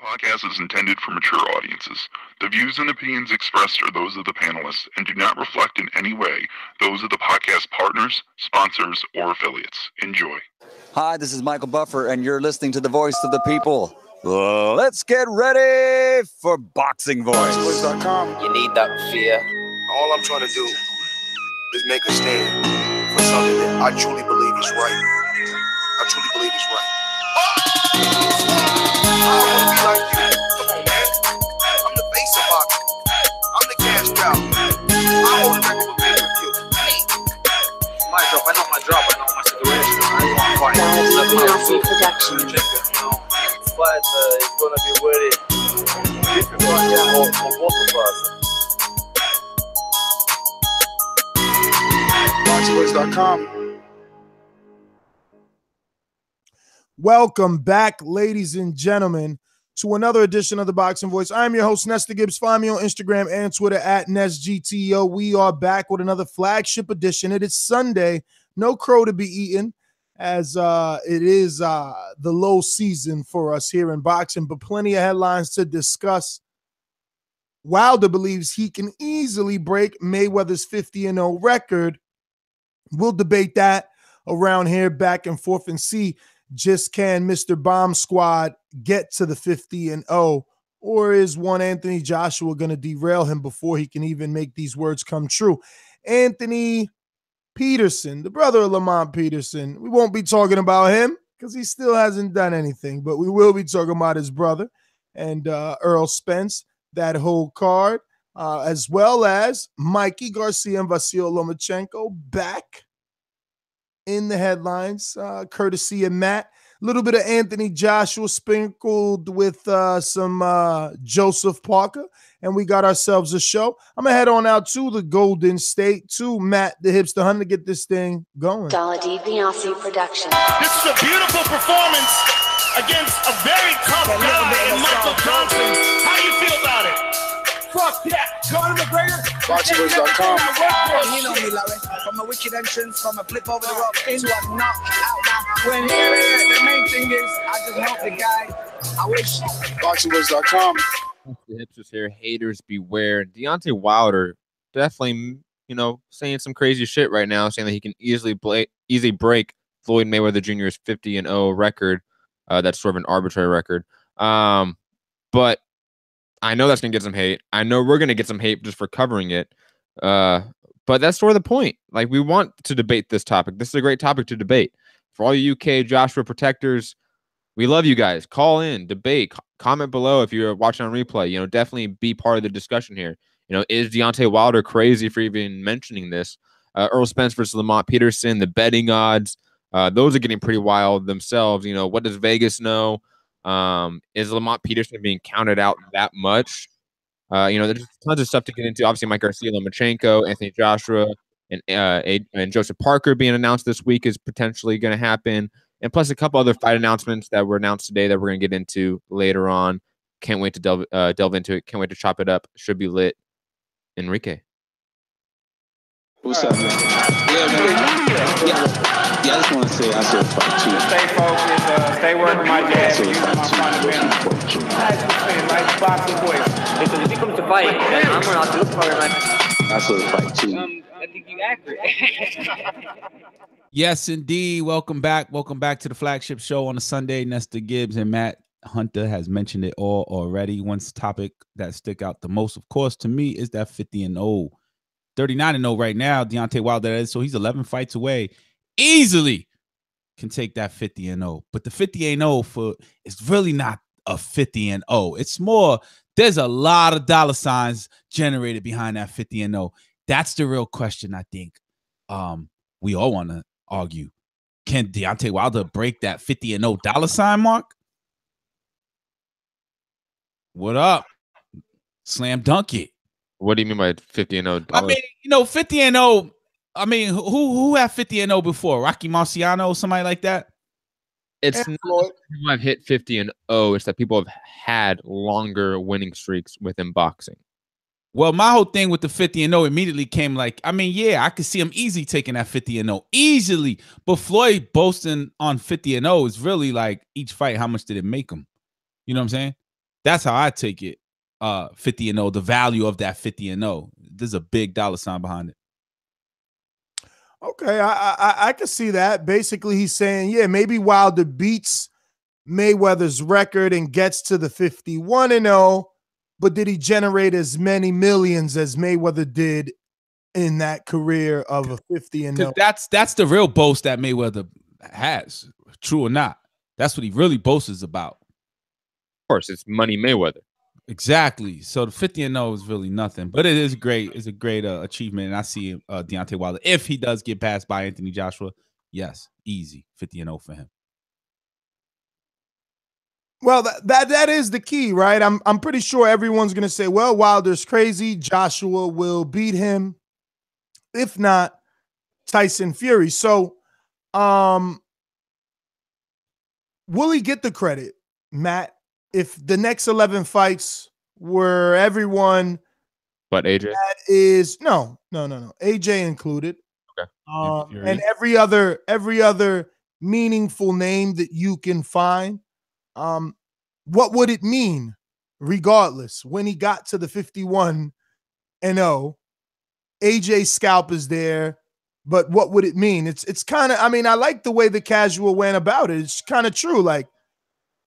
Podcast is intended for mature audiences. The views and opinions expressed are those of the panelists and do not reflect in any way those of the podcast partners, sponsors, or affiliates. Enjoy. Hi, this is Michael Buffer, and you're listening to the voice of the people. Let's get ready for Boxing Voice. Boxingvoice.com. You need that fear. All I'm trying to do is make a stand for something that I truly believe is right. I truly believe is right. I don't want to be like you. Come on, man. I'm the face of boxing. I'm the cash cow. I hold a record for pay-per-view. My drop, I know my situation. I want to fight. But it's going to be very difficult for both of us. Boxingvoice.com. Welcome back, ladies and gentlemen, to another edition of the Boxing Voice. I'm your host, Nestor Gibbs. Find me on Instagram and Twitter at NestGTO. We are back with another flagship edition. It is Sunday. No crow to be eaten, as it is the low season for us here in boxing, but plenty of headlines to discuss. Wilder believes he can easily break Mayweather's 50-0 record. We'll debate that around here back and forth and see, just can Mr. Bomb Squad get to the 50-0, or is one Anthony Joshua going to derail him before he can even make these words come true? Anthony Peterson, the brother of Lamont Peterson, we won't be talking about him because he still hasn't done anything, but we will be talking about his brother and Errol Spence, that whole card, as well as Mikey Garcia and Vasyl Lomachenko back in the headlines, courtesy of Matt. A little bit of Anthony Joshua sprinkled with some Joseph Parker, and we got ourselves a show. I'm going to head on out to the Golden State, to Matt, the Hipster Hunter, to get this thing going. Daladi Viasi production. This is a beautiful performance against a very tough guy in Michael Johnson. How do you feel about it? Fuck that. Conor McGregor. Boxingvoice.com. You know me, Larry. From a wicked entrance, from a flip over the rope into a knockout. When the main thing is, I just help the guy. I wish. Boxingvoice.com. The Hipsters here. Haters beware. Deontay Wilder definitely, saying some crazy shit right now, saying that he can easily break Floyd Mayweather Jr.'s 50-0 record. That's sort of an arbitrary record. But I know that's going to get some hate. I know we're going to get some hate just for covering it. But that's sort of the point. Like, we want to debate this topic. This is a great topic to debate. For all you UK Joshua protectors, we love you guys. Call in, debate, comment below if you're watching on replay. Definitely be part of the discussion here. Is Deontay Wilder crazy for even mentioning this? Errol Spence versus Lamont Peterson, the betting odds, those are getting pretty wild themselves. What does Vegas know? Is Lamont Peterson being counted out that much? There's tons of stuff to get into. Obviously, Mike Garcia, Lomachenko, Anthony Joshua, and Joseph Parker being announced this week is potentially going to happen. And plus a couple other fight announcements that were announced today that we're going to get into later on. Can't wait to delve into it. Can't wait to chop it up. Should be lit. Enrique. What's up, man? Yeah, I just want to say I saw fight too. Stay focused, stay working my jab. Nice boxing voice. Listen, if he comes to fight, then I'm going to have to look for him. I saw the fight too. I think you're accurate. Yes, indeed. Welcome back. Welcome back to the flagship show on a Sunday. Nestor Gibbs and Matt Hunter has mentioned it all already. One topic that stick out the most, of course, to me is that 50-0. 39-0 right now, Deontay Wilder is, so he's 11 fights away. Easily can take that 50-0. But the 50-0 for it's really not a 50-0. It's more, there's a lot of dollar signs generated behind that 50-0. That's the real question, I think. We all want to argue. Can Deontay Wilder break that 50-0 dollar sign mark? What up? Slam dunk it. What do you mean by 50-0? I mean, 50-0. I mean, who had 50-0 before? Rocky Marciano, somebody like that? It's not that people have hit 50-0. It's that people have had longer winning streaks within boxing. Well, my whole thing with the 50-0 immediately came like, I mean, yeah, I could see him easily taking that 50-0. Easily. But Floyd boasting on 50-0 is really like each fight, how much did it make him? You know what I'm saying? That's how I take it. 50-0, the value of that 50-0. There's a big dollar sign behind it. Okay, I can see that. Basically, he's saying, yeah, maybe Wilder beats Mayweather's record and gets to the 51-0, but did he generate as many millions as Mayweather did in that career of a 50-0? That's the real boast that Mayweather has, true or not. That's what he really boasts about. Of course, it's money Mayweather. Exactly. So the 50-0 is really nothing, but it is great. It's a great achievement, and I see Deontay Wilder, if he does get passed by Anthony Joshua, yes, easy 50-0 for him. Well, that is the key, right? I'm pretty sure everyone's gonna say, well, Wilder's crazy. Joshua will beat him. If not, Tyson Fury. So, will he get the credit, Matt, if the next 11 fights were everyone but AJ? That is no. AJ included. Okay. And every other meaningful name that you can find. What would it mean regardless when he got to the 51-0? AJ's scalp is there, but what would it mean? It's kind of, I mean, I like the way the casual went about it. It's kind of true. Like,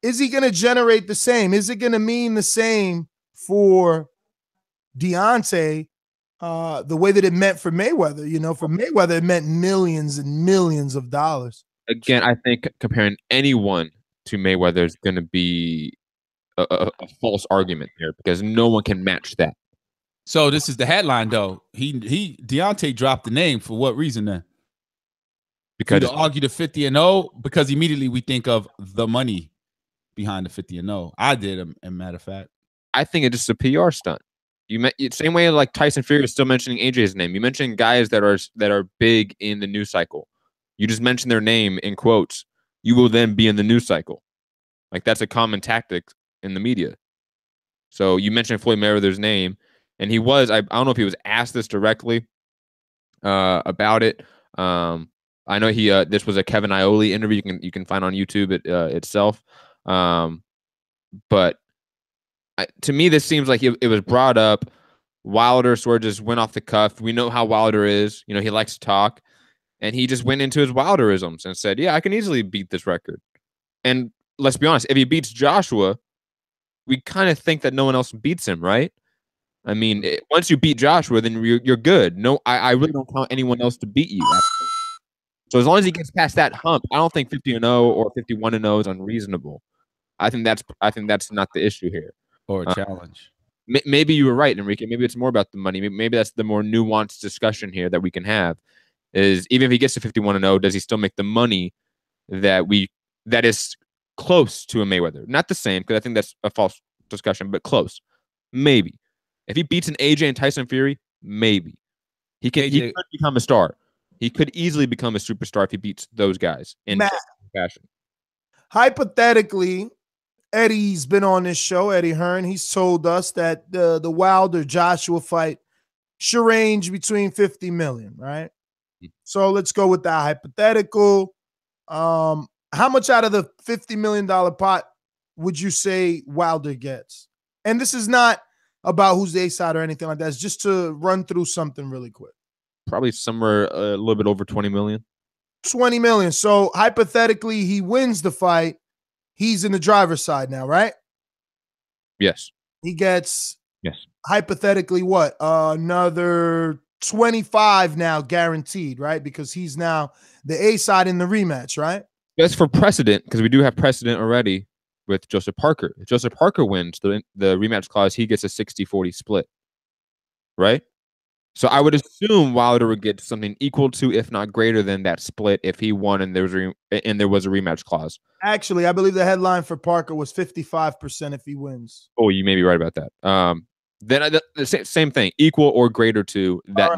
is he going to generate the same? Is it going to mean the same for Deontay the way that it meant for Mayweather? You know, for Mayweather, it meant millions and millions of dollars. Again, I think comparing anyone to Mayweather is going to be a false argument here because no one can match that. So this is the headline, though. Deontay dropped the name for what reason then? Because to argue the 50-0, because immediately we think of the money behind the 50-0. I did, a matter of fact. I think it's just a PR stunt. Same way like Tyson Fury is still mentioning AJ's name. You mentioned guys that are big in the news cycle. You just mention their name in quotes. You will then be in the news cycle. Like that's a common tactic in the media. So you mentioned Floyd Mayweather's name, and he was. I don't know if he was asked this directly about it. I know he. This was a Kevin Iole interview. You can find on YouTube itself. But to me, this seems like it was brought up. Wilder sort of just went off the cuff. We know how Wilder is. You know, he likes to talk. And he just went into his Wilderisms and said, yeah, I can easily beat this record. And let's be honest, if he beats Joshua, we kind of think that no one else beats him, right? I mean, once you beat Joshua, then you're good. No, I really don't count anyone else to beat you. So as long as he gets past that hump, I don't think 50-0 or 51-0 is unreasonable. I think that's not the issue here. Or a challenge. Maybe you were right, Enrique. Maybe it's more about the money. Maybe that's the more nuanced discussion here that we can have. Is even if he gets to 51-0, does he still make the money that is close to a Mayweather? Not the same, because I think that's a false discussion, but close. Maybe. If he beats an AJ and Tyson Fury, maybe. He could become a star. He could easily become a superstar if he beats those guys in fashion. Hypothetically, Eddie's been on this show, Eddie Hearn. He's told us that the Wilder-Joshua fight should range between 50 million, right? So let's go with that hypothetical. How much out of the $50 million pot would you say Wilder gets? And this is not about who's the A-side or anything like that. It's just to run through something really quick. Probably somewhere a little bit over 20 million. 20 million. So hypothetically, he wins the fight. He's in the driver's side now, right? Yes. He gets, yes, hypothetically, what? Another 25 now guaranteed, right? Because he's now the A side in the rematch, right? That's for precedent, because we do have precedent already with Joseph Parker. If Joseph Parker wins the rematch clause, he gets a 60-40 split, right? So I would assume Wilder would get something equal to, if not greater than that split, if he won and there was a rematch clause. Actually, I believe the headline for Parker was 55% if he wins. Oh, you may be right about that. Then the same thing, equal or greater to that.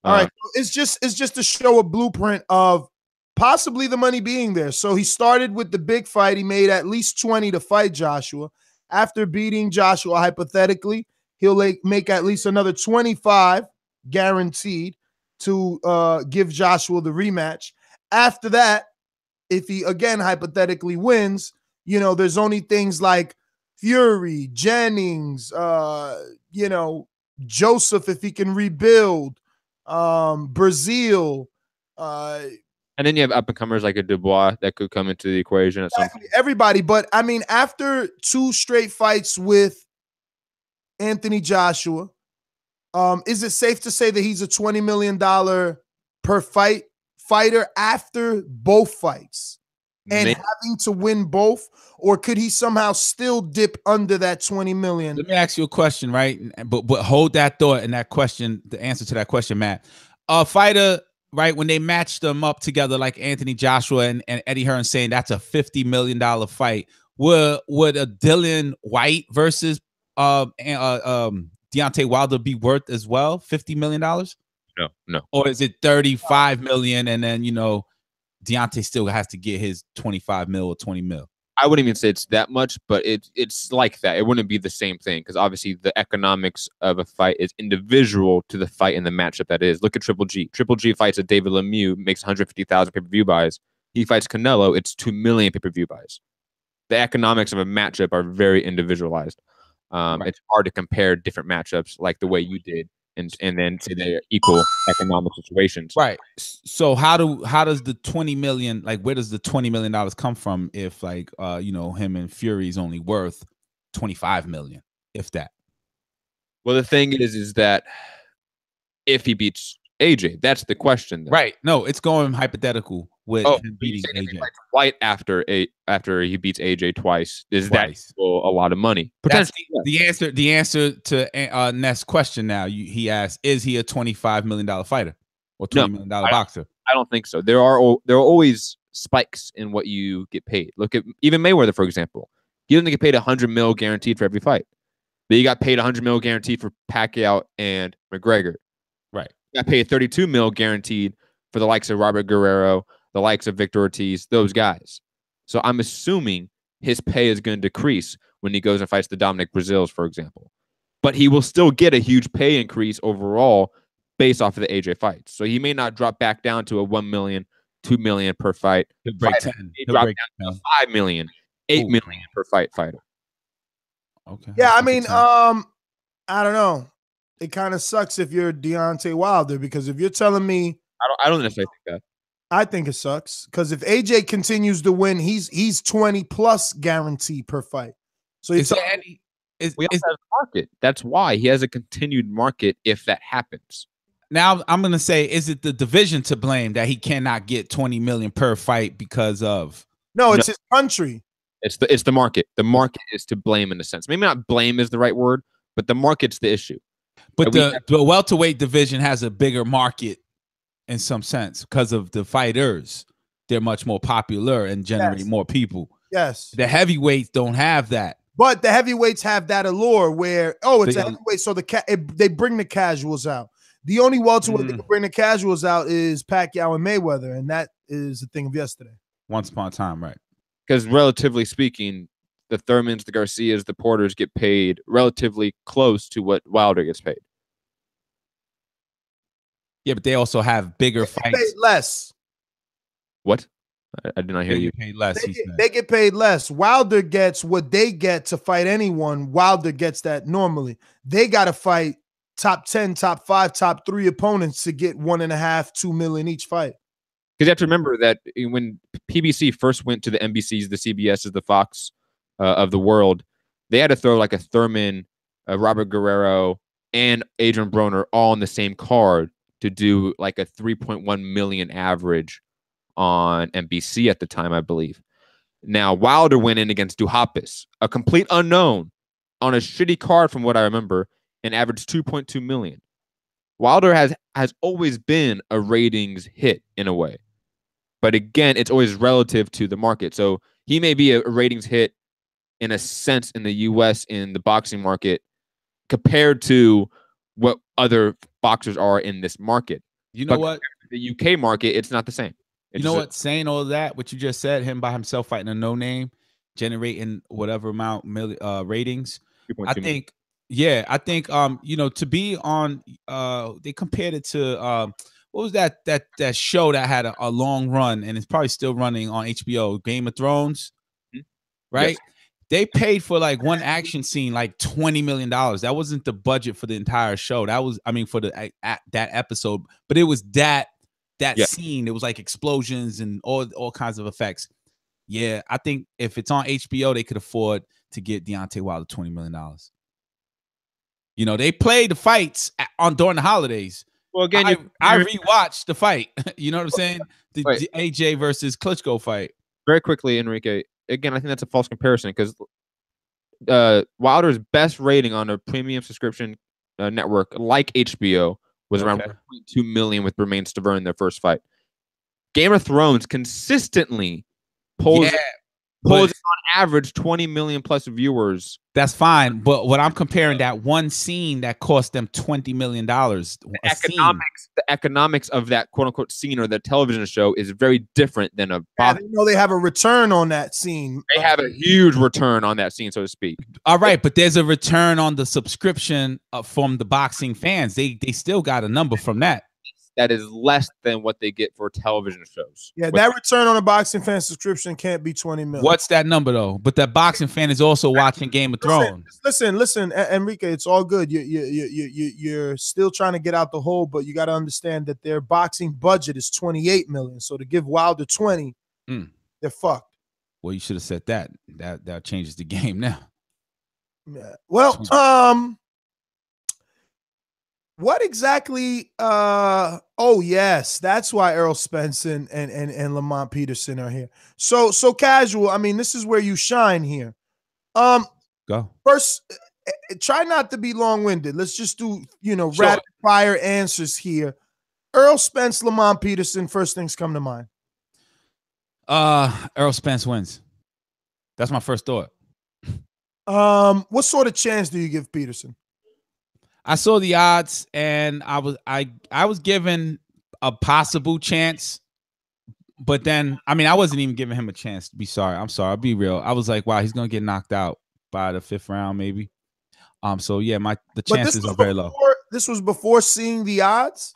All right. It's just to show a blueprint of possibly the money being there. So he started with the big fight. He made at least 20 to fight Joshua. After beating Joshua, hypothetically, he'll make at least another 25 guaranteed to give Joshua the rematch. After that, if he again hypothetically wins, you know, there's only things like Fury, Jennings, you know, Joseph if he can rebuild, Brazil, and then you have up and comers like a Dubois that could come into the equation at some point. Everybody. But I mean, after 2 straight fights with Anthony Joshua, is it safe to say that he's a $20 million per fight fighter after both fights and having to win both? Or could he somehow still dip under that 20 million? Let me ask you a question, right? But hold that thought and that question, the answer to that question, Matt. A fighter, right, when they matched them up together like Anthony Joshua and Eddie Hearn saying that's a $50 million fight, would a Dylan White versus Deontay Wilder be worth as well $50 million? No. Or is it 35 million and then, you know, Deontay still has to get his 25 mil or 20 mil? I wouldn't even say it's that much, but it's like that. It wouldn't be the same thing because obviously the economics of a fight is individual to the fight and the matchup that is. Look at Triple G. Triple G fights a David Lemieux, makes 150,000 pay-per-view buys. He fights Canelo, it's 2 million pay-per-view buys. The economics of a matchup are very individualized. It's hard to compare different matchups like the way you did and then say they're equal economic situations. Right. So how does the 20 million, like where does the $20 million come from if like you know, him and Fury is only worth 25 million, if that? Well, the thing is that if he beats AJ, that's the question. Right. No, it's going hypothetical with him beating AJ. White after he beats AJ twice. Is that still a lot of money? Potentially. The answer to Ness' question now, he asked, is he a $25 million fighter or $20 million boxer? I don't think so. There are always spikes in what you get paid. Look at even Mayweather, for example. He doesn't get paid $100 million guaranteed for every fight. But he got paid $100 million guaranteed for Pacquiao and McGregor. Right. Got paid $32 million guaranteed for the likes of Robert Guerrero, the likes of Victor Ortiz, those guys. So I'm assuming his pay is going to decrease when he goes and fights the Dominic Brazils, for example. But he will still get a huge pay increase overall based off of the AJ fights. So he may not drop back down to a $1 million, $2 million per fight. He'll break 10. He'll drop down to $5 million, $8 million per fighter. Okay. Yeah, I mean, I don't know. It kind of sucks if you're Deontay Wilder because if you're telling me, I don't necessarily think that. I think it sucks because if AJ continues to win, he's 20 plus guarantee per fight. So it's we also have a market. That's why he has a continued market if that happens. Now I'm gonna say, is it the division to blame that he cannot get 20 million per fight because of? No, it's his country. It's the market. The market is to blame in a sense. Maybe not blame is the right word, but the market's the issue. But the welterweight division has a bigger market in some sense because of the fighters. They're much more popular and generate more people. Yes. The heavyweights don't have that. But the heavyweights have that allure where, it's a heavyweight, so they bring the casuals out. The only welterweight that can bring the casuals out is Pacquiao and Mayweather, and that is a thing of yesterday. Once upon a time, right? Because relatively speaking, the Thurmans, the Garcias, the Porters get paid relatively close to what Wilder gets paid. Yeah, but they also have bigger fights. Paid less. What? I did not hear you. Paid less. They get paid less. Wilder gets what they get to fight anyone. Wilder gets that normally. They got to fight top 10, top 5, top 3 opponents to get $1.5-2 million each fight. Because you have to remember that when PBC first went to the NBCs, the CBSs, the Fox of the world, they had to throw like a Thurman, Robert Guerrero, and Adrian Broner all on the same card to do like a 3.1 million average on NBC at the time, I believe. Now, Wilder went in against Duhapis, a complete unknown, on a shitty card from what I remember, and averaged 2.2 million. Wilder has always been a ratings hit in a way. But again, it's always relative to the market. So he may be a ratings hit in a sense in the US in the boxing market compared to what other boxers are in this market. You know what? The UK market, it's not the same. You know what? Saying all of that, what you just said, him by himself fighting a no name, generating whatever amount ratings. I think, to be on, they compared it to what was that show that had a long run and it's probably still running on HBO, Game of Thrones, right? Yes. They paid for like one action scene like $20 million. That wasn't the budget for the entire show. That was, I mean, for the that episode, but it was that scene. It was like explosions and all kinds of effects. Yeah, I think if it's on HBO, they could afford to get Deontay Wilder $20 million. You know, they played the fights during the holidays. Well, again, I rewatched the fight. You know what I'm saying? The AJ versus Klitschko fight. Very quickly, Enrique. Again, I think that's a false comparison because Wilder's best rating on a premium subscription network like HBO was around 1.2 million with Bermain Stavern in their first fight. Game of Thrones consistently pulls on average 20 million plus viewers. That's fine, but what I'm comparing that one scene that cost them $20 million. The economics of that quote unquote scene or the television show is very different than a. Yeah, they know they have a return on that scene. They have a huge return on that scene, so to speak. All right, but there's a return on the subscription from the boxing fans. They still got a number from that. That is less than what they get for television shows. Yeah, that return on a boxing fan subscription can't be 20 million. What's that number though? But that boxing fan is also watching Game of Thrones. Listen, Enrique, it's all good. You're still trying to get out the hole, but you got to understand that their boxing budget is 28 million. So to give Wilder 20, they're fucked. Well, you should have said that. That changes the game now. Yeah. Well, what exactly? Oh yes, that's why Errol Spence and Lamont Peterson are here. So casual. I mean, this is where you shine here. Go first. Try not to be long-winded. Let's just do rapid fire answers here. Errol Spence, Lamont Peterson. First things come to mind. Errol Spence wins. That's my first thought. What sort of chance do you give Peterson? I saw the odds and I was given a possible chance, but then I wasn't even giving him a chance to be sorry. I'm sorry. I'll be real. I was like, wow, he's gonna get knocked out by the 5th round, maybe. So yeah, the chances are very low. This was before seeing the odds?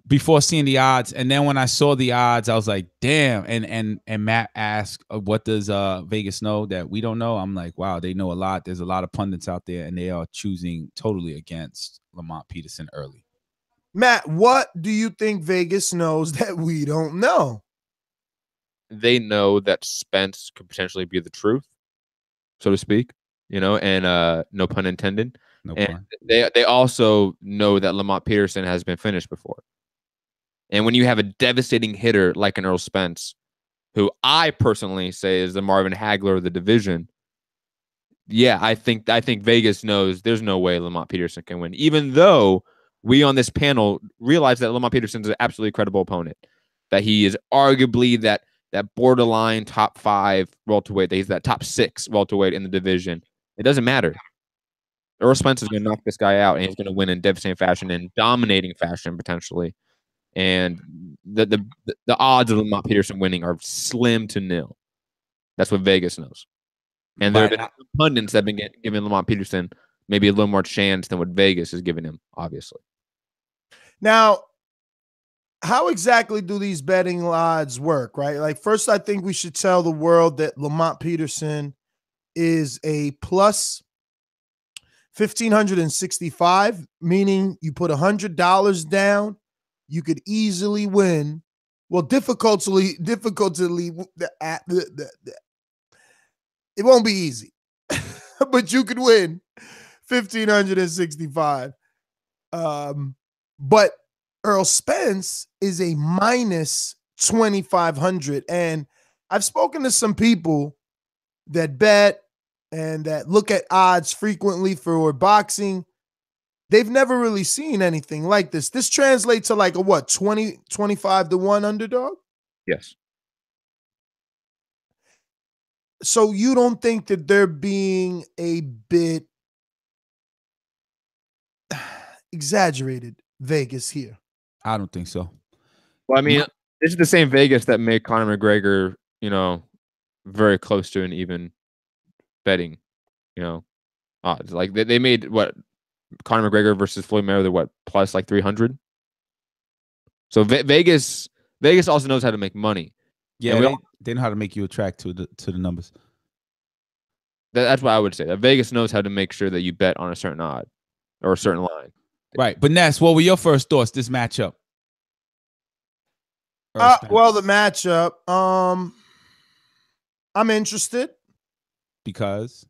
Before seeing the odds, and then when I saw the odds, I was like, damn. And Matt asked, what does Vegas know that we don't know? I'm like, wow, they know a lot. There's a lot of pundits out there, and they are choosing totally against Lamont Peterson early. Matt, what do you think Vegas knows that we don't know? They know that Spence could potentially be the truth, so to speak, and no pun intended. No pun. They also know that Lamont Peterson has been finished before. And when you have a devastating hitter like an Errol Spence, who I personally say is the Marvin Hagler of the division, yeah, I think Vegas knows there's no way Lamont Peterson can win, even though we on this panel realize that Lamont Peterson is an absolutely credible opponent, that he is arguably that borderline top 5 welterweight, that he's that top 6 welterweight in the division. It doesn't matter. Errol Spence is going to knock this guy out, and he's going to win in devastating fashion and dominating fashion potentially. And the odds of Lamont Peterson winning are slim to nil. That's what Vegas knows. And there have been pundits that have been giving Lamont Peterson maybe a little more chance than what Vegas is giving him, obviously. Now, how exactly do these betting odds work, right? Like, first, I think we should tell the world that Lamont Peterson is a plus 1,565, meaning you put $100 down, you could easily win. Well, difficultly, it won't be easy, but you could win 1,565. But Errol Spence is a minus 2,500. And I've spoken to some people that bet and that look at odds frequently for boxing. They've never really seen anything like this. This translates to like a what, 25 to 1 underdog? Yes. So you don't think that they're being a bit exaggerated, Vegas, here? I don't think so. Well, I mean, this is the same Vegas that made Conor McGregor, very close to an even betting, odds. Like they made what Conor McGregor versus Floyd Mayweather, plus like 300. So Vegas also knows how to make money. Yeah, they know how to make you attract to the numbers. That's what I would say. That Vegas knows how to make sure that you bet on a certain odd or a certain line. Right. But Ness, what were your first thoughts this matchup? Well, the matchup. I'm interested because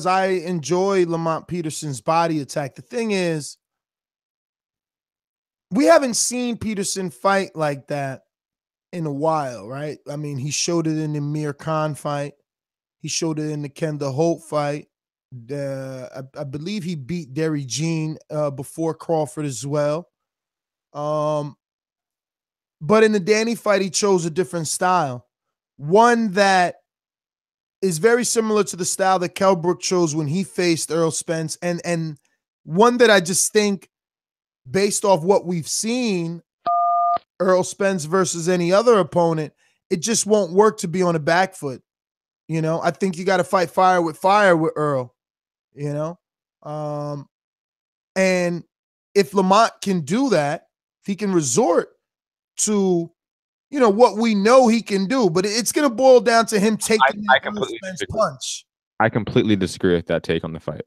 I enjoy Lamont Peterson's body attack. The thing is, we haven't seen Peterson fight like that in a while, right? I mean, he showed it in the Amir Khan fight. He showed it in the Kendall Holt fight. I believe he beat Derry Jean before Crawford as well. But in the Danny fight, he chose a different style. One that is very similar to the style that Kell Brook chose when he faced Errol Spence. And one that I just think, based off what we've seen, Errol Spence versus any other opponent, it just won't work to be on a back foot. You know, I think you got to fight fire with Earl, you know? And if Lamont can do that, if he can resort to, you know, what we know he can do, but it's going to boil down to him taking that punch. I completely disagree with that take on the fight.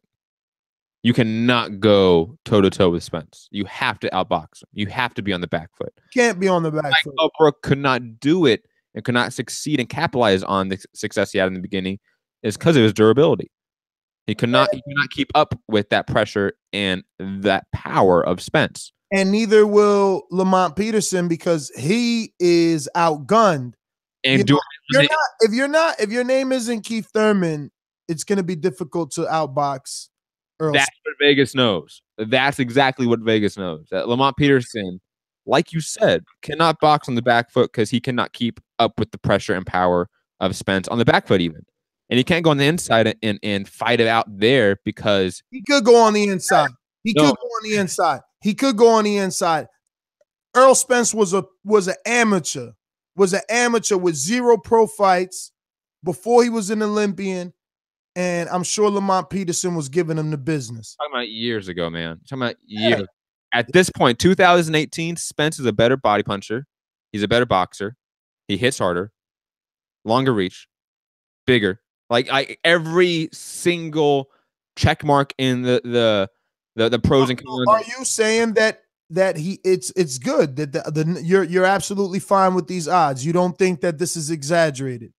You cannot go toe-to-toe with Spence. You have to outbox him. You have to be on the back foot. Can't be on the back foot. Brook could not do it and could not succeed and capitalize on the success he had in the beginning is because of his durability. He could not keep up with that pressure and that power of Spence. And neither will Lamont Peterson because he is outgunned. And if your name isn't Keith Thurman, it's going to be difficult to outbox Earl. That's what Vegas knows. That's exactly what Vegas knows. That Lamont Peterson, like you said, cannot box on the back foot because he cannot keep up with the pressure and power of Spence on the back foot even. And he can't go on the inside and fight it out there because he could go on the inside. He could go on the inside. He could go on the inside. Errol Spence was an amateur. Was an amateur with 0 pro fights before he was an Olympian. And I'm sure Lamont Peterson was giving him the business. Talking about years ago, man. Talking about years. At this point, 2018, Spence is a better body puncher. He's a better boxer. He hits harder, longer reach, bigger. Like every single check mark in the pros and cons. Are you saying that it's good that you're absolutely fine with these odds? You don't think that this is exaggerated?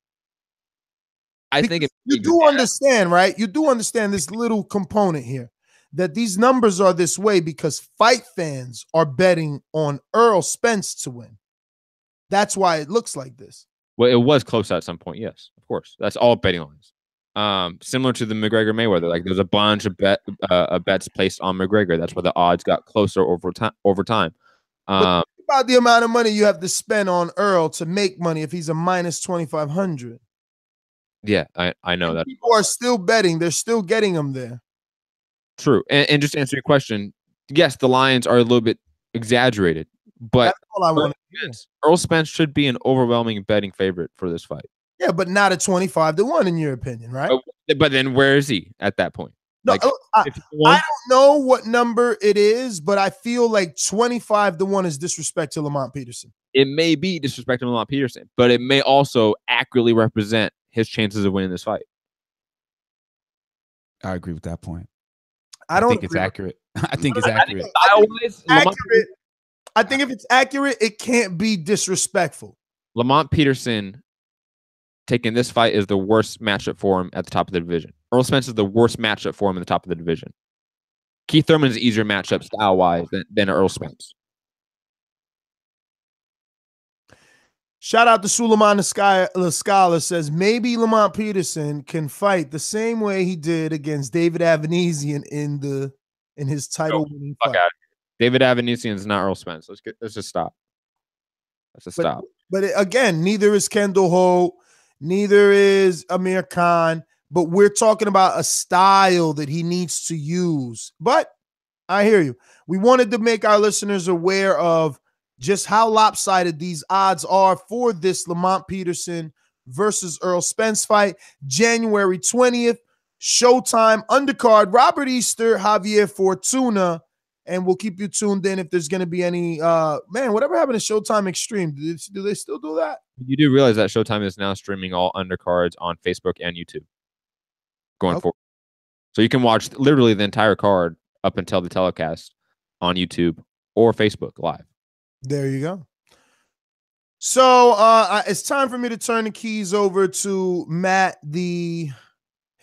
I think you do understand, right? You do understand this little component here that these numbers are this way because fight fans are betting on Errol Spence to win. That's why it looks like this. Well, it was close at some point. Yes, of course. That's all betting lines. Similar to the McGregor Mayweather, like there's a bunch of bets placed on McGregor. That's why the odds got closer over time. But think about the amount of money you have to spend on Earl to make money if he's a minus 2,500. Yeah, I know that. People are still betting. They're still getting them there. True. And just to answer your question, yes, the lines are a little bit exaggerated, but that's all I want. Errol Spence should be an overwhelming betting favorite for this fight. Yeah, but not at 25-1 in your opinion, right? But then where is he at that point? No, I don't know what number it is, but I feel like 25-1 is disrespect to Lamont Peterson. It may be disrespect to Lamont Peterson, but it may also accurately represent his chances of winning this fight. I agree with that point. I don't think it's accurate. I think it's accurate. I think if it's accurate, it can't be disrespectful. Lamont Peterson taking this fight is the worst matchup for him at the top of the division. Errol Spence is the worst matchup for him at the top of the division. Keith Thurman is an easier matchup style-wise than Errol Spence. Shout out to Suleiman Lascala says maybe Lamont Peterson can fight the same way he did against David Avanesian in his title-winning fight. David Avanesian is not Errol Spence. Let's just stop. Stop. But again, neither is Kendall Holt, neither is Amir Khan. But we're talking about a style that he needs to use. But I hear you. We wanted to make our listeners aware of just how lopsided these odds are for this Lamont Peterson versus Errol Spence fight. January 20th, Showtime, undercard, Robert Easter, Javier Fortuna. And we'll keep you tuned in if there's going to be any, whatever happened to Showtime Extreme? Do they still do that? You do realize that Showtime is now streaming all undercards on Facebook and YouTube. going forward. So you can watch literally the entire card up until the telecast on YouTube or Facebook Live. There you go. So it's time for me to turn the keys over to Matt, the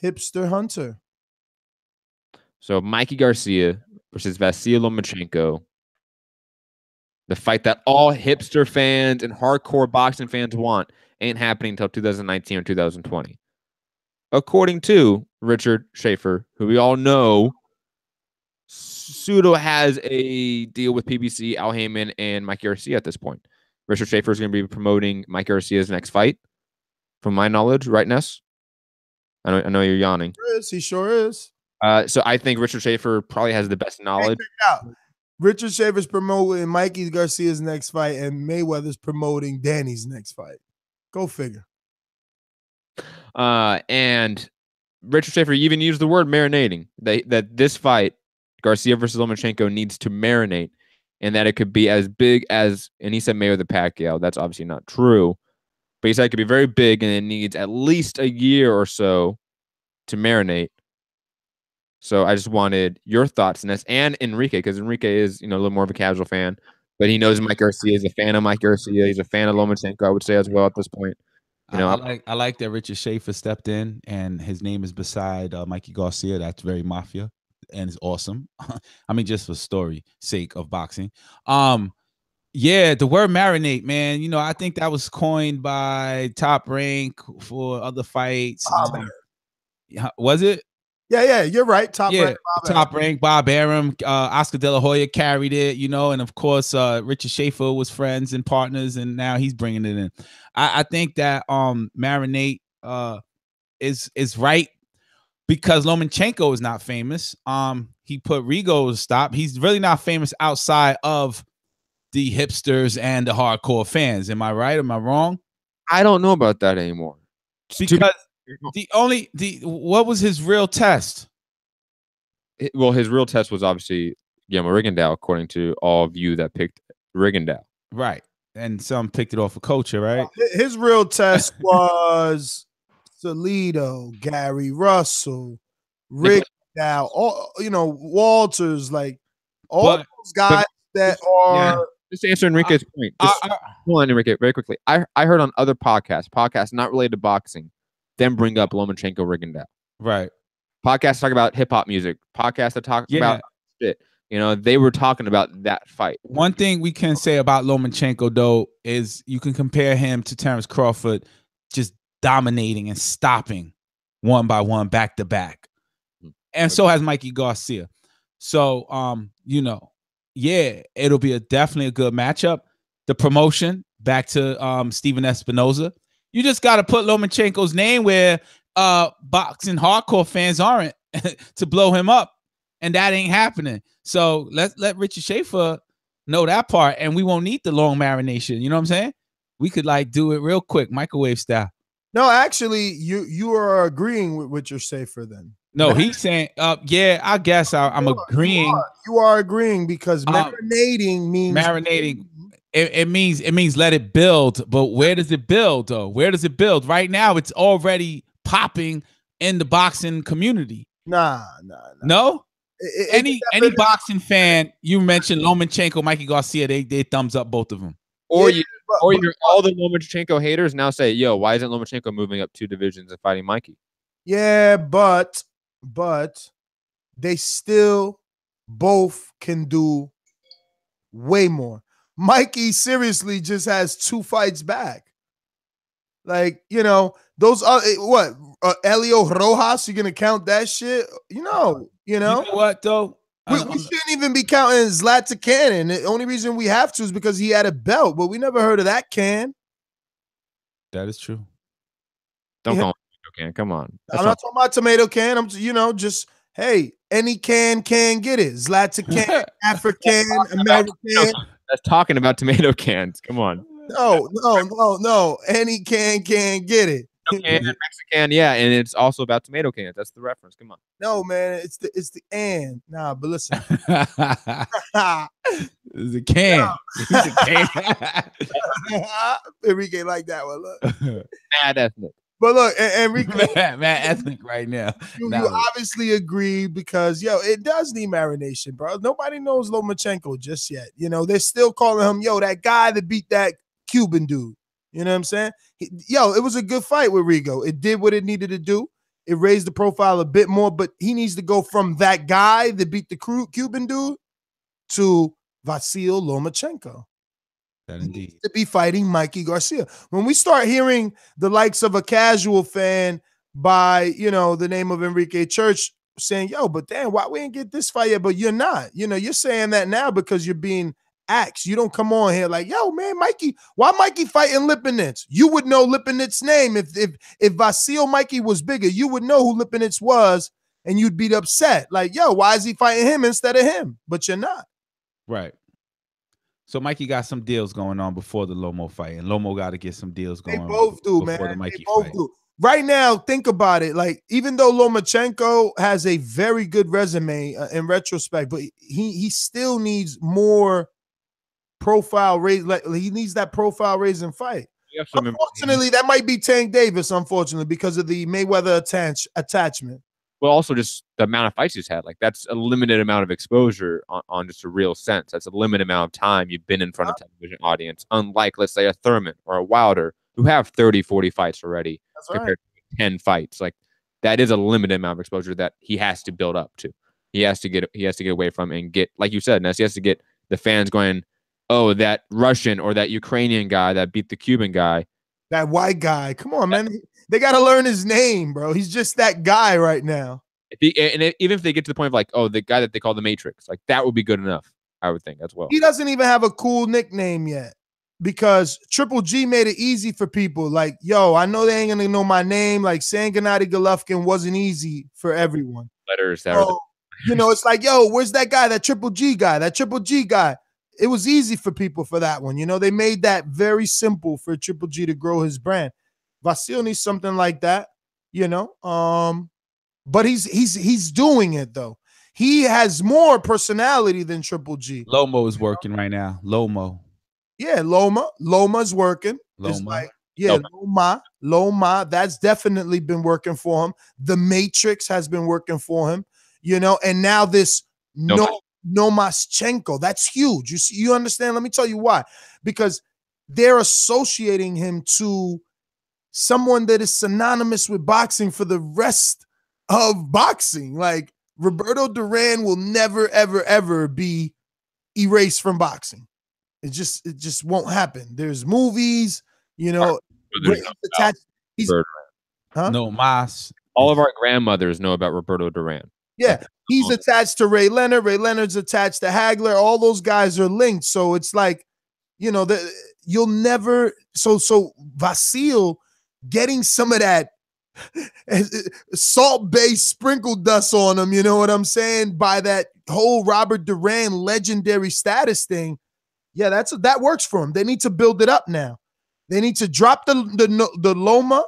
hipster hunter. So Mikey Garcia versus Vasyl Lomachenko. The fight that all hipster fans and hardcore boxing fans want ain't happening until 2019 or 2020. According to Richard Schaefer, who we all know pseudo has a deal with PBC, Al Heyman, and Mikey Garcia at this point. Richard Schaefer is going to be promoting Mikey Garcia's next fight, from my knowledge, right, Ness? I know you're yawning. He sure is. So I think Richard Schaefer probably has the best knowledge. Richard Schaefer's promoting Mikey Garcia's next fight, and Mayweather's promoting Danny's next fight. Go figure. And Richard Schaefer even used the word marinating. That this fight, Garcia versus Lomachenko, needs to marinate, and that it could be as big as, and he said Mayweather Pacquiao. That's obviously not true, but he said it could be very big, and it needs at least a year or so to marinate. So I just wanted your thoughts on this, and Enrique, because Enrique is, a little more of a casual fan, but he knows Mike Garcia. He's a fan of Mike Garcia. He's a fan of Lomachenko, I would say, as well at this point. I like that Richard Schaefer stepped in, and his name is beside Mikey Garcia. That's very mafia, and it's awesome. I mean, just for story sake of boxing. Yeah, the word marinate, man. I think that was coined by Top Rank for other fights. Was it? Yeah, you're right. Top Rank, Bob Arum, Oscar De La Hoya carried it, and of course, Richard Schaefer was friends and partners, and now he's bringing it in. I think that marinate is right because Lomachenko is not famous. He put Rigo's stop. He's really not famous outside of the hipsters and the hardcore fans. Am I right? Am I wrong? I don't know about that anymore. Because what was his real test? Well, his real test was obviously Guillermo Rigondeaux, according to all of you that picked Rigondeaux. Right. And some picked it off of Culture, right? His real test was Salido, Gary Russell, Rigondeaux, all Walters, like all those guys that are. Yeah. Just to answer Enrique's point. Hold on, Enrique, very quickly. I heard on other podcasts not related to boxing, them bring up Lomachenko Rigondeaux. Right. Podcasts talk about hip hop music. Podcasts that talk about shit. They were talking about that fight. One thing we can say about Lomachenko, though, is you can compare him to Terrence Crawford, just dominating and stopping one by one, back to back. And so has Mikey Garcia. So, yeah, it'll be definitely a good matchup. The promotion, back to Steven Espinoza. You just got to put Lomachenko's name where boxing hardcore fans aren't to blow him up, and that ain't happening. So let Richard Schaefer know that part, and we won't need the long marination. You know what I'm saying? We could do it real quick, microwave style. No, actually, you are agreeing with Richard Schaefer then. No, he's saying, yeah, I guess I'm agreeing. You are agreeing because marinating means It means let it build, but where does it build though? Where does it build? Right now, it's already popping in the boxing community. Nah. No? Any boxing fan, you mentioned Lomachenko, Mikey Garcia, they thumbs up both of them. Or all the Lomachenko haters now say, yo, why isn't Lomachenko moving up 2 divisions and fighting Mikey? Yeah, but they still both can do way more. Mikey seriously just has 2 fights back. Like, those are Elio Rojas, you're gonna count that shit? You know what though? We shouldn't even be counting Zlatan Cannon. The only reason we have to is because he had a belt, but we never heard of that can. That is true. Don't call him tomato can. Come on. I'm not talking about tomato can. I'm just hey, any can get it. Zlatan can, African, American. That's talking about tomato cans. Come on. No. Any can get it. Mexican, yeah, and it's also about tomato cans. That's the reference. Come on. No, man, it's the and. Nah, but listen. It's a can. No. It's a can. Enrique like that one. Look. Mad ethnic. But look, Enrique, man, ethnic right now. You obviously agree because it does need marination, bro. Nobody knows Lomachenko just yet. They're still calling him that guy that beat that Cuban dude. You know what I'm saying? It was a good fight with Rigo. It did what it needed to do. It raised the profile a bit more, but he needs to go from that guy that beat the Cuban dude to Vasyl Lomachenko. That indeed. To be fighting Mikey Garcia. When we start hearing the likes of a casual fan by, the name of Enrique Church saying, but damn, why we didn't get this fight yet? But you're not. You're saying that now because you're being asked. You don't come on here like, man, Mikey, why Mikey fighting Lipinets? You would know Lipinets' name. If Vasyl Mikey was bigger, you would know who Lipinets was, and you'd be upset. Like, why is he fighting him instead of him? But you're not. Right. So Mikey got some deals going on before the Lomo fight, and Lomo got to get some deals going on. They both do, before man. The Mikey they both fight. do. Right now, think about it. Like, even though Lomachenko has a very good resume in retrospect, but he still needs more profile raise. Like, he needs that profile raising fight. Unfortunately, that might be Tank Davis. Unfortunately, because of the Mayweather attachment. Well, also just the amount of fights he's had. Like, that's a limited amount of exposure on just a real sense. That's a limited amount of time you've been in front of a television audience. Unlike, let's say, a Thurman or a Wilder, who have 30, 40 fights already compared to 10 fights. Like, that is a limited amount of exposure that he has to build up to. He has to get away from and get, like you said, Ness, he has to get the fans going, oh, that Russian or that Ukrainian guy that beat the Cuban guy. That white guy. Come on, man. They got to learn his name, bro. He's just that guy right now. Even if they get to the point of like, oh, the guy that they call the Matrix, like that would be good enough, I would think as well. He doesn't even have a cool nickname yet because Triple G made it easy for people. Like, I know they ain't going to know my name. Like, saying Gennady Golovkin wasn't easy for everyone. Letters that it's like, where's that guy, that Triple G guy? It was easy for people for that one. They made that very simple for Triple G to grow his brand. Vasyl needs something like that, but he's doing it though. He has more personality than Triple G. Lomo is working right now. Lomo. Yeah, Loma's working. It's like, Loma. That's definitely been working for him. The Matrix has been working for him, and now this Lomachenko, that's huge. You understand? Let me tell you why. Because they're associating him to someone that is synonymous with boxing for the rest of boxing. Like, Roberto Duran will never, ever, ever be erased from boxing. It just won't happen. There's movies, attached. No mas. All of our grandmothers know about Roberto Duran. Yeah, he's attached to Ray Leonard. Ray Leonard's attached to Hagler. All those guys are linked. So it's like, you'll never. So Vasyl getting some of that salt-based sprinkle dust on him, you know what I'm saying? By that whole Robert Duran legendary status thing. Yeah, that works for him. They need to build it up now. They need to drop the Loma.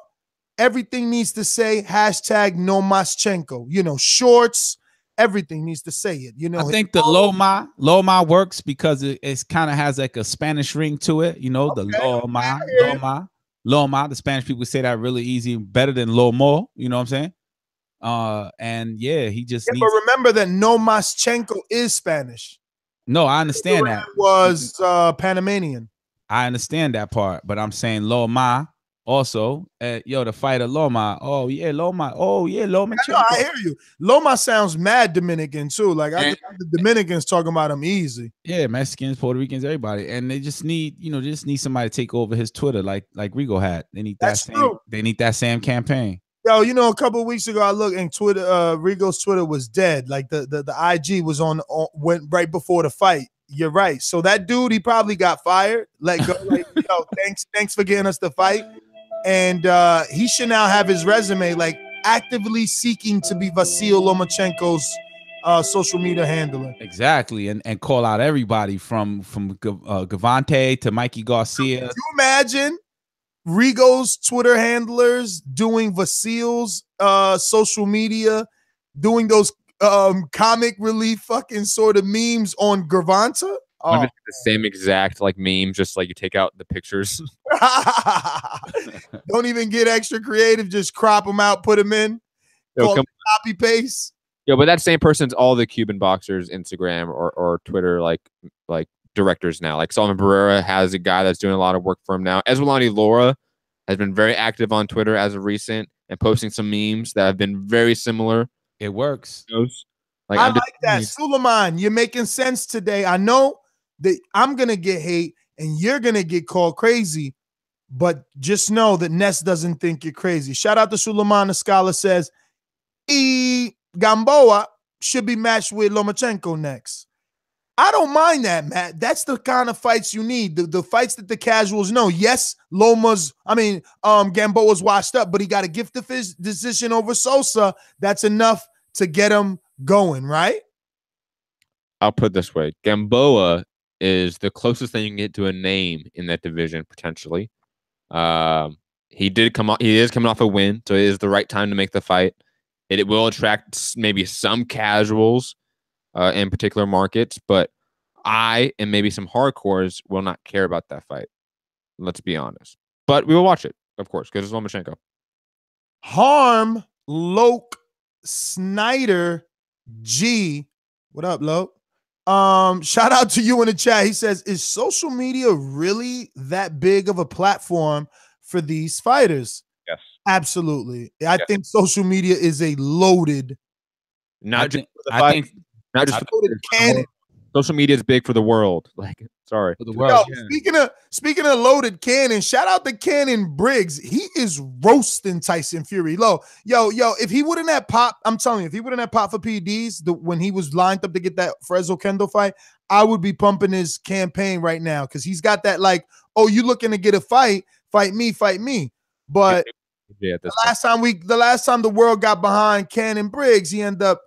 Everything needs to say #Lomachenko. Shorts, everything needs to say it. I think the Loma works because it kind of has like a Spanish ring to it. The Loma. The Spanish people say that really easy, better than Lomo. You know what I'm saying? And yeah, he just needs. But remember that Lomachenko is Spanish. No, I understand that. Was Panamanian. I understand that part, but I'm saying Loma also. The fighter Loma. Oh yeah, Loma. Oh yeah, Loma. I hear you. Loma sounds mad Dominican too. Like I think the Dominicans talking about him easy. Yeah, Mexicans, Puerto Ricans, everybody, and they just need, just need somebody to take over his Twitter, like Rigo had. They need that same. They need that same campaign. Yo, a couple of weeks ago, I looked and Twitter, Rigo's Twitter was dead. Like the IG was went right before the fight. You're right. So that dude, he probably got fired. Let go. Like, thanks for getting us the fight. And he should now have his resume like actively seeking to be Vasyl Lomachenko's social media handler. Exactly, and call out everybody from Gavante to Mikey Garcia. Can you imagine Rigo's Twitter handlers doing Vasyl's social media, doing those comic relief fucking sort of memes on Gavante? Oh, just the same exact like memes, just like you take out the pictures. don't even get extra creative. Just crop them out, put them in. Call it copy paste. Yo, but that same person's all the Cuban boxers Instagram or Twitter like directors now. Like Solomon Barrera has a guy that's doing a lot of work for him now. Eswalani Laura has been very active on Twitter as of recent and posting some memes that have been very similar. It works. Like, I like that. Suleiman, you're making sense today. I know that I'm going to get hate and you're going to get called crazy, but just know that Ness doesn't think you're crazy. Shout out to Suleiman. The scholar says, Gamboa should be matched with Lomachenko next. I don't mind that, Matt. That's the kind of fights you need. The fights that the casuals know. Yes, Gamboa's washed up, but he got a gift decision over Sosa. That's enough to get him going, right? I'll put it this way. Gamboa is the closest thing you can get to a name in that division, potentially. He is coming off a win, so it is the right time to make the fight. It will attract maybe some casuals in particular markets, but I and maybe some hardcores will not care about that fight. Let's be honest. But we will watch it, of course, because it's Lomachenko. Harm Loke Snyder G. What up, Loke? Shout out to you in the chat. He says, is social media really that big of a platform for these fighters? Yes. Absolutely. I think social media is a loaded. Cannon. Social media is big for the world. Like, sorry. For the world. Yo, speaking of loaded cannon, shout out to Cannon Briggs. He is roasting Tyson Fury. Yo, if he wouldn't have popped, I'm telling you, if he wouldn't have popped for PEDs when he was lined up to get that Fresno Kendo fight, I would be pumping his campaign right now because he's got that like, oh, you looking to get a fight me. But the last time the world got behind Cannon Briggs, he ended up,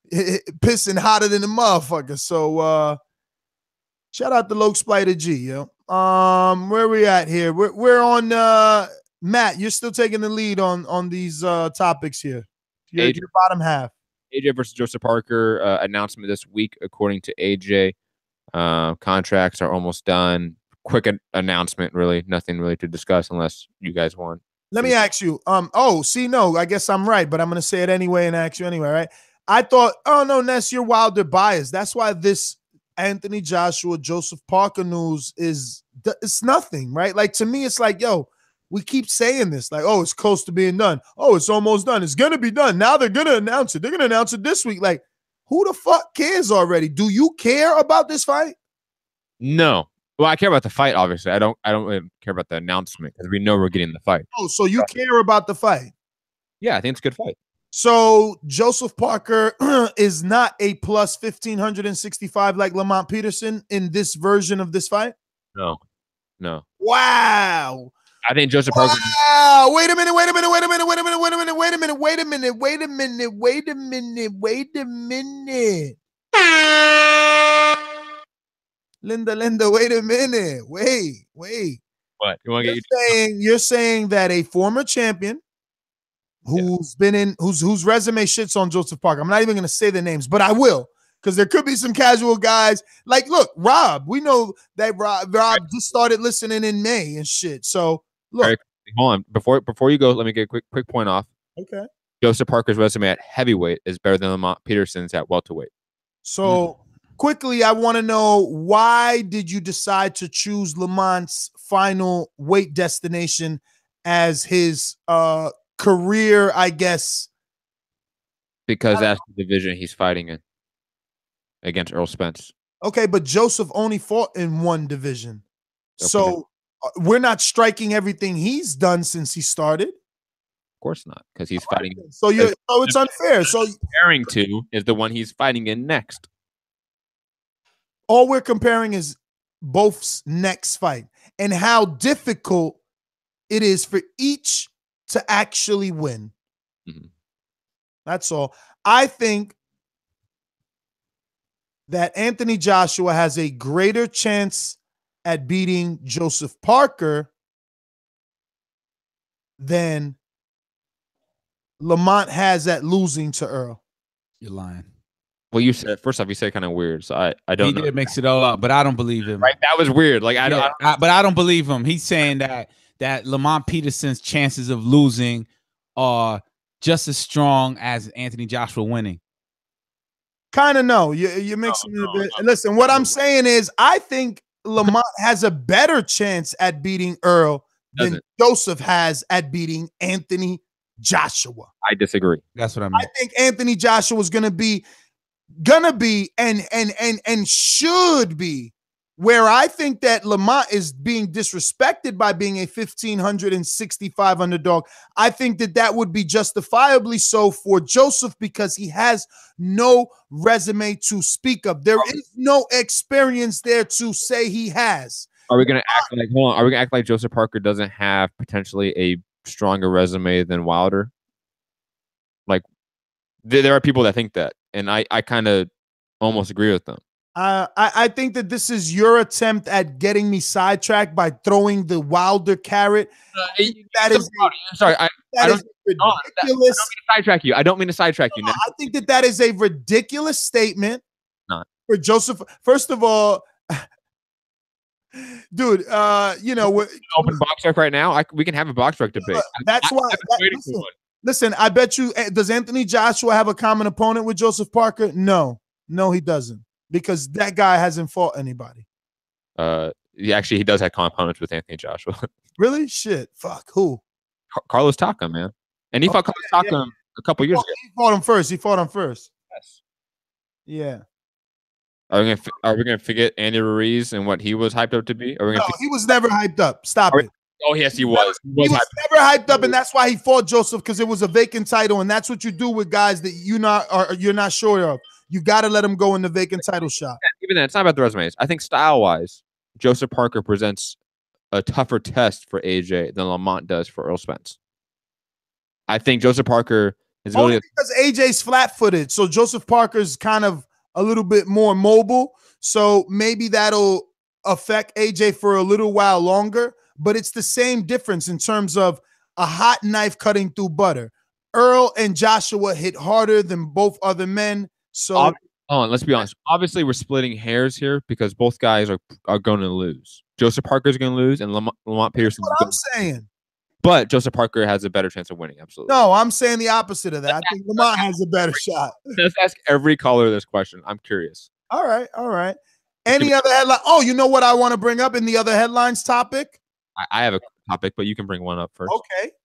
pissing hotter than the motherfucker. So shout out to Loke Splitter G, yo. Where we at here? We're on Matt, you're still taking the lead on these topics here. Your bottom half. AJ versus Joseph Parker announcement this week, according to AJ. Contracts are almost done. Quick announcement, really. Nothing really to discuss unless you guys want. Let me ask you. No, I guess I'm right, but I'm gonna say it anyway and ask you anyway, right? I thought, oh no, Ness, you're Wilder biased. That's why this Anthony Joshua, Joseph Parker news it's nothing, right? Like to me, it's like, yo, we keep saying this, like, oh, it's close to being done. Oh, it's almost done. It's gonna be done. Now they're gonna announce it. They're gonna announce it this week. Like, who the fuck cares already? Do you care about this fight? No. Well, I care about the fight, obviously. I don't really care about the announcement because we know we're getting the fight. Oh, so you care about the fight? Yeah, I think it's a good fight. So Joseph Parker is not a plus 1,565 like Lamont Peterson in this version of this fight? No. Wow. I think Joseph Parker. Wow. Wait a minute. Linda, wait a minute. Wait. What? You want to get you're saying that a former champion who's whose resume shits on Joseph Parker. I'm not even going to say the names, but I will, because there could be some casual guys. Like, look, Rob. We know that Rob just started listening in May and shit. So look, hold on. Before you go, let me get a quick point off. Okay. Joseph Parker's resume at heavyweight is better than Lamont Peterson's at welterweight. So quickly, I want to know, why did you decide to choose Lamont's final weight destination as his career, I guess? Because that's the division he's fighting in against Errol Spence. Okay, but Joseph only fought in one division. Okay. So we're not striking everything he's done since he started? Of course not, because he's fighting. So it's unfair. So comparing to is the one he's fighting in next. All we're comparing is both's next fight and how difficult it is for each to actually win. Mm-hmm. That's all. I think that Anthony Joshua has a greater chance at beating Joseph Parker than Lamont has at losing to Earl. You're lying. Well, you said first off, you said kind of weird, so I don't know. He did mix it all up, but I don't believe him. Right, that was weird. Like I don't. But I don't believe him. He's saying that Lamont Peterson's chances of losing are just as strong as Anthony Joshua winning. Kind of no. You're mixing it a bit. Listen, what I'm saying is I think Lamont has a better chance at beating Earl than Joseph has at beating Anthony Joshua. I disagree. That's what I mean. I think Anthony Joshua is gonna be and should be where I think that Lamont is being disrespected by being a 1,565 underdog. I think that would be justifiably so for Joseph because he has no resume to speak of. There is no experience there to say he has. Are we gonna act like hold on? Are we gonna act like Joseph Parker doesn't have potentially a stronger resume than Wilder? Like there are people that think that, and I kind of almost agree with them. I think that this is your attempt at getting me sidetracked by throwing the Wilder carrot. That is sorry. I don't mean to sidetrack you. I don't mean to sidetrack you. I think that is a ridiculous statement. Not for Joseph. First of all, dude, you know, we're open box rec right now. We can have a box rec debate. That's why. Listen, I bet you. Does Anthony Joshua have a common opponent with Joseph Parker? No, he doesn't. Because that guy hasn't fought anybody. Actually, he does have components with Anthony Joshua. Really? Shit. Fuck. Who? Carlos Takam, man. And he fought Carlos Takam a couple years ago. He fought him first. Yes. Yeah. Are we gonna forget Andy Ruiz and what he was hyped up to be? He was never hyped up. Stop it. Oh yes, he was. He was never hyped up, and that's why he fought Joseph, because it was a vacant title, and that's what you do with guys that you're not sure of. You got to let him go in the vacant title shot. Even then, it's not about the resumes. I think style-wise, Joseph Parker presents a tougher test for AJ than Lamont does for Errol Spence. I think Joseph Parker is only because AJ's flat-footed, so Joseph Parker's kind of a little bit more mobile. So maybe that'll affect AJ for a little while longer. But it's the same difference in terms of a hot knife cutting through butter. Earl and Joshua hit harder than both other men. So let's be honest. Obviously, we're splitting hairs here because both guys are going to lose. Joseph Parker's going to lose, and Lamont Peterson. That's what I'm saying. But Joseph Parker has a better chance of winning. Absolutely. No, I'm saying the opposite of that. I think Lamont has a better shot. Let's ask every caller this question. I'm curious. All right. Any other headline? Oh, you know what I want to bring up in the other headlines topic? I have a topic, but you can bring one up first.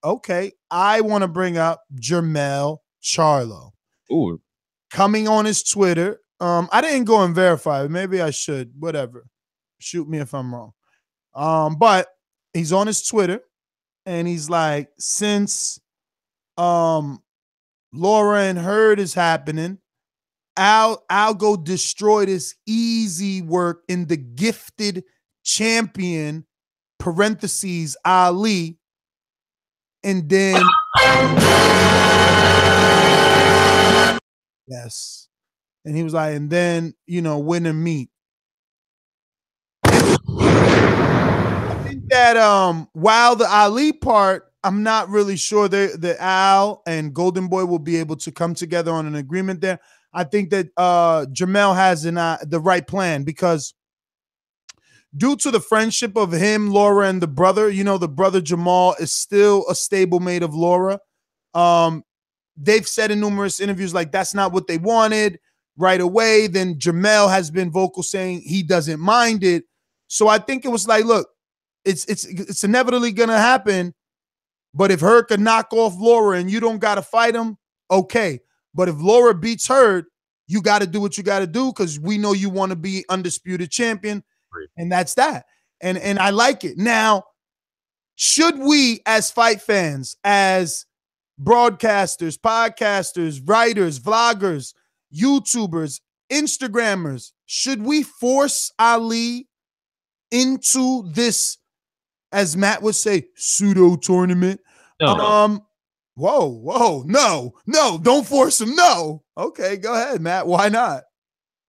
Okay. I want to bring up Jermell Charlo. Ooh. Coming on his Twitter. I didn't go and verify it. Maybe I should. Whatever. Shoot me if I'm wrong. But he's on his Twitter, and he's like, since Laura and Hurd is happening, I'll go destroy this easy work in the gifted champion parentheses Ali, and then yes, and he was like, and then win and meet. I think that while the Ali part, I'm not really sure that Al and Golden Boy will be able to come together on an agreement there. I think that Jermell has the right plan, because due to the friendship of him, Laura, and the brother, the brother Jamal is still a stablemate of Laura. They've said in numerous interviews, like, that's not what they wanted right away. Then Jermell has been vocal saying he doesn't mind it. So I think it was like, look, it's inevitably going to happen. But if Hurd could knock off Laura and you don't got to fight him, okay. But if Laura beats Hurd, you got to do what you got to do, because we know you want to be undisputed champion. And that's that. And I like it. Now, should we as fight fans, as broadcasters, podcasters, writers, vloggers, YouTubers, Instagrammers, should we force Ali into this, as Matt would say, pseudo tournament? No. Whoa, no, don't force him. No. Okay, go ahead, Matt. Why not?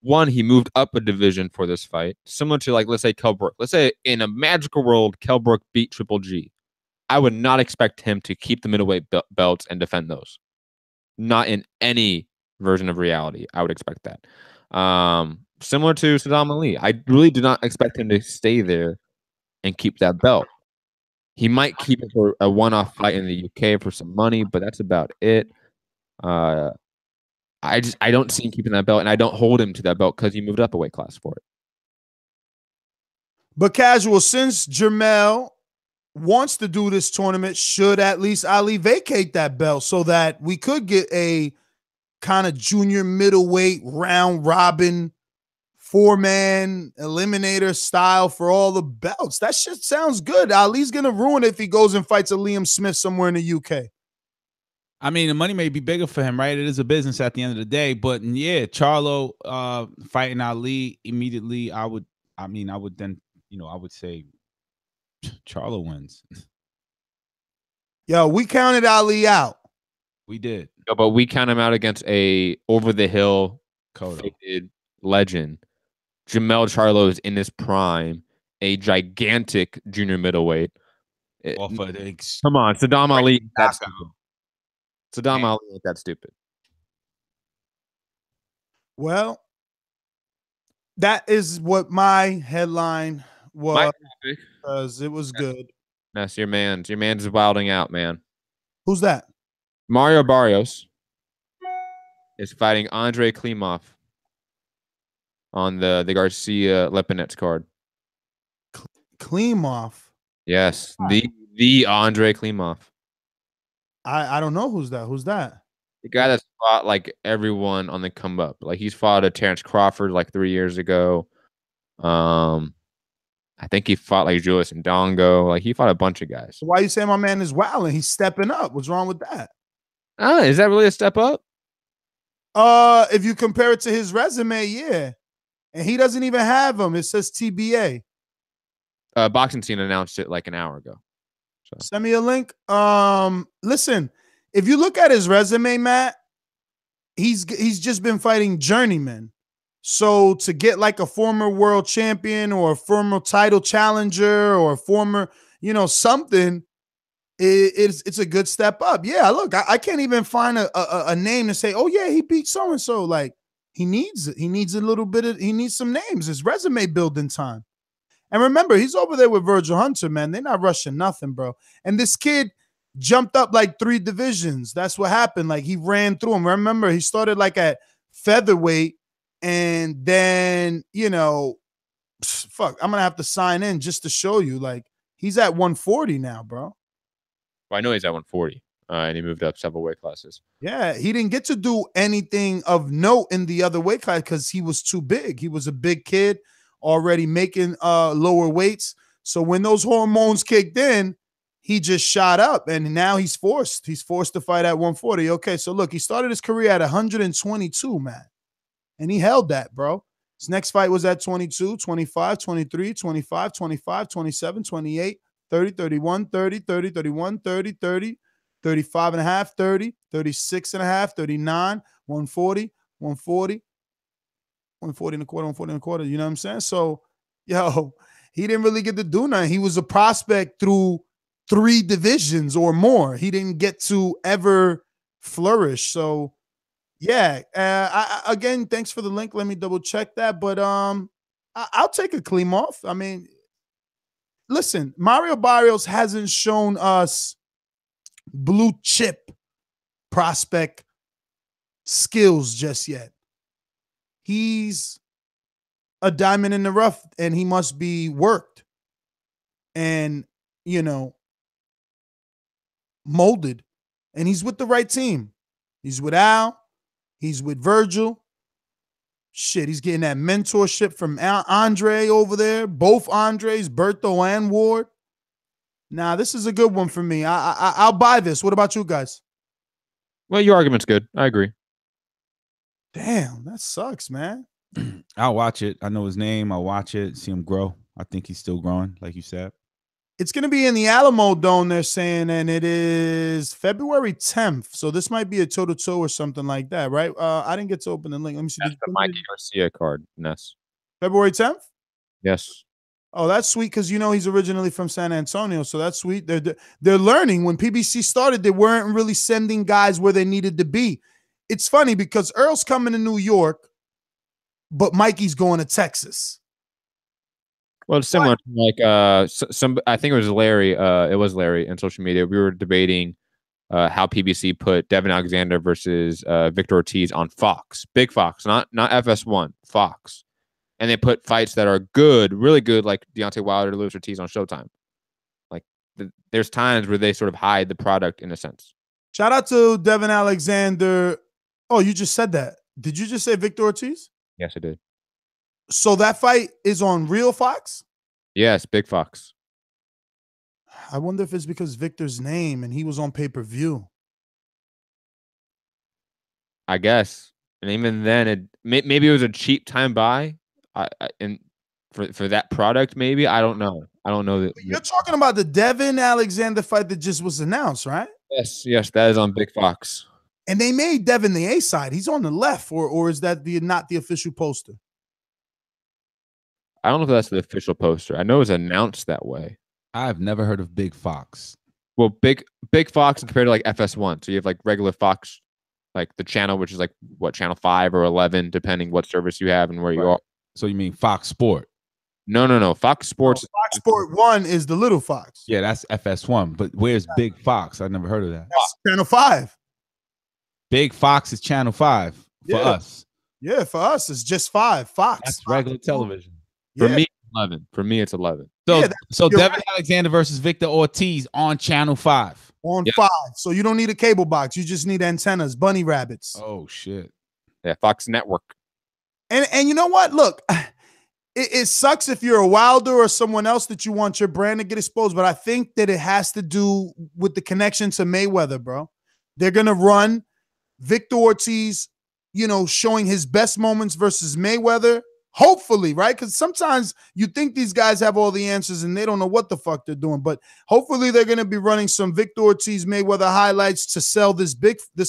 One, he moved up a division for this fight, similar to, like, let's say Kell Brook. Let's say in a magical world, Kell Brook beat Triple G. I would not expect him to keep the middleweight belts and defend those. Not in any version of reality. I would expect that. Similar to Saddam Ali, I really do not expect him to stay there and keep that belt. He might keep it for a one-off fight in the UK for some money, but that's about it. I don't see him keeping that belt, and I don't hold him to that belt because he moved up a weight class for it. But casual, since Jermell wants to do this tournament, should at least Ali vacate that belt so that we could get a kind of junior middleweight round robin 4-man eliminator style for all the belts? That shit sounds good. Ali's gonna ruin it if he goes and fights a Liam Smith somewhere in the UK. I mean, the money may be bigger for him, right? It is a business at the end of the day. But yeah, Charlo fighting Ali immediately, I would then, I would say Charlo wins. Yo, we counted Ali out. We did. No, but we count him out against a over-the-hill legend. Jermell Charlo is in his prime, a gigantic junior middleweight. Come on, Saddam Ali. That's Saddam Ali ain't that stupid. Well, that is what my headline was, because it was good. That's your man's. Your man's wilding out, man. Who's that? Mario Barrios is fighting Andre Klimov on the Garcia Lipinets card. Klimov? Yes, the Andre Klimov. I don't know who's that. Who's that? The guy that's fought like everyone on the come up. Like he's fought a Terrence Crawford like 3 years ago. I think he fought like Julius Ndongo. Like he fought a bunch of guys. So why you say my man is wilding? He's stepping up. What's wrong with that? Is that really a step up? If you compare it to his resume, yeah. And he doesn't even have them. It says TBA. Boxing Scene announced it like an hour ago. So. Send me a link. Listen, if you look at his resume, Matt, he's just been fighting journeymen. So to get like a former world champion or a former title challenger or a former, something, it's a good step up. Yeah, look, I can't even find a name to say, oh yeah, he beat so and so. Like he needs a little bit he needs some names. It's resume building time. And remember, he's over there with Virgil Hunter, man. They're not rushing nothing, bro. And this kid jumped up like 3 divisions. That's what happened. Like he ran through them. Remember, he started like at featherweight, and then fuck, I'm gonna have to sign in just to show you. Like he's at 140 now, bro. Well, I know he's at 140, and he moved up several weight classes. Yeah, he didn't get to do anything of note in the other weight class because he was too big. He was a big kid already making lower weights. So when those hormones kicked in, he just shot up, and now he's forced to fight at 140. Okay, so look, he started his career at 122, man. And he held that, bro. His next fight was at 22, 25, 23, 25, 25, 27, 28, 30, 31, 30, 30, 31, 30, 30, 35 and a half, 30, 36 and a half, 39, 140, 140, 140 and a quarter, 140 and a quarter. You know what I'm saying? So, yo, he didn't really get to do nothing. He was a prospect through 3 divisions or more. He didn't get to ever flourish. So, yeah. Again, thanks for the link. Let me double check that. But I'll take a Klimov. I mean, listen, Mario Barrios hasn't shown us blue chip prospect skills just yet. He's a diamond in the rough, and he must be worked and, molded. And he's with the right team. He's with Al. He's with Virgil. Shit, he's getting that mentorship from Andre over there. Both Andres, Berto and Ward. Nah, this is a good one for me. I'll buy this. What about you guys? Well, your argument's good. I agree. Damn, that sucks, man. I'll watch it. I know his name. I'll watch it, see him grow. I think he's still growing, like you said. It's going to be in the Alamo Dome, they're saying, and it is February 10th. So this might be a toe-to-toe or something like that, right? I didn't get to open the link. Let me see. That's the Mikey Garcia card, Ness. February 10th? Yes. Oh, that's sweet because, he's originally from San Antonio, so that's sweet. They're learning. When PBC started, they weren't really sending guys where they needed to be. it's funny because Earl's coming to New York, but Mikey's going to Texas. Well, it's similar to like some. I think it was Larry. It was Larry on social media. We were debating how PBC put Devin Alexander versus Victor Ortiz on Fox, Big Fox, not FS1, Fox, and they put fights that are good, really good, like Deontay Wilder, Luis Ortiz on Showtime. Like there's times where they sort of hide the product in a sense. Shout out to Devin Alexander. Oh, you just said that. Did you just say Victor Ortiz? Yes, I did. So that fight is on Real Fox? Yes, Big Fox. I wonder if it's because Victor's name and he was on pay-per-view. I guess. And even then, maybe it was a cheap time buy. And for that product, maybe. I don't know. I don't know. You're talking about the Devin Alexander fight that just was announced, right? Yes, that is on Big Fox. And they made Devin the A side. He's on the left, or is that not the official poster? I don't know if that's the official poster. I know it was announced that way. I've never heard of Big Fox. Well, Big Fox compared to like FS1. So you have like regular Fox, like the channel, which is like what, channel 5 or 11, depending what service you have and where you are. So you mean Fox Sport? No. Fox Sports. Fox Sport 1 is the little Fox. Yeah, that's FS1. But where's Big Fox? I never heard of that. That's channel 5. Big Fox is channel 5 for us. Yeah, for us, it's just 5. Fox. That's regular television. For me, 11. For me, it's 11. So Devin Alexander versus Victor Ortiz on channel 5. On 5. So you don't need a cable box. You just need antennas, bunny rabbits. Oh, shit. Yeah, Fox Network. And you know what? Look, it sucks if you're a Wilder or someone else that you want your brand to get exposed, but I think that it has to do with the connection to Mayweather, bro. They're going to run Victor Ortiz, showing his best moments versus Mayweather. Hopefully, right? Because sometimes you think these guys have all the answers and they don't know what the fuck they're doing. But hopefully they're going to be running some Victor Ortiz Mayweather highlights to sell this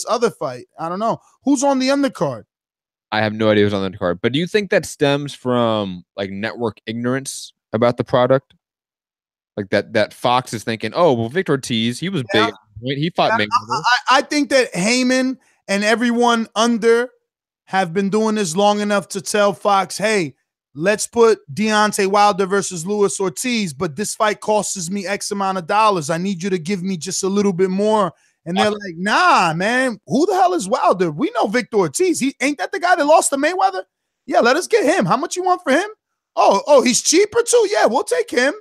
other fight. I don't know. Who's on the undercard? I have no idea who's on the undercard. But do you think that stems from like network ignorance about the product? Like that Fox is thinking, oh, well, Victor Ortiz, he was big. He fought Mayweather. I think that Heyman and everyone under have been doing this long enough to tell Fox, hey, let's put Deontay Wilder versus Luis Ortiz, but this fight costs me X amount of dollars. I need you to give me just a little bit more. And they're like, nah, man, who the hell is Wilder? We know Victor Ortiz. He ain't that the guy that lost to Mayweather? Yeah, let us get him. How much you want for him? Oh, he's cheaper too? Yeah, we'll take him.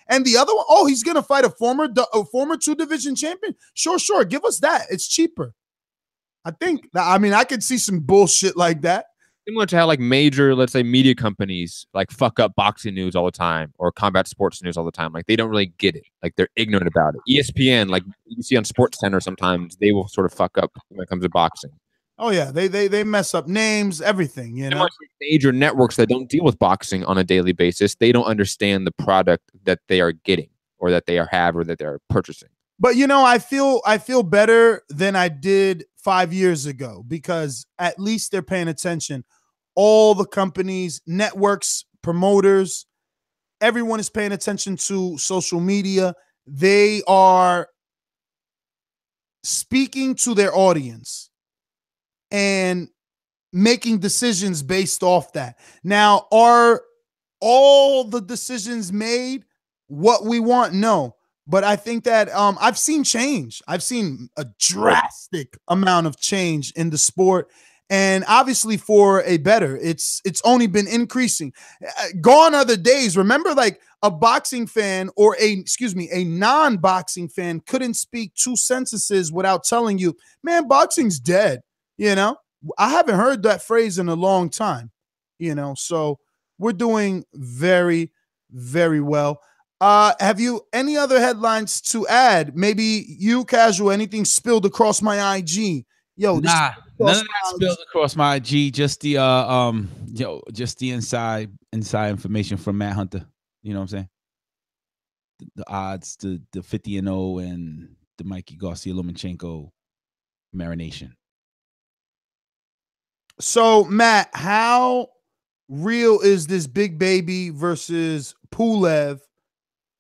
And the other one, oh, he's going to fight a former 2-division champion? Sure. Give us that. It's cheaper. I could see some bullshit like that. Similar to how like major, let's say, media companies like fuck up boxing news all the time or combat sports news all the time. Like they don't really get it. Like they're ignorant about it. ESPN, like you see on Sports Center, sometimes they will sort of fuck up when it comes to boxing. Oh yeah, they mess up names, everything. Major networks that don't deal with boxing on a daily basis, they don't understand the product that they are getting or that they have or that they're purchasing. But I feel better than I did 5 years ago because at least they're paying attention. All the companies, networks, promoters, everyone is paying attention to social media. They are speaking to their audience and making decisions based off that. Now, are all the decisions made what we want? No. But I think that I've seen change. I've seen a drastic amount of change in the sport. And obviously for a better, it's only been increasing. Gone are the days. Remember, like a boxing fan or a non-boxing fan couldn't speak 2 sentences without telling you, man, boxing's dead. I haven't heard that phrase in a long time, so we're doing very, very well. Have you any other headlines to add? Maybe you, Casual, anything spilled across my IG? None of that spilled across my IG. Just the just the inside information from Matt Hunter. You know what I'm saying? The odds, the 50-0 and the Mikey Garcia Lomachenko marination. So, Matt, how real is this Big Baby versus Pulev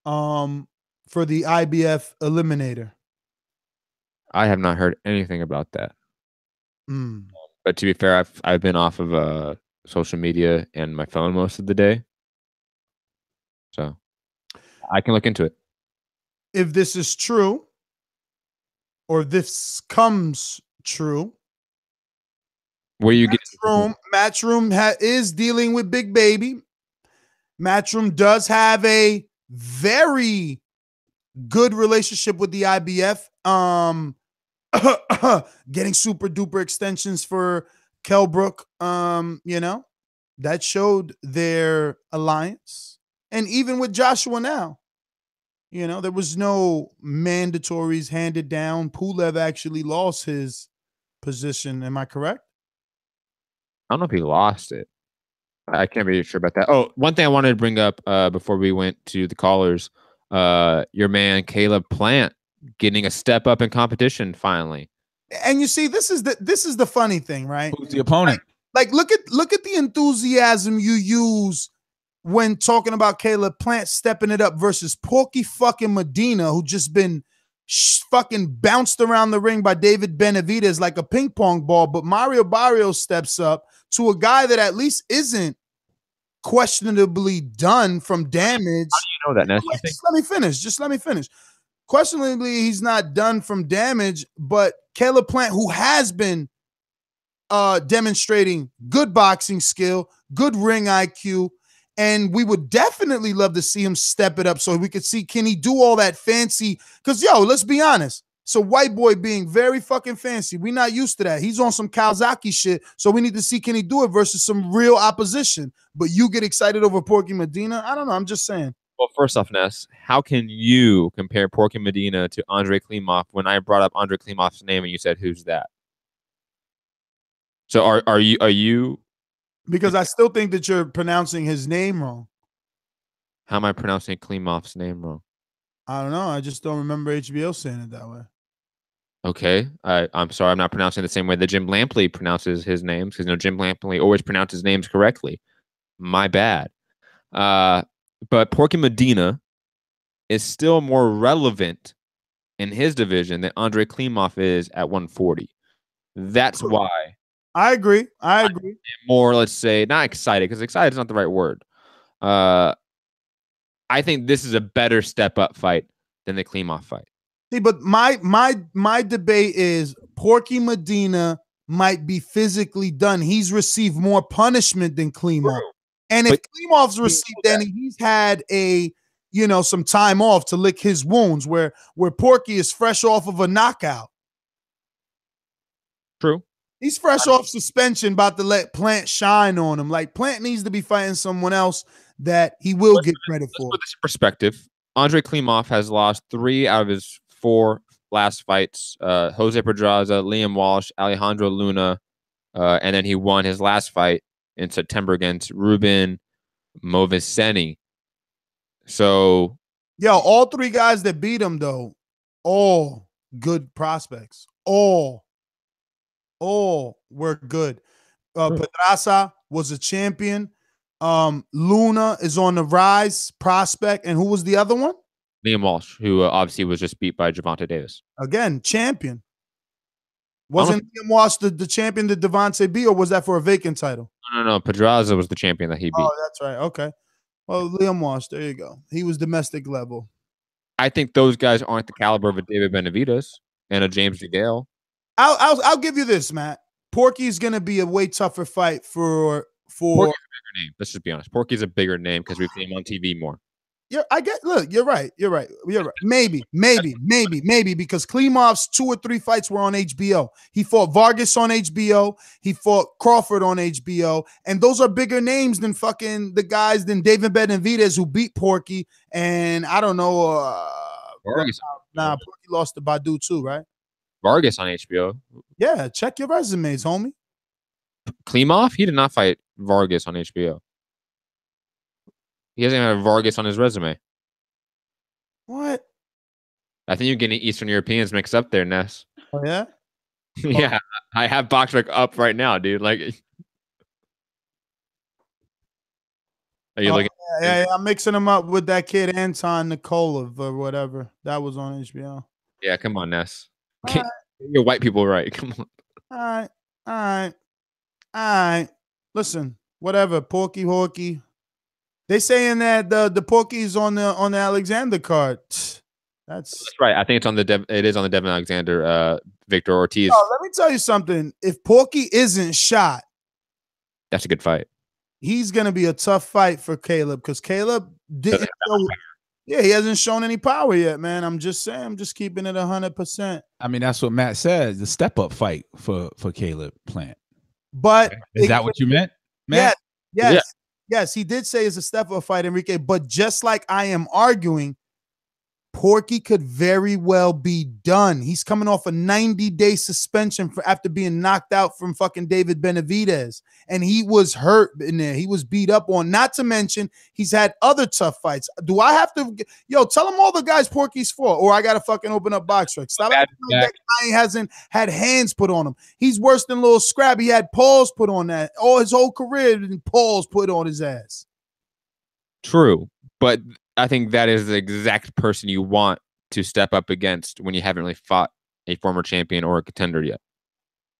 for the IBF Eliminator? I have not heard anything about that. Mm. But to be fair, I've been off of social media and my phone most of the day, so I can look into it. If this is true, or this comes true, Where you get Matchroom is dealing with Big Baby. Matchroom does have a very good relationship with the IBF. Getting super duper extensions for Kelbrook. That showed their alliance. And even with Joshua now, there was no mandatories handed down. Pulev actually lost his position. Am I correct? I don't know if he lost it. I can't be sure about that. Oh, one thing I wanted to bring up before we went to the callers, your man Caleb Plant getting a step up in competition finally. And you see, this is the funny thing, right? Who's the opponent? Like look at the enthusiasm you use when talking about Caleb Plant stepping it up versus Porky fucking Medina, who just been fucking bounced around the ring by David Benavidez like a ping pong ball. But Mario Barrios steps up to a guy that at least isn't questionably done from damage. How do you know that, Ness? Just let me finish. Questionably, he's not done from damage, but Caleb Plant, who has been demonstrating good boxing skill, good ring IQ, and we would definitely love to see him step it up so we could see, can he do all that fancy? Because, let's be honest. So white boy being very fucking fancy. We're not used to that. He's on some Kawasaki shit. So we need to see, can he do it versus some real opposition? But you get excited over Porky Medina? I don't know. I'm just saying. Well, first off, Ness, how can you compare Porky Medina to Andre Klimov when I brought up Andre Klimov's name and you said, who's that? So are you? Because I still think that you're pronouncing his name wrong. How am I pronouncing Klimov's name wrong? I don't know. I just don't remember HBO saying it that way. Okay. I'm sorry. I'm not pronouncing it the same way that Jim Lampley pronounces his names, because Jim Lampley always pronounces names correctly. My bad. But Porky Medina is still more relevant in his division than Andre Klimov is at 140. That's why I agree. I'm more, let's say, not excited, because excited is not the right word. I think this is a better step up fight than the Klimov fight. See, but my debate is Porky Medina might be physically done. He's received more punishment than Klimov. And if Klimov's received any, he's had some time off to lick his wounds, where Porky is fresh off of a knockout. True. He's fresh off suspension, about to let Plant shine on him. Like, Plant needs to be fighting someone else that he will get credit for. Let's put this in perspective. Andre Klimov has lost 3 out of his 4 last fights. Jose Pedraza, Liam Walsh, Alejandro Luna, and then he won his last fight in September against Ruben Moviceni. So, all 3 guys that beat him, though, all good prospects. All were good. Pedraza was a champion. Luna is on the rise, prospect. And who was the other one? Liam Walsh, who obviously was just beat by Gervonta Davis. Again, champion. Wasn't Liam Walsh the champion that Devontae beat, or was that for a vacant title? No. Pedraza was the champion that he beat. Oh, that's right. Okay. Well, Liam Walsh, there you go. He was domestic level. I think those guys aren't the caliber of a David Benavidez and a James DeGale. I'll give you this, Matt. Porky's gonna be a way tougher fight for. Porky's a bigger name. Let's just be honest. Porky's a bigger name because we've seen him on TV more. Look, you're right. Maybe, because Klimov's 2 or 3 fights were on HBO. He fought Vargas on HBO. He fought Crawford on HBO. And those are bigger names than fucking the guys than David Benavidez, who beat Porky. And I don't know. Vargas. Porky lost to Badu too, right? Vargas on HBO. Yeah, check your resumes, homie. Klimov, he did not fight Vargas on HBO. He doesn't even have Vargas on his resume. What? I think you're getting Eastern Europeans mixed up there, Ness. Oh, yeah? Yeah, I have Boxrec up right now, dude. Like, are you looking? Yeah, I'm mixing them up with that kid Anton Nikolov or whatever. That was on HBO. Yeah, come on, Ness. Get your white people right. Come on. All right. All right. Listen, whatever. Porky Horky. They saying that the Porky's on the Alexander card. That's right. I think it's on the it is on the Devin Alexander Victor Ortiz. Oh, let me tell you something. If Porky isn't shot, that's a good fight. He's gonna be a tough fight for Caleb because Caleb didn't show, he hasn't shown any power yet, man. I'm just saying, I'm just keeping it 100%. I mean, that's what Matt says. The step up fight for Caleb Plant. But is that what you meant, Matt? Yes, he did say it's a step up fight, Enrique. But just like I am arguing, Porky could very well be done. He's coming off a 90-day suspension after being knocked out from fucking David Benavidez. And he was hurt in there. He was beat up on. Not to mention, he's had other tough fights. Do I have to... Yo, tell him all the guys Porky's for, or I got to fucking open up BoxRec. Stop acting like that guy hasn't had hands put on him. He's worse than Lil Scrab. He had paws put on that. All his whole career, paws put on his ass. True, but... I think that is the exact person you want to step up against when you haven't really fought a former champion or a contender yet,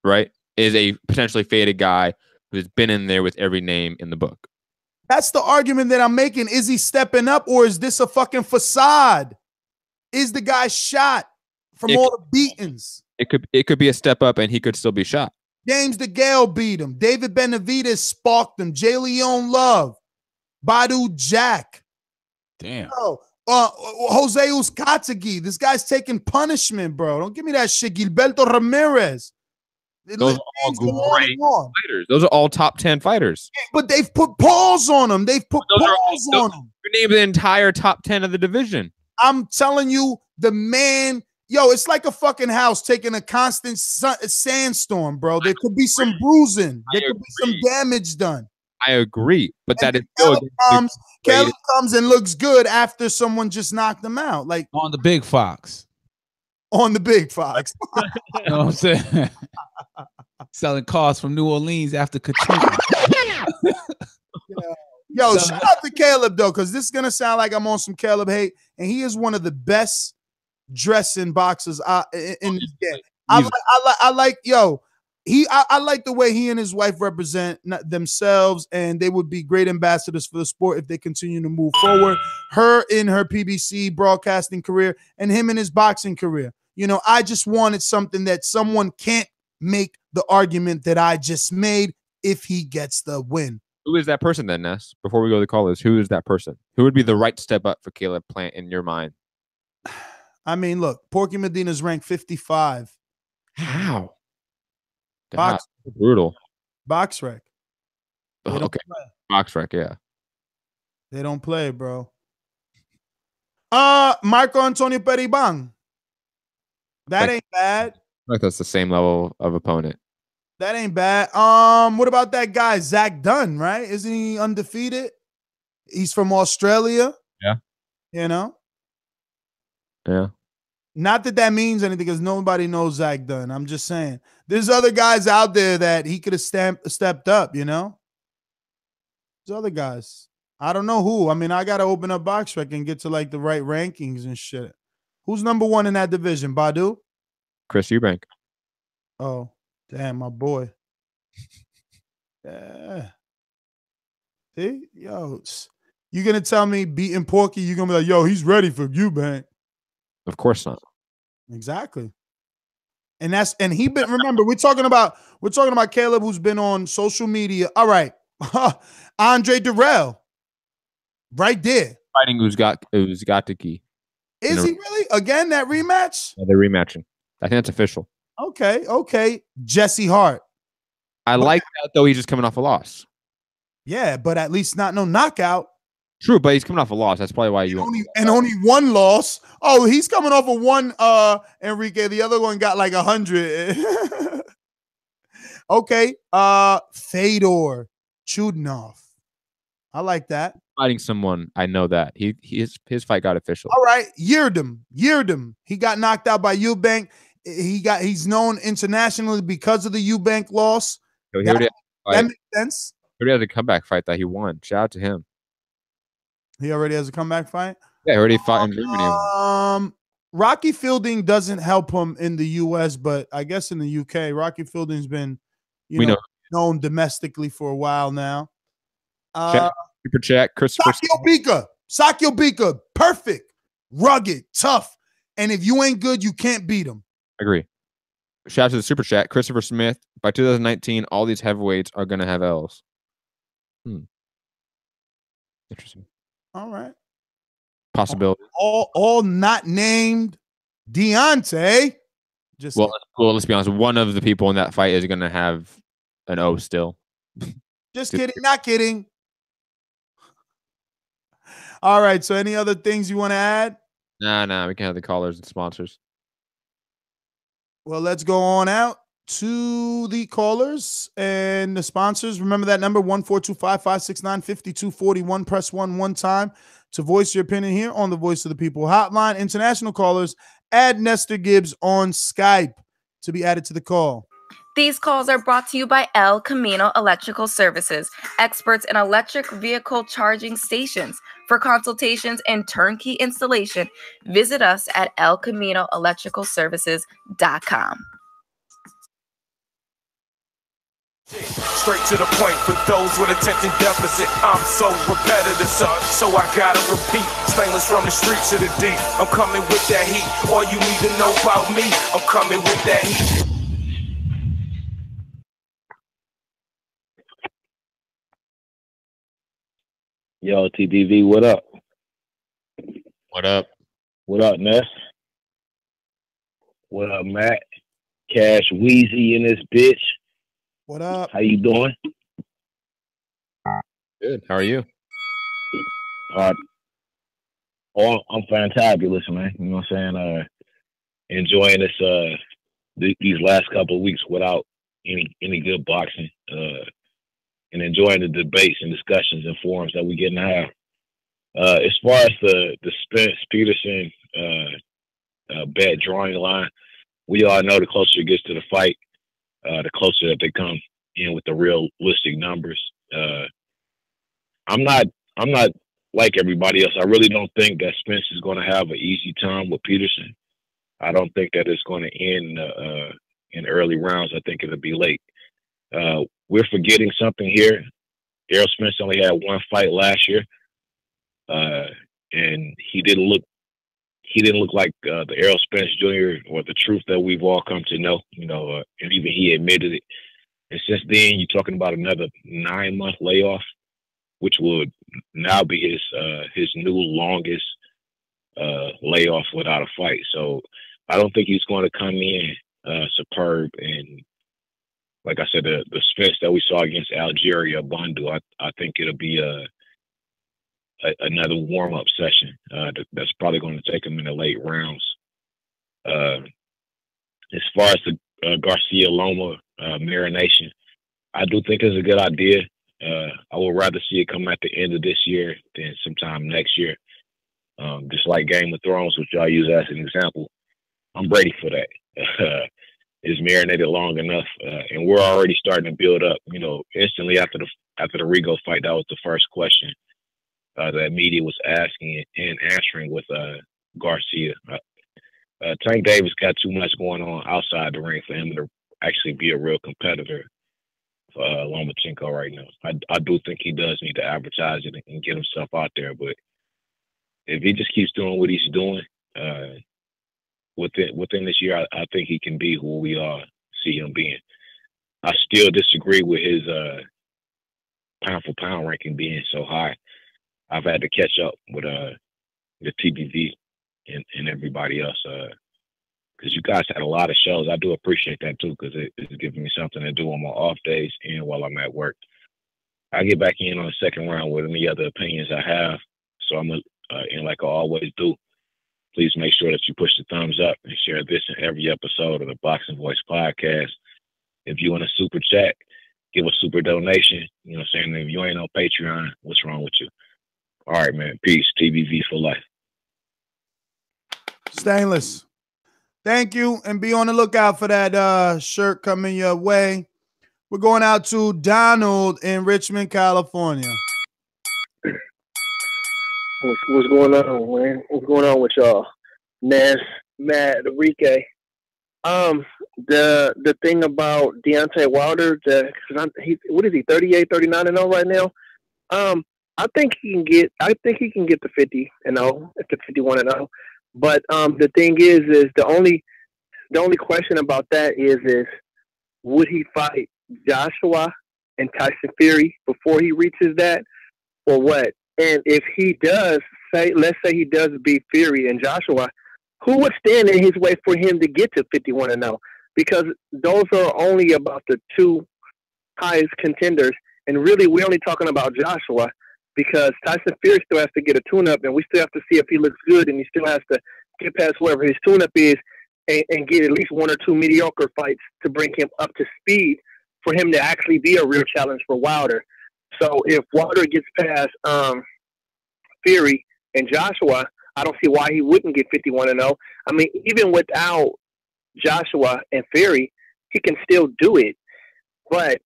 right? Is a potentially faded guy who's been in there with every name in the book. That's the argument that I'm making. Is he stepping up or is this a fucking facade? Is the guy shot from all the beatings? It could be a step up and he could still be shot. James DeGale beat him. David Benavidez sparked him. J. Leon Love. Badu Jack. Damn. Bro, Jose Uzcategui. This guy's taking punishment, bro. Don't give me that shit. Gilberto Ramirez. Those are all great fighters. Those are all top 10 fighters. But they've put paws on them. They've put paws on them. You name the entire top 10 of the division. I'm telling you, the man, yo, it's like a fucking house taking a constant sandstorm, bro. There could be some bruising. There could be some damage done. I agree, but that is Caleb comes and looks good after someone just knocked him out, like on the Big Fox. On the Big Fox, you know what I'm saying? Selling cars from New Orleans after Katrina. Yo, shout out to Caleb though, because this is gonna sound like I'm on some Caleb hate, and he is one of the best dressing boxers in this game. I like yo. I like the way he and his wife represent themselves, and they would be great ambassadors for the sport if they continue to move forward. Her in her PBC broadcasting career, and him in his boxing career. You know, I just wanted something that someone can't make the argument that I just made if he gets the win. Who is that person then, Ness? Before we go to the callers, who is that person? Who would be the right step up for Caleb Plant in your mind? I mean, look, Porky Medina's ranked 55. How? Box brutal. BoxRec. Okay. BoxRec, yeah. They don't play, bro. Marco Antonio Peribang. That ain't bad. Like that's the same level of opponent. That ain't bad. What about that guy, Zach Dunn, right? Isn't he undefeated? He's from Australia. Yeah. You know? Yeah. Not that means anything because nobody knows Zach Dunn. I'm just saying. There's other guys out there that he could have stepped up, you know? There's other guys. I don't know who. I mean, I got to open up BoxRec and get to like the right rankings and shit. Who's number one in that division? Badu? Chris Eubank. Oh, damn, my boy. Yeah. See? Yo, you going to tell me beating Porky, you're going to be like, yo, he's ready for Eubank. Of course not. Exactly. And he been, remember, we're talking about Caleb, who's been on social media. All right. Andre Durrell. Right there. Fighting Uzcategui. Is he really? Again, that rematch? Yeah, they're rematching. I think that's official. Okay. Jesse Hart. I like that, though. He's just coming off a loss. Yeah, but at least not no knockout. True, but he's coming off a loss. That's probably why only one loss. Oh, he's coming off of one, Enrique. The other one got like 100. Okay. Fedor Chudinov. I like that. Fighting someone, I know that. His fight got official. All right. Yildirim. He got knocked out by Eubank. He's known internationally because of the Eubank loss. So that makes sense. He already had a comeback fight that he won. Shout out to him. He already has a comeback fight? Yeah, he already fought in Germany. Rocky Fielding doesn't help him in the U.S., but I guess in the U.K., Rocky Fielding's been you know, known domestically for a while now. Super chat, Christopher. Sakio Bika, perfect, rugged, tough. And if you ain't good, you can't beat him. Agree. Shout out to the super chat, Christopher Smith. By 2019, all these heavyweights are going to have L's. Interesting. All right. Possibility. All not named Deontay. Just well, let's be honest. One of the people in that fight is going to have an O still. Just kidding. Not kidding. All right. So any other things you want to add? Nah. We can have the callers and sponsors. Well, let's go on out to the callers and the sponsors. Remember that number, 1-425-569-5241. Press 1 time to voice your opinion here on the Voice of the People hotline. International callers, add Nestor Gibbs on Skype to be added to the call. These calls are brought to you by El Camino Electrical Services, experts in electric vehicle charging stations. For consultations and turnkey installation, visit us at elcaminoelectricalservices.com. Straight to the point for those with attention deficit. I'm so repetitive, so I gotta repeat. Stainless from the streets to the deep. I'm coming with that heat. All you need to know about me, I'm coming with that heat. Yo, TBV, what up? What up? What up, Ness? What up, Matt? Cash Wheezy in this bitch. What up? How you doing? Good. How are you? I'm fantabulous, man. You know what I'm saying? Enjoying this these last couple of weeks without any good boxing. And enjoying the debates and discussions and forums that we get to have. As far as the Spence Peterson bet drawing line, we all know the closer it gets to the fight, the closer that they come in with the realistic numbers. I'm not like everybody else. I really don't think that Spence is going to have an easy time with Peterson. I don't think that it's going to end in early rounds. I think it'll be late. We're forgetting something here. Errol Spence only had one fight last year, and he didn't look like the Errol Spence Jr. or the truth that we've all come to know. You know, and even he admitted it. And since then, you're talking about another 9-month layoff, which would now be his new longest layoff without a fight. So I don't think he's going to come in superb. And like I said, the Spence that we saw against Algeria bundle, I think it'll be another warm-up session that's probably going to take him in the late rounds. As far as the Garcia Loma marination, I do think it's a good idea. I would rather see it come at the end of this year than sometime next year. Just like Game of Thrones, which y'all use as an example, I'm ready for that. It's marinated long enough, and we're already starting to build up. You know, instantly after the Rigo fight, that was the first question that media was asking and answering with Garcia. Tank Davis got too much going on outside the ring for him to actually be a real competitor for Lomachenko right now. I do think he does need to advertise it and get himself out there, but if he just keeps doing what he's doing, within this year, I think he can be who we all see him being. I still disagree with his pound for pound ranking being so high. I've had to catch up with the TBV and everybody else because you guys had a lot of shows. I do appreciate that too because it's giving me something to do on my off days and while I'm at work. I get back in on the second round with any other opinions I have. So I'm and like I always do, please make sure that you push the thumbs up and share this in every episode of the Boxing Voice podcast. If you want a super chat, give a super donation. You know what I'm saying? If you ain't on Patreon, what's wrong with you? All right, man. Peace. TBV for life. Stainless. Thank you. And be on the lookout for that shirt coming your way. We're going out to Donald in Richmond, California. What's going on, man? What's going on with y'all? Ness, Matt, Enrique. The thing about Deontay Wilder, what is he, 38, 39-0 right now? I think he can get to 50-0, to 51-0. But the thing is the only question about that is would he fight Joshua and Tyson Fury before he reaches that, or what? And if he does, let's say he does beat Fury and Joshua, who would stand in his way for him to get to 51-0? Because those are only about the two highest contenders, and really we're only talking about Joshua, because Tyson Fury still has to get a tune-up, and we still have to see if he looks good, and he still has to get past whoever his tune-up is and get at least one or two mediocre fights to bring him up to speed for him to actually be a real challenge for Wilder. So if Wilder gets past Fury and Joshua, I don't see why he wouldn't get 51-0. I mean, even without Joshua and Fury, he can still do it. But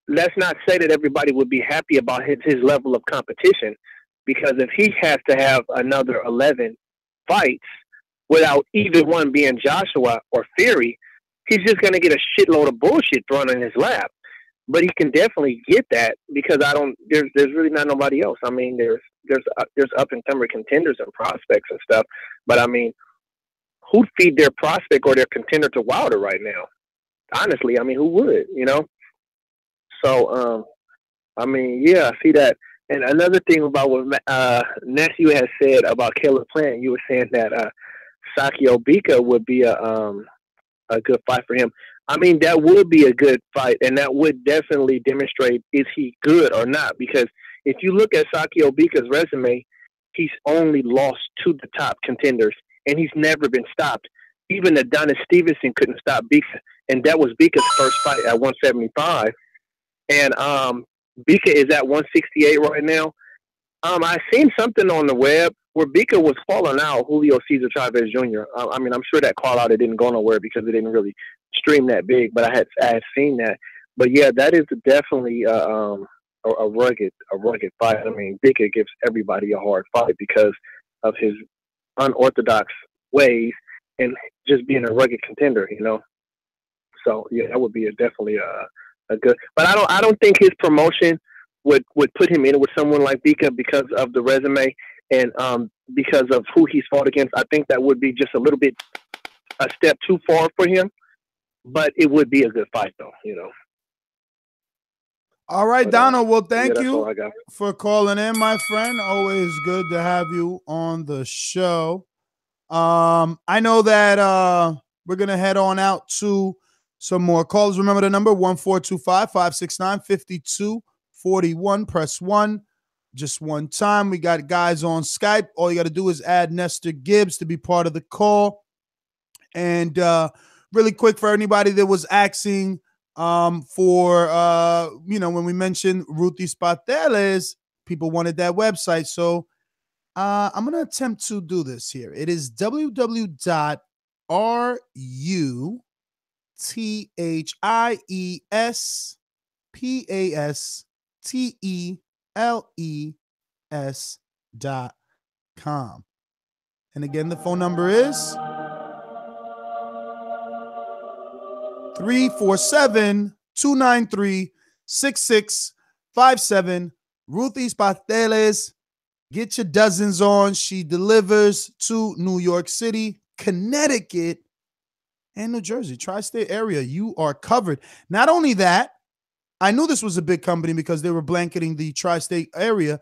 let's not say that everybody would be happy about his level of competition, because if he has to have another 11 fights without either one being Joshua or Fury, he's just going to get a shitload of bullshit thrown in his lap. But he can definitely get that, because there's really not nobody else. I mean, there's up and coming contenders and prospects and stuff, but I mean, who'd feed their prospect or their contender to Wilder right now? Honestly, I mean, who would, So, I mean, yeah, I see that. And another thing about what Nestor has said about Caleb Plant, you were saying that Sakio Bika would be a good fight for him. I mean, that would be a good fight, and that would definitely demonstrate is he good or not. Because if you look at Sakio Bika's resume, he's only lost to the top contenders, and he's never been stopped. Even Adonis Stevenson couldn't stop Bika, and that was Bika's first fight at 175. And Bika is at 168 right now. I seen something on the web where Bika was calling out Julio Cesar Chavez Jr. I mean, I'm sure that call out, it didn't go nowhere because it didn't really stream that big, but I had seen that. But yeah, that is definitely a rugged fight. I mean, Bika gives everybody a hard fight because of his unorthodox ways and just being a rugged contender, So yeah, that would be definitely a good. But I don't think his promotion would put him in with someone like Bika because of the resume and because of who he's fought against. I think that would be just a little bit a step too far for him. But it would be a good fight, though. All right, but, Donald. Well, thank yeah, you for calling in, my friend. Always good to have you on the show. I know that we're gonna head on out to some more calls. Remember the number 1-425-569-5241. Press 1 just one time. We got guys on Skype. All you got to do is add Nestor Gibbs to be part of the call. And really quick, for anybody that was asking for when we mentioned Ruthie Spateles, people wanted that website. So I'm going to attempt to do this here. It is www.RUTHIESPASTELES.com. And again, the phone number is 347-293-6657. Ruthie Spateles. Get your dozens on. She delivers to New York City, Connecticut, and New Jersey, tri-state area. You are covered. Not only that, I knew this was a big company because they were blanketing the tri-state area.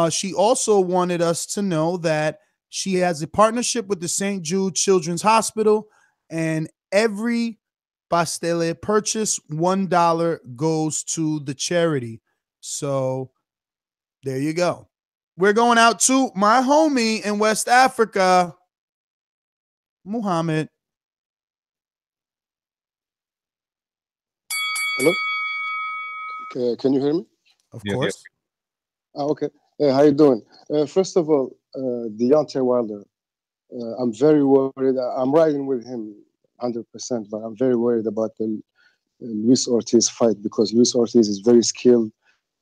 She also wanted us to know that she has a partnership with the St. Jude Children's Hospital, and every pastele purchase, $1 goes to the charity. So there you go. We're going out to my homie in West Africa, Muhammad. Hello? Can you hear me? Of course. Okay. How you doing? First of all, Deontay Wilder, I'm very worried. I'm riding with him 100%, but I'm very worried about the Luis Ortiz fight because Luis Ortiz is very skilled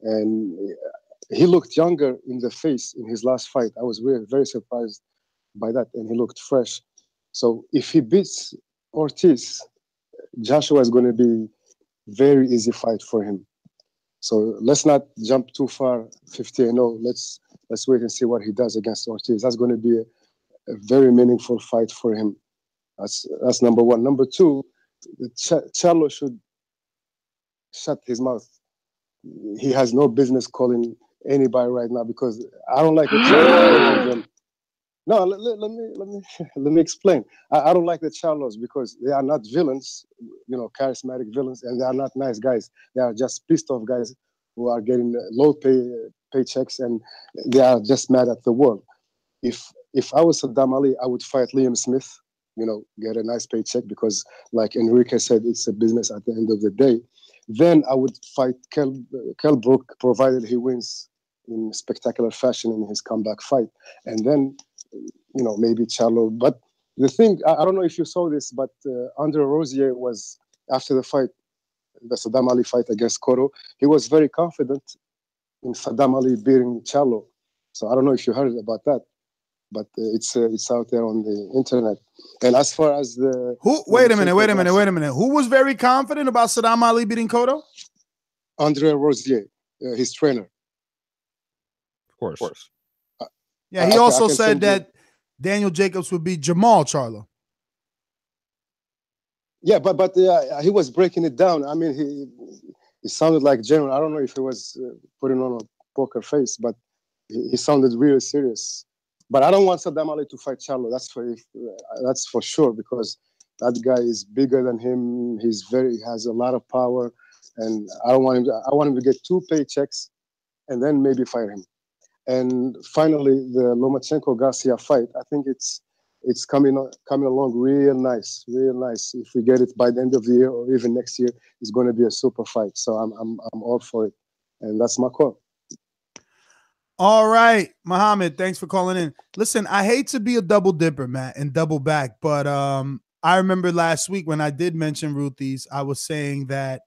and he looked younger in the face in his last fight. I was very surprised by that, and he looked fresh. So if he beats Ortiz, Joshua is going to be very easy fight for him. So let's not jump too far. 50-0. Let's wait and see what he does against Ortiz. That's going to be a very meaningful fight for him. That's number one. Number two, Charlo should shut his mouth. He has no business calling anybody right now because I don't like the Charlo. No, let me explain. I don't like the Charlos because they are not villains, charismatic villains, and they are not nice guys. They are just pissed off guys who are getting low paychecks, and they are just mad at the world. If I was Saddam Ali, I would fight Liam Smith, get a nice paycheck because, like Enrique said, it's a business at the end of the day. Then I would fight Kell Brook, provided he wins in spectacular fashion in his comeback fight. And then, maybe Charlo. But the thing, I don't know if you saw this, but Andre Rosier was, after the fight, the Saddam Ali fight against Cotto, he was very confident in Saddam Ali beating Charlo. So I don't know if you heard about that, but it's out there on the internet. And as far as the wait a minute. Who was very confident about Saddam Ali beating Cotto? Andre Rosier, his trainer. Of course. Yeah, he also said that Daniel Jacobs would beat Jermell Charlo. Yeah, but he was breaking it down. I mean, he sounded like General. I don't know if he was putting on a poker face, but he sounded really serious. But I don't want Saddam Ali to fight Charlo. That's for sure, because that guy is bigger than him. He has a lot of power, and I don't want him. I want him to get 2 paychecks, and then maybe fight him. And finally, the Lomachenko Garcia fight. I think it's coming along real nice. If we get it by the end of the year or even next year, it's going to be a super fight. So I'm all for it, and that's my call. All right, Muhammad, thanks for calling in. Listen, I hate to be a double dipper, Matt, and double back, but I remember last week when I did mention Ruthie's, I was saying that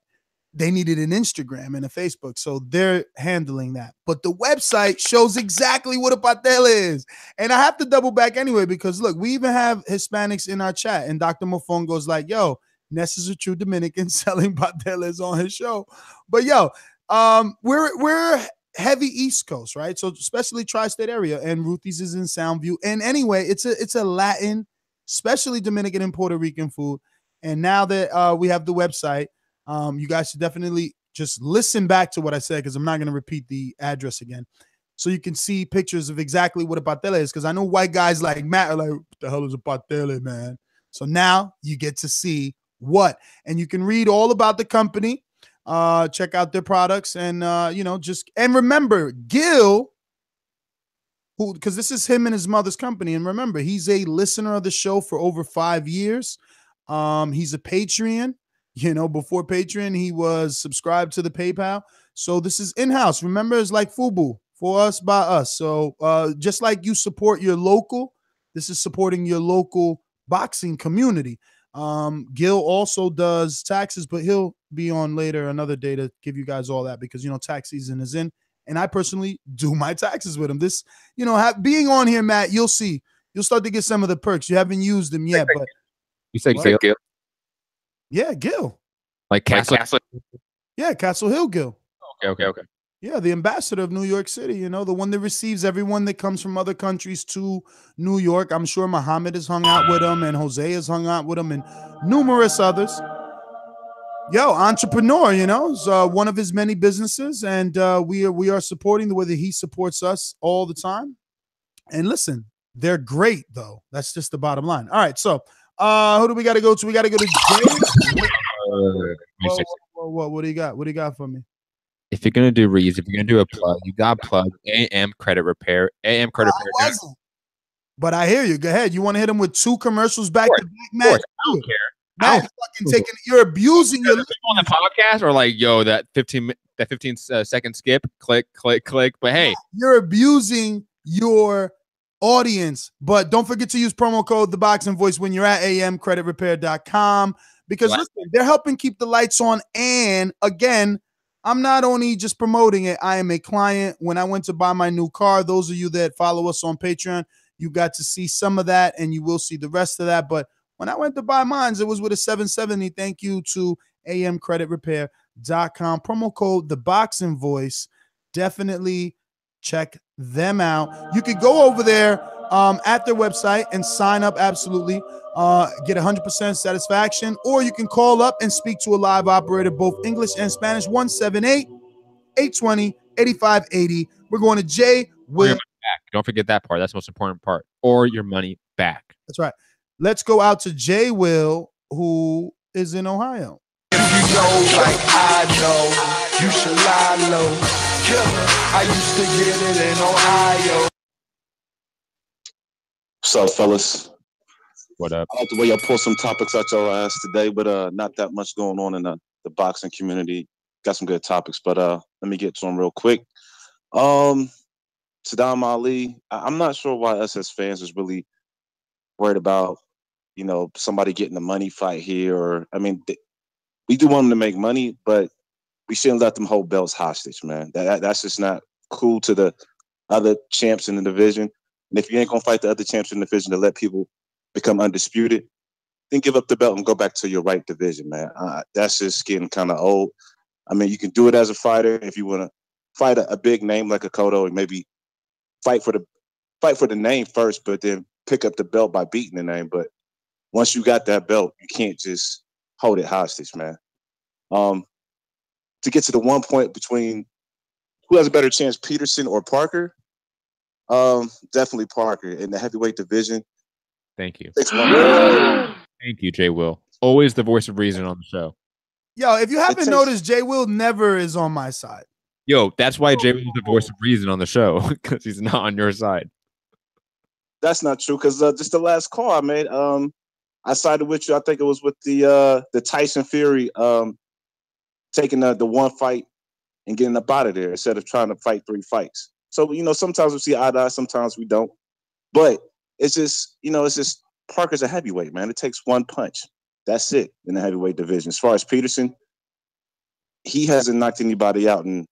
they needed an Instagram and a Facebook, so they're handling that. But the website shows exactly what a patel is. And I have to double back anyway, because look, we even have Hispanics in our chat, and Dr. Mofongo's like, yo, Ness is a true Dominican selling pateles on his show. But yo, we're heavy East Coast, right? So especially tri-state area, and Ruthie's is in Soundview. And anyway, it's a Latin, especially Dominican and Puerto Rican food. And now that we have the website, you guys should definitely just listen back to what I said, because I'm not going to repeat the address again, so you can see pictures of exactly what a patela is, because I know white guys like Matt are like, what the hell is a patela, man? So now you get to see what, and you can read all about the company, check out their products, and and remember Gil, who, because this is him and his mother's company, and remember, he's a listener of the show for over 5 years. He's a Patreon. Before Patreon, he was subscribed to the PayPal. So this is in-house. Remember, it's like FUBU, for us, by us. So just like you support your local, this is supporting your local boxing community. Gil also does taxes, but he'll be on later another day to give you guys all that, because, tax season is in. And I personally do my taxes with him. This, being on here, Matt, you'll see. You'll start to get some of the perks. You haven't used them yet, but you said Gil? Yeah, Gil. Like Castle? Yeah, Castle Hill Gil. Okay. Yeah, the ambassador of New York City, the one that receives everyone that comes from other countries to New York. I'm sure Muhammad has hung out with him, and Jose has hung out with him, and numerous others. Yo, entrepreneur, it's one of his many businesses, and we are supporting the way that he supports us all the time. And listen, they're great, though. That's just the bottom line. All right, so who do we got to go to? We got to go to James. What do you got? What do you got for me? If you're gonna do reads, if you're gonna do a plug, you got plug AM Credit Repair. AM Credit Repair. But I hear you. Go ahead. You want to hit him with 2 commercials back to back, Matt? I don't care. Matt, fucking taking. You're abusing your on the podcast, or like, yo, that 15 second skip, click. But hey, you're abusing your audience. But don't forget to use promo code TheBoxingVoice when you're at amcreditrepair.com, because listen, they're helping keep the lights on. And again, I'm not only just promoting it, I am a client. When I went to buy my new car, those of you that follow us on Patreon, you got to see some of that, and you will see the rest of that. But When I went to buy mine, it was with a 770. Thank you to amcreditrepair.com. Promo code The Boxing Voice. Definitely check them out. You could go over there at their website and sign up. Absolutely. Get 100% satisfaction, or you can call up and speak to a live operator, both English and Spanish. 178-820-8580. We're going to Jay Will. Don't forget that part. That's the most important part. Or your money back. That's right. Let's go out to Jay Will, who is in Ohio. If you know like I know, you should lie low. Killer, I used to get it in Ohio. What's up, fellas? What up? I like the way y'all pull some topics out your ass today, but not that much going on in the boxing community. Got some good topics, but let me get to them real quick. Saddam Ali, I'm not sure why us as fans is really worried about, you know, somebody getting a money fight here. Or I mean, we do want them to make money, but we shouldn't let them hold belts hostage, man. That's just not cool to the other champs in the division. And if you ain't gonna fight the other champs in the division to let people become undisputed, then give up the belt and go back to your right division, man. That's just getting kind of old. I mean, you can do it as a fighter if you want to fight a big name like a Cotto and maybe fight for the name first, but then pick up the belt by beating the name. But once you got that belt, you can't just hold it hostage, man. To get to the one point between who has a better chance, Peterson or Parker, definitely Parker in the heavyweight division. Thank you. Thank you, Jay Will. Always the voice of reason on the show. Yo, if you haven't noticed, Jay Will never is on my side. Yo, that's why Jay Will is the voice of reason on the show, because he's not on your side. That's not true, because just the last call I made, I sided with you. I think it was with the Tyson Fury taking the one fight and getting up out of there instead of trying to fight 3 fights. So, you know, sometimes we see eye to eye, sometimes we don't. But it's just, you know, Parker's a heavyweight, man. It takes one punch. That's it in the heavyweight division. As far as Peterson, he hasn't knocked anybody out, and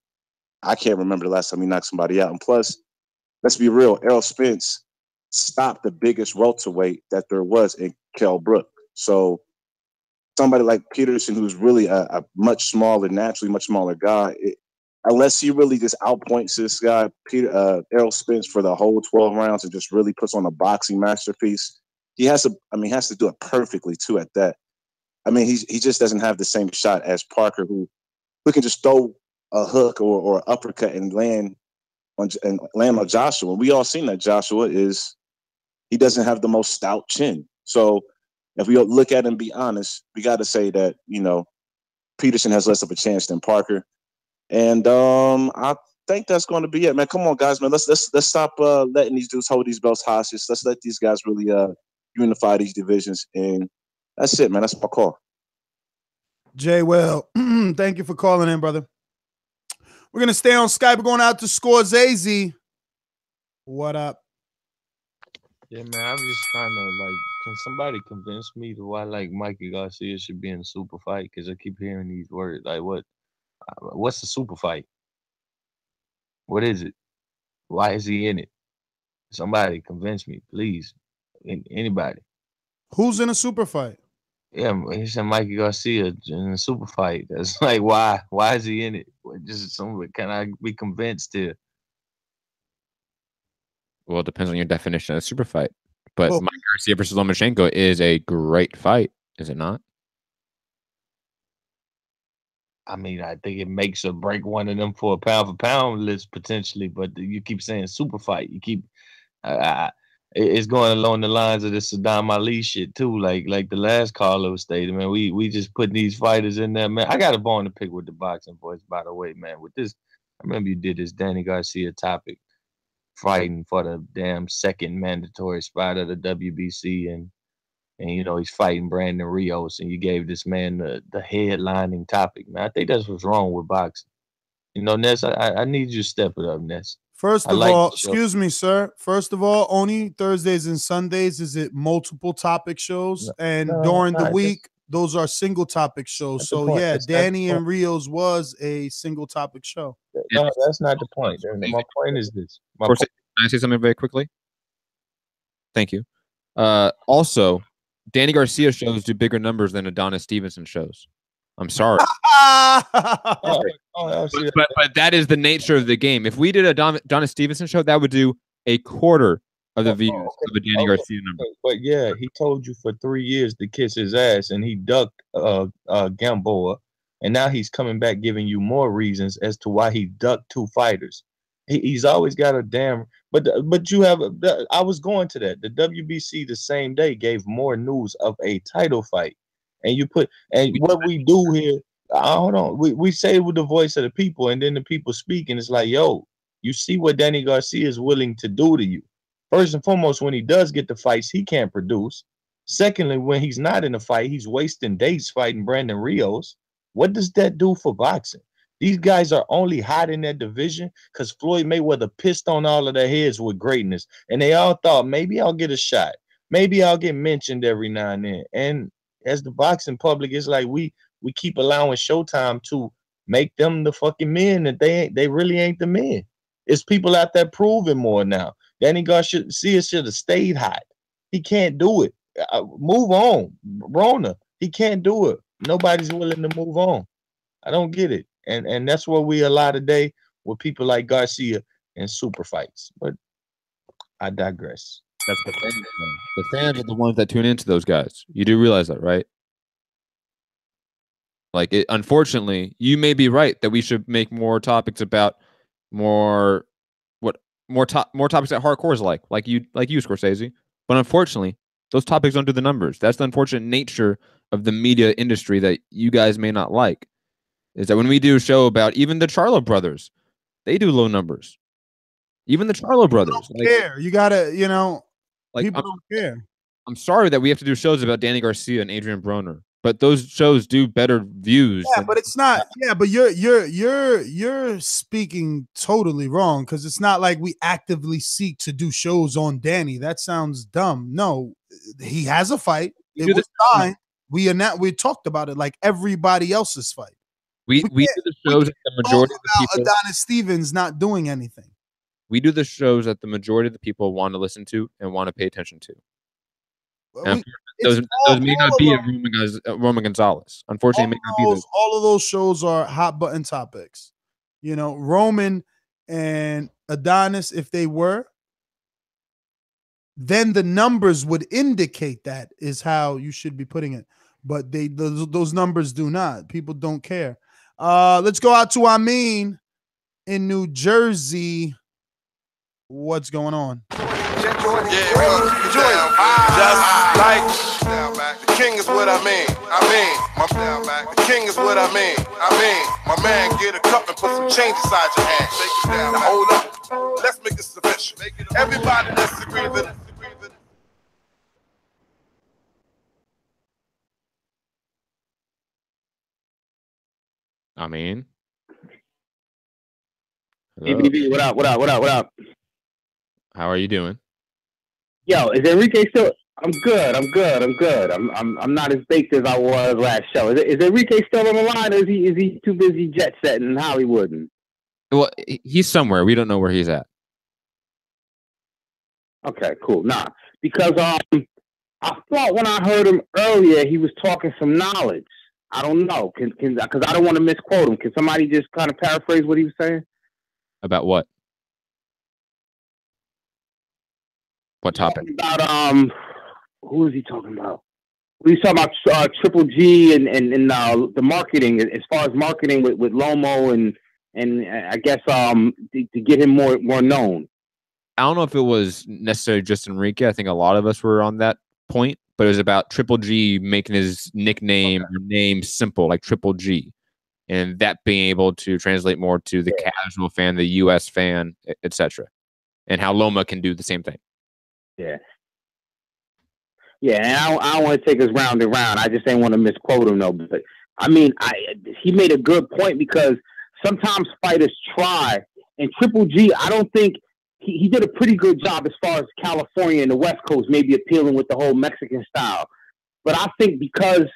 I can't remember the last time he knocked somebody out. And plus, let's be real, Errol Spence stopped the biggest welterweight that there was in Kell Brook. So somebody like Peterson, who's really a much smaller, naturally much smaller guy, unless he really just outpoints this guy, Errol Spence, for the whole 12 rounds and just really puts on a boxing masterpiece, he has to do it perfectly too at that. I mean, he just doesn't have the same shot as Parker, who can just throw a hook or uppercut and land on Joshua. We all seen that Joshua he doesn't have the most stout chin. So if we look at it and be honest, we got to say that, you know, Peterson has less of a chance than Parker. And I think that's going to be it, man. Come on, guys, man. Let's stop letting these dudes hold these belts hostage. Let's let these guys really unify these divisions. And that's it, man. That's my call. Jay, well, thank you for calling in, brother. We're going to stay on Skype. We're going out to Scorsese. What up? Yeah, man, I'm just trying to, like, can somebody convince me to why, like, Mikey Garcia should be in a super fight? Because I keep hearing these words. Like, what's the super fight? What is it? Why is he in it? Somebody convince me, please. Anybody. Who's in a super fight? Yeah, he said Mikey Garcia in a super fight. That's like, why? Why is he in it? Can I be convinced here? Well, it depends on your definition of super fight. But Mikey Garcia versus Lomachenko is a great fight, is it not? I mean, I think it makes or break one of them for pound list potentially. But you keep saying super fight. You keep it's going along the lines of the Saddam Ali shit too. Like the last Carlo stated, man. We just putting these fighters in there, man. I got a bone to pick with the Boxing Voice, by the way, man. With this, I remember you did this Danny Garcia topic, fighting for the damn second mandatory spot of the WBC, and you know he's fighting Brandon Rios, and you gave this man the headlining topic, man. I think that's what's wrong with boxing. You know, Ness, I need you to step it up, Ness. First of all, excuse me, sir. First of all, only Thursdays and Sundays is it multiple topic shows, and during the week, those are single topic shows. So yeah, Danny and Rios was a single topic show. No, that's not the point. My point is this. Can I say something very quickly? Thank you. Also, Danny Garcia shows do bigger numbers than Adonis Stevenson shows. I'm sorry. But that is the nature of the game. If we did a Adonis Stevenson show, that would do a quarter of the views of a Danny Garcia number. But yeah, he told you for 3 years to kiss his ass, and he ducked Gamboa, and now he's coming back giving you more reasons as to why he ducked 2 fighters. He's always got a damn. But you have. I was going to that. The WBC the same day gave more news of a title fight, and you put what we do here. Hold on. We say it with the voice of the people, and then the people speak, and it's like, yo, you see what Danny Garcia is willing to do to you. First and foremost, when he does get the fights, he can't produce. Secondly, when he's not in a fight, he's wasting days fighting Brandon Rios. What does that do for boxing? These guys are only hot in that division because Floyd Mayweather pissed on all of their heads with greatness. And they all thought, maybe I'll get a shot. Maybe I'll get mentioned every now and then. And as the boxing public, it's like we keep allowing Showtime to make them the fucking men that they really ain't the men. It's people out there proving more now. Danny Garcia should have stayed hot. He can't do it. Move on. Rona, he can't do it. Nobody's willing to move on. I don't get it. And that's what we allow today with people like Garcia and super fights. But I digress. That's the fans. The fans are the ones that tune into those guys. You do realize that, right? Like, unfortunately, you may be right that we should make more topics about more topics that hardcores like you, Scorsese. But unfortunately, those topics don't do the numbers. That's the unfortunate nature of the media industry that you guys may not like. Is that when we do a show about even the Charlo brothers, they do low numbers. Even the Charlo brothers. Don't care. You gotta, people don't care. I'm sorry that we have to do shows about Danny Garcia and Adrian Broner, but those shows do better views. Yeah, but it's not. Yeah, but you're speaking totally wrong because it's not like we actively seek to do shows on Danny. That sounds dumb. No, he has a fight. It was signed. We talked about it like everybody else's fight. We do the shows that the majority of the people. Adonis Stevens not doing anything. We do the shows that the majority of the people want to listen to and want to pay attention to. Those may not be Roman Gonzalez. Unfortunately, it may not be those. All of those shows are hot button topics. Roman and Adonis, if they were, then the numbers would indicate that is how you should be putting it. But those numbers do not. People don't care. Let's go out to Amin in New Jersey. What's going on? Just like the king is what I mean. The king is what I mean. My man, get a cup and put some change inside your hand. Shake it down. Now hold up. Let's make this official. Everybody that's agreed with it. I mean, ABB, what up? How are you doing? Yo, is Enrique still? I'm good. I'm not as baked as I was last show. Is Enrique still on the line, or is he too busy jet setting in Hollywood? Well, he's somewhere. We don't know where he's at. Okay, cool. Nah, because I thought when I heard him earlier, he was talking some knowledge. I don't know. Because I don't want to misquote him. Can somebody just kind of paraphrase what he was saying? About what? What topic? About who was he talking about? He was talking about Triple G and the marketing, as far as marketing with Lomo and I guess to get him more known. I don't know if it was necessarily just Enrique. I think a lot of us were on that point, but it was about Triple G making his nickname or name simple, like Triple G, and that being able to translate more to the casual fan, the U.S. fan, etc., and how Loma can do the same thing. Yeah, and I don't want to take us round and round. I just ain't want to misquote him though. But I mean, he made a good point because sometimes fighters try, and Triple G, I don't think he did a pretty good job as far as California and the West Coast maybe appealing with the whole Mexican style. But I think because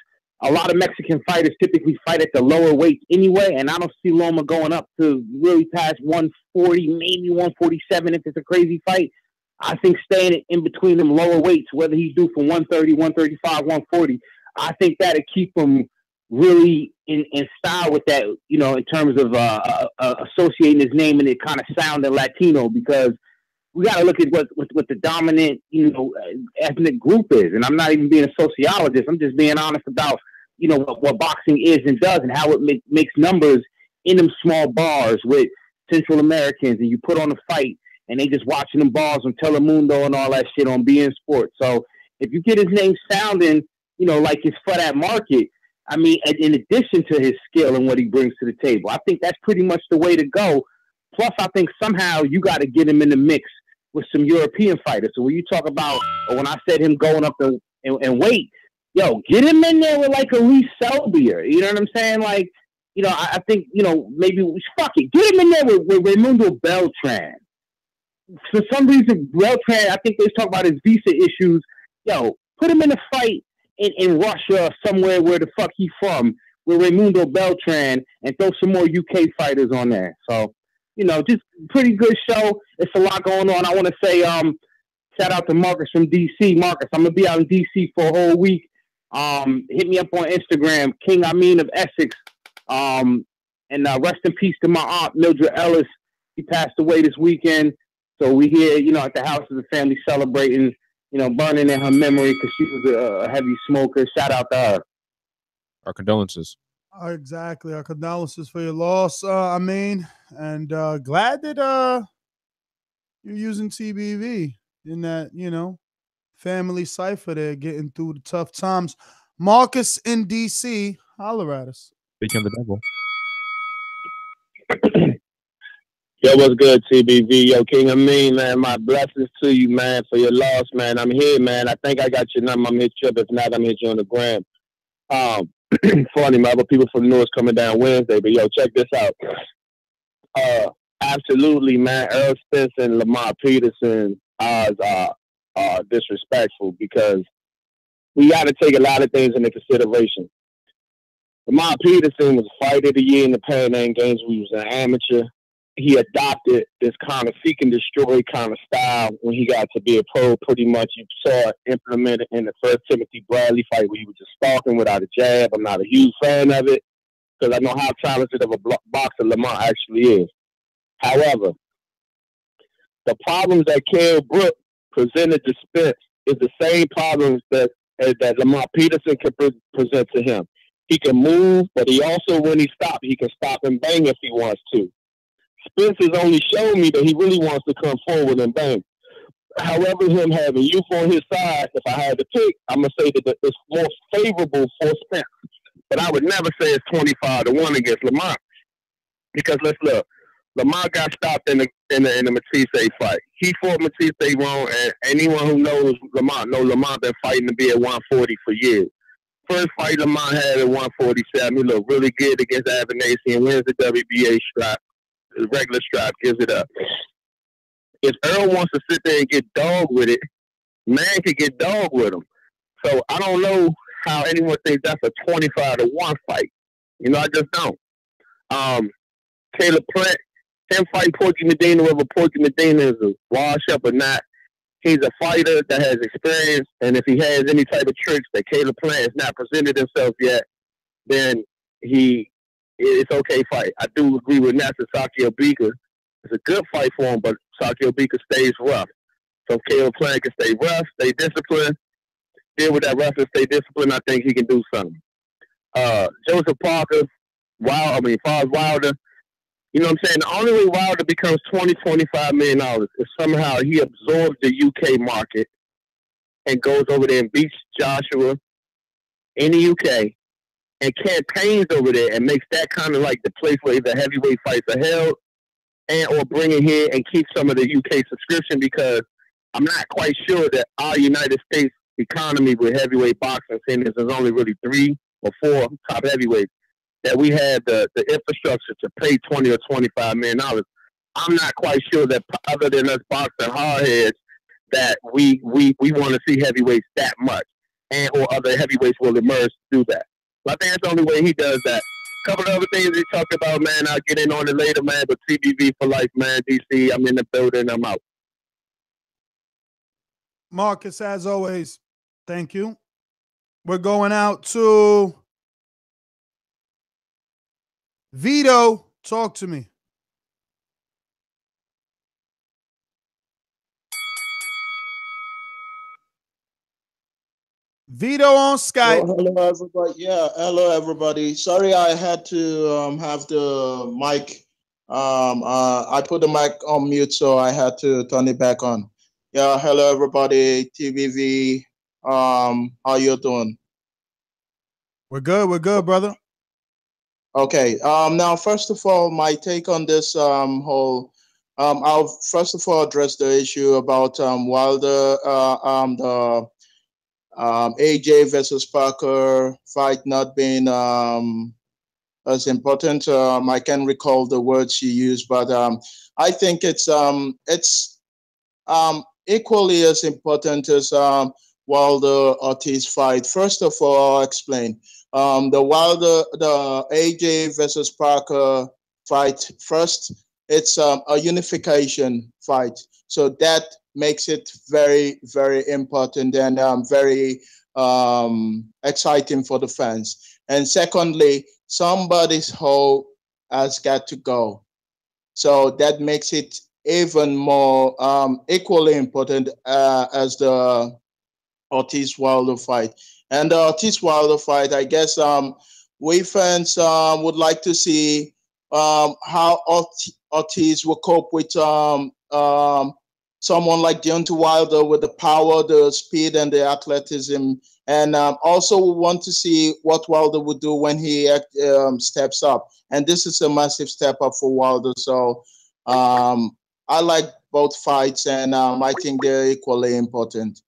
a lot of Mexican fighters typically fight at the lower weights anyway, and I don't see Loma going up to really past 140, maybe 147 if it's a crazy fight. I think staying in between them lower weights, whether he's due for 130, 135, 140, I think that'll keep him really in style with that, you know, in terms of associating his name and it kind of sounding Latino, because we got to look at what the dominant, you know, ethnic group is. And I'm not even being a sociologist. I'm just being honest about, you know, what boxing is and does and how it makes numbers in them small bars with Central Americans. And you put on a fight and they just watching them bars on Telemundo and all that shit on beIN Sports. So if you get his name sounding, you know, like it's for that market, I mean, in addition to his skill and what he brings to the table, I think that's pretty much the way to go. Plus, I think somehow you got to get him in the mix with some European fighters. So when you talk about, or when I said him going up and weight, yo, get him in there with like a Lee Selby. You know what I'm saying? Like, you know, I think, you know, maybe fuck it. Get him in there with Raimundo Beltran. For some reason, Beltran, I think they was talking about his visa issues. Yo, put him in a fight in Russia or somewhere where the fuck he from with Raimundo Beltran and throw some more UK fighters on there. So, you know, just pretty good show. It's a lot going on. I want to say shout out to Marcus from DC. Marcus, I'm going to be out in DC for a whole week. Hit me up on Instagram, King Amin of Essex. And rest in peace to my aunt, Mildred Ellis. She passed away this weekend. So we here, you know, at the house of the family celebrating, you know, burning in her memory because she was a heavy smoker. Shout out to her. Our condolences. Exactly. Our condolences for your loss, Amin. And glad that you're using TBV in that, you know, family cipher there, getting through the tough times. Marcus in DC, holler at us. Speaking of the devil. Yo, what's good, TBV? Yo, King Amin, man, my blessings to you, man, for your loss, man. I'm here, man. I think I got your number. I'm hit you up. If not, I'm hit you on the gram. Funny, my other people from the North coming down Wednesday, but yo, check this out. Absolutely, man. Errol Spence and Lamont Peterson are disrespectful because we got to take a lot of things into consideration. Lamont Peterson was fighter of the year in the Pan Am Games. We was an amateur. He adopted this kind of seek and destroy kind of style when he got to be a pro. Pretty much you saw it implemented in the first Timothy Bradley fight where he was just stalking without a jab. I'm not a huge fan of it because I know how talented of a boxer Lamont actually is. However, the problems that Kell Brook presented to Spence is the same problems that Lamont Peterson can present to him. He can move, but he also, when he stops, he can stop and bang if he wants to. Spence has only shown me that he really wants to come forward and bang. However, him having youth on his side, if I had to pick, I'm going to say that it's more favorable for Spence. But I would never say it's 25-1 against Lamont. Because let's look, Lamont got stopped in the Matisse fight. He fought Matisse wrong, and anyone who knows Lamont been fighting to be at 140 for years. First fight Lamont had at 147, he looked really good against Avanasi and wins the WBA strap. The regular strap gives it up. If Earl wants to sit there and get dog with it, man could get dog with him. So I don't know how anyone thinks that's a 25-1 fight. You know, I just don't. Caleb Plant, him fighting Porky Medina, whether Porky Medina is a wash up or not, he's a fighter that has experience, and if he has any type of tricks that Caleb Plant has not presented himself yet, then it's okay fight. I do agree with Nestor Sakio Bika. It's a good fight for him, but Sakio Bika stays rough. So if Caleb Plant can stay rough, stay disciplined, deal with that rough and stay disciplined, I think he can do something. Joseph Parker, Fars Wilder, you know what I'm saying? The only way Wilder becomes $20-25 million is somehow he absorbs the UK market and goes over there and beats Joshua in the UK and campaigns over there and makes that kind of like the place where the heavyweight fights are held, and or bring it here and keep some of the UK subscription, because I'm not quite sure that our United States economy with heavyweight boxing, seeing as there's only really 3 or 4 top heavyweights, that we have the infrastructure to pay $20 or $25 million. I'm not quite sure that other than us boxing hardheads that we want to see heavyweights that much, and or other heavyweights will emerge to do that. I think that's the only way he does that. A couple of other things he talked about, man, I'll get in on it later, man, but TBV for life, man. DC, I'm in the building, I'm out. Marcus, as always, thank you. We're going out to Vito. Talk to me. Vito on Skype. Hello, everybody. Yeah, hello, everybody. Sorry, I had to have the mic. I put the mic on mute, so I had to turn it back on. Yeah, hello, everybody. TVV. How you doing? We're good, brother. Okay. Now, first of all, my take on this whole. I'll first of all address the issue about Wilder, the AJ versus Parker fight not being as important. I can't recall the words she used, but I think it's equally as important as Wilder Ortiz fight. First of all, I'll explain. The AJ versus Parker fight. First, it's a unification fight, so that makes it very, very important and very exciting for the fans. And secondly, somebody's hoe has got to go. So that makes it even more equally important as the Ortiz Wilder fight. And the Ortiz Wilder fight, I guess we fans would like to see how Ortiz will cope with someone like Deontay Wilder with the power, the speed, and the athleticism. And also we want to see what Wilder would do when he steps up. And this is a massive step up for Wilder. So I like both fights, and I think they're equally important.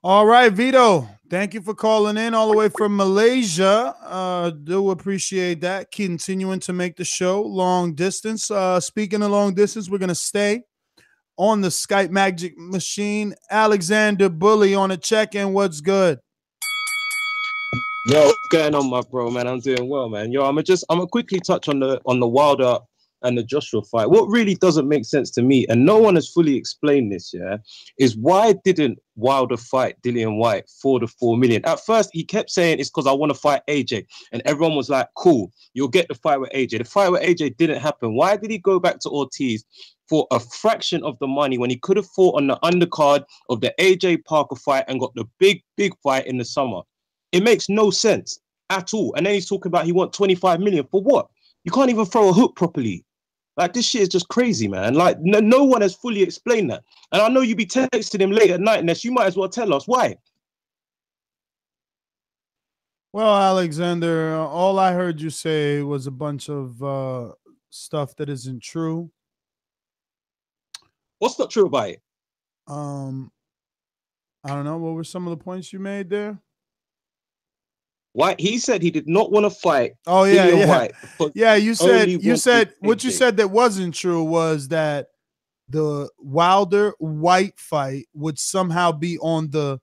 All right, Vito. Thank you for calling in all the way from Malaysia. Do appreciate that. Continuing to make the show long distance. Speaking of long distance, we're going to stay on the Skype Magic Machine. Alexander Bully on a check-in. What's good? Yo, what's going on, my bro, man? I'm doing well, man. Yo, I'm gonna quickly touch on the Wilder and the Joshua fight. What really doesn't make sense to me, and no one has fully explained this, yeah, is why didn't Wilder fight Dillian Whyte for the $4 million? At first, he kept saying it's because I want to fight AJ, and everyone was like, cool, you'll get the fight with AJ. The fight with AJ didn't happen. Why did he go back to Ortiz for a fraction of the money when he could have fought on the undercard of the AJ Parker fight and got the big fight in the summer? It makes no sense at all. And then he's talking about he wants 25 million for what? You can't even throw a hook properly. Like, this shit is just crazy, man. Like, no one has fully explained that. And I know you be texting him late at night, Ness. You might as well tell us why. Well, Alexander, all I heard you say was a bunch of stuff that isn't true. What's not true about it? I don't know. What were some of the points you made there? Why he said he did not want to fight. Oh yeah, Dillian yeah, Whyte yeah. You said what you said that wasn't true was that the Wilder Whyte fight would somehow be on the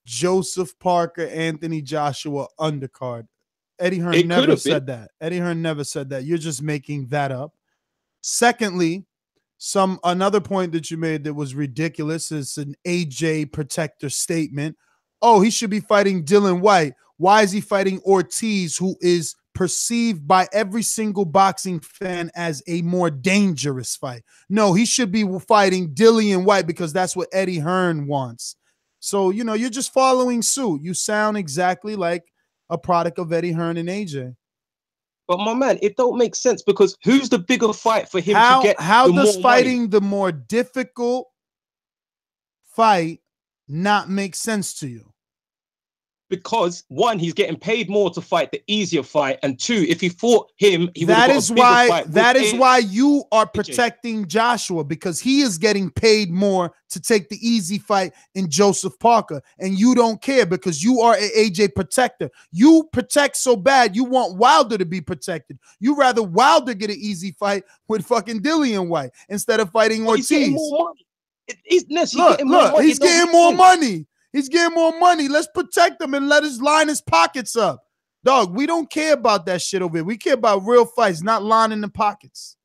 Joseph Parker Anthony Joshua undercard. Eddie Hearn never said that. Eddie Hearn never said that. You're just making that up. Secondly, another point that you made that was ridiculous is an AJ protector statement. Oh, he should be fighting Dillian Whyte. Why is he fighting Ortiz, who is perceived by every single boxing fan as a more dangerous fight? No, he should be fighting Dillian Whyte because that's what Eddie Hearn wants. So, you know, you're just following suit. You sound exactly like a product of Eddie Hearn and AJ. But my man, it don't make sense because who's the bigger fight for him to get? How does fighting the more difficult fight not make sense to you? Because one, he's getting paid more to fight the easier fight, and two, if he fought him, he would have got a bigger fight. That is why you are protecting Joshua, because he is getting paid more to take the easy fight in Joseph Parker, and you don't care because you are an AJ protector. You protect so bad, you want Wilder to be protected. You rather Wilder get an easy fight with fucking Dillian Whyte instead of fighting Ortiz. He's getting more money. He's getting more money. He's getting more money. Let's protect him and let us line his pockets up. Dog, we don't care about that shit over here. We care about real fights, not lining the pockets.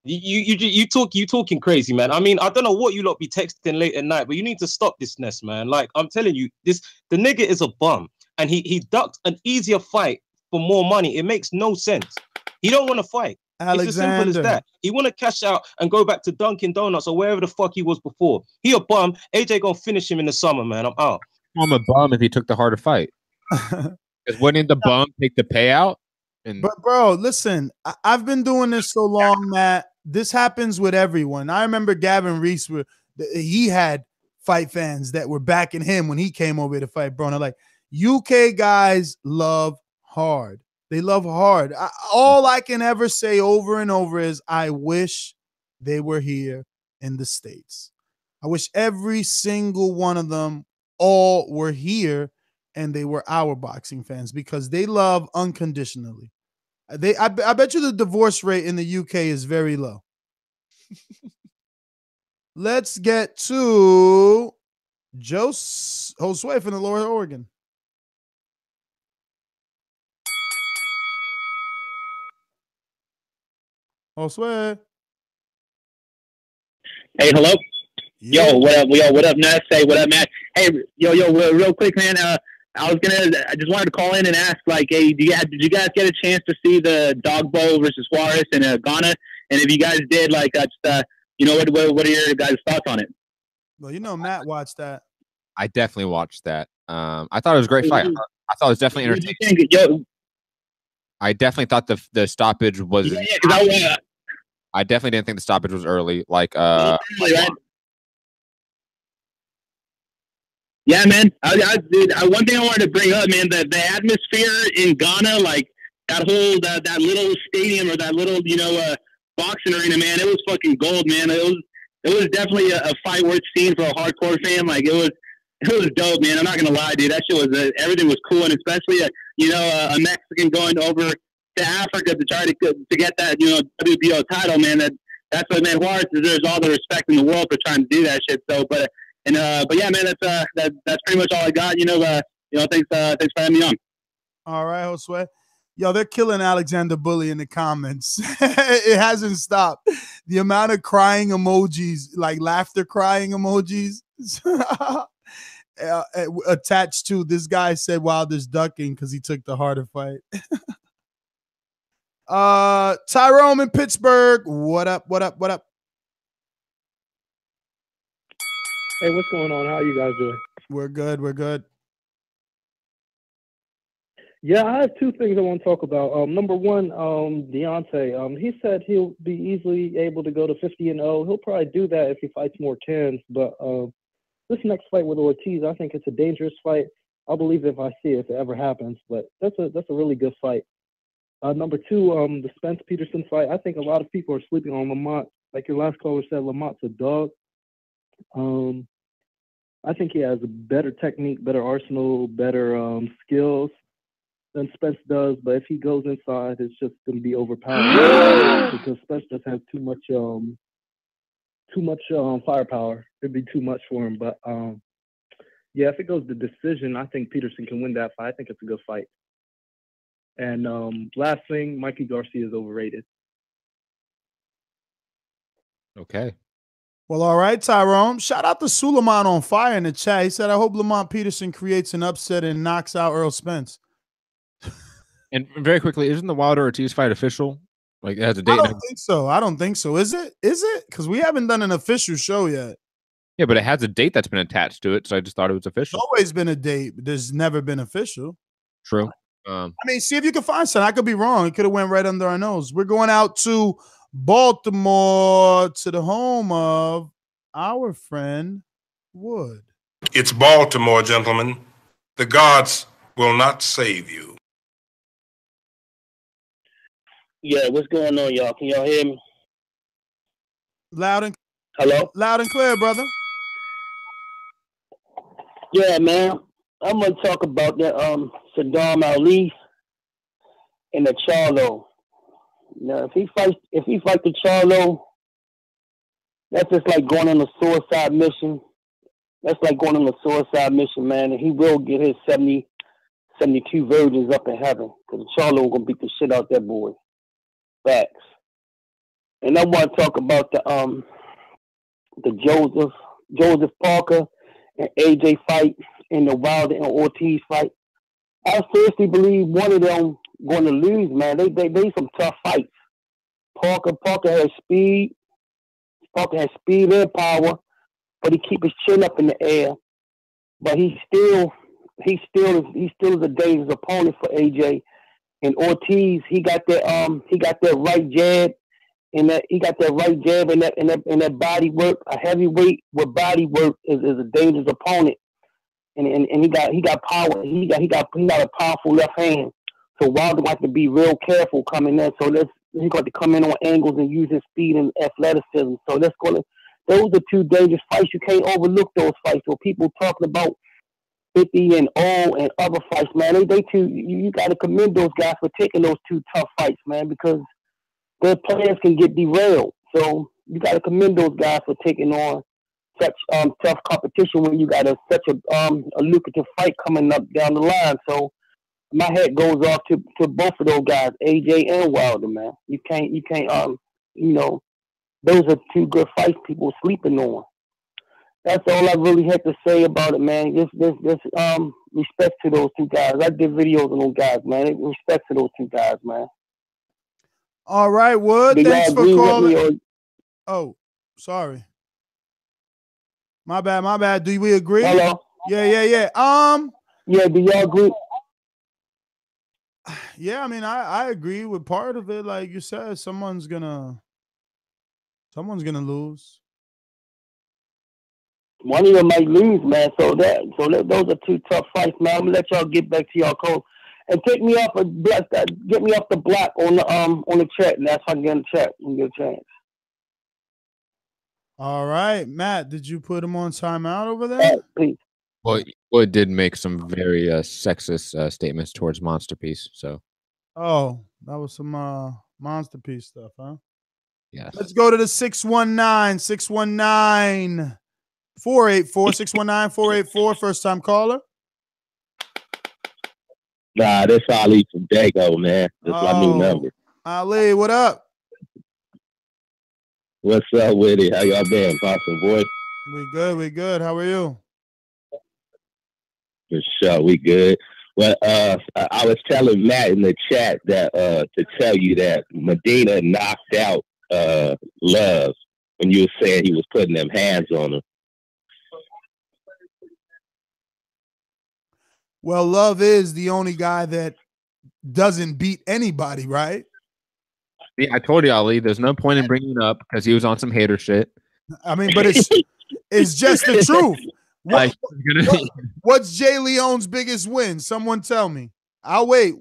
You talking crazy, man. I mean, I don't know what you lot be texting late at night, but you need to stop this nest, man. Like I'm telling you, the nigga is a bum, and he ducked an easier fight for more money. It makes no sense. He don't want to fight. It's as simple as that. He want to cash out and go back to Dunkin' Donuts or wherever the fuck he was before. He a bum. AJ gonna finish him in the summer, man. I'm out. I'm a bum if he took the harder fight. Because wouldn't the bum take the payout? But bro, listen, I've been doing this so long, Matt. This happens with everyone. I remember Gavin Reese, he had fight fans that were backing him when he came over to fight, bro. And they're like, UK guys love hard. They love hard. All I can ever say over and over is I wish they were here in the States. I wish every single one of them all were here and they were our boxing fans because they love unconditionally. I bet you the divorce rate in the UK is very low. Let's get to Josue from the Lower Oregon. Josue. Hey, hello. Yeah. Yo, what up? Yo, what up, Ness? Hey, what up, Matt? Hey, yo, real quick, man. I just wanted to call in and ask, like, hey, did you guys get a chance to see the Dogbo versus Juarez in Ghana? And if you guys did, like, what are your guys' thoughts on it? Well, Matt watched that. I definitely watched that. I thought it was a great fight. I thought it was definitely entertaining. I definitely thought the stoppage was. Yeah, I definitely didn't think the stoppage was early. Yeah, man. One thing I wanted to bring up, man, the atmosphere in Ghana, like that little stadium or that little, boxing arena, man, it was fucking gold, man. It was definitely a fight worth seeing for a hardcore fan. Like it was dope, man. I'm not gonna lie, dude. That shit was everything was cool, and especially a Mexican going over to Africa to try to get that WBO title, man. That's what, man. Juarez deserves all the respect in the world for trying to do that shit. So, but yeah, man, that's pretty much all I got. Thanks for having me on. All right, Josue. Yo, they're killing Alexander Bully in the comments. It hasn't stopped. The amount of crying emojis, like laughter crying emojis, attached to this guy said Wilder's ducking because he took the harder fight. Tyrone in Pittsburgh. What up? Hey, what's going on? How are you guys doing? We're good. Yeah, I have two things I want to talk about. Number one, Deontay. He said he'll be easily able to go to 50-0. He'll probably do that if he fights more 10s. But this next fight with Ortiz, I think it's a dangerous fight. I'll believe it if I see it, if it ever happens. But that's a really good fight. Number two, the Spence Peterson fight. I think a lot of people are sleeping on Lamont. Like your last caller said, Lamont's a dog. I think he has a better technique, better arsenal, better skills than Spence does. But if he goes inside, it's just going to be overpowered because Spence just has too much firepower. It'd be too much for him. But yeah, if it goes to decision, I think Peterson can win that fight. I think it's a good fight. And last thing, Mikey Garcia is overrated. Okay. Well, all right, Tyrone. Shout out to Suleiman on fire in the chat. He said, I hope Lamont Peterson creates an upset and knocks out Errol Spence. And very quickly, isn't the Wilder Ortiz fight official? Like, it has a date? I don't think so. Is it? Because we haven't done an official show yet. Yeah, but it has a date that's been attached to it, so I just thought it was official. It's always been a date, but there's never been official. True. I mean, see if you can find something. I could be wrong. It could have went right under our nose. We're going out to Baltimore, to the home of our friend Wood. It's Baltimore, gentlemen. The gods will not save you. Yeah, what's going on, y'all? Can y'all hear me? Loud and hello? Loud and clear, brother. Yeah, man. I'm gonna talk about that Saddam Ali and the Charlo. Now, if he fights the Charlo, that's just like going on a suicide mission. That's like going on a suicide mission, man. And he will get his 72 virgins up in heaven because the Charlo gonna beat the shit out that boy. Facts. And I want to talk about the Joseph Parker and AJ fight and the Wilder and Ortiz fight. I seriously believe one of them going to lose, man. They some tough fights. Parker has speed. Parker has speed and power, but he keep his chin up in the air. But he still is a dangerous opponent for AJ. And Ortiz, he got that right jab, and that body work. A heavyweight with body work is a dangerous opponent. And he got power. He got a powerful left hand. So Wilder got to be real careful coming in. So he got to come in on angles and use his speed and athleticism. So those are two dangerous fights. You can't overlook those fights. So people talking about 50 and 0 and other fights, man. You got to commend those guys for taking those two tough fights, man, because their players can get derailed. So you got to commend those guys for taking on such tough competition when you got such a lucrative fight coming up down the line. So my hat goes off to both of those guys, AJ and Wilder, man. You can't those are two good fights people are sleeping on. That's all I really had to say about it, man. Just respect to those two guys. I did videos on those guys, man. Respect to those two guys, man. All right, Wood. Thanks for calling. Oh, sorry. My bad. Do we agree? Hello? Yeah. Yeah, do y'all agree? Yeah, I mean, I agree with part of it. Like you said, someone's gonna lose. One of them might lose, man. So those are two tough fights, man. I'm gonna let y'all get back to y'all code and take me off get me off the block on the chat, and that's how I can get in the chat and get a chance. All right, Matt, did you put him on timeout over there? Please. Well, Wood did make some very sexist statements towards Monster Piece. So, oh, that was some Monster Piece stuff, huh? Yes. Let's go to the 619-484 619-484 first time caller. Nah, this Ali from Dago, man. That's my new number. Ali, what up? What's up with it? How y'all been? Thaboxingvoice? We good. How are you? For sure, we good. Well, I was telling Matt in the chat that to tell you that Medina knocked out Love when you were saying he was putting them hands on him. Well, Love is the only guy that doesn't beat anybody, right? Yeah, I told you, Ali, there's no point in bringing it up because he was on some hater shit. I mean, but it's just the truth. What's Jay Leone's biggest win? Someone tell me. I'll wait.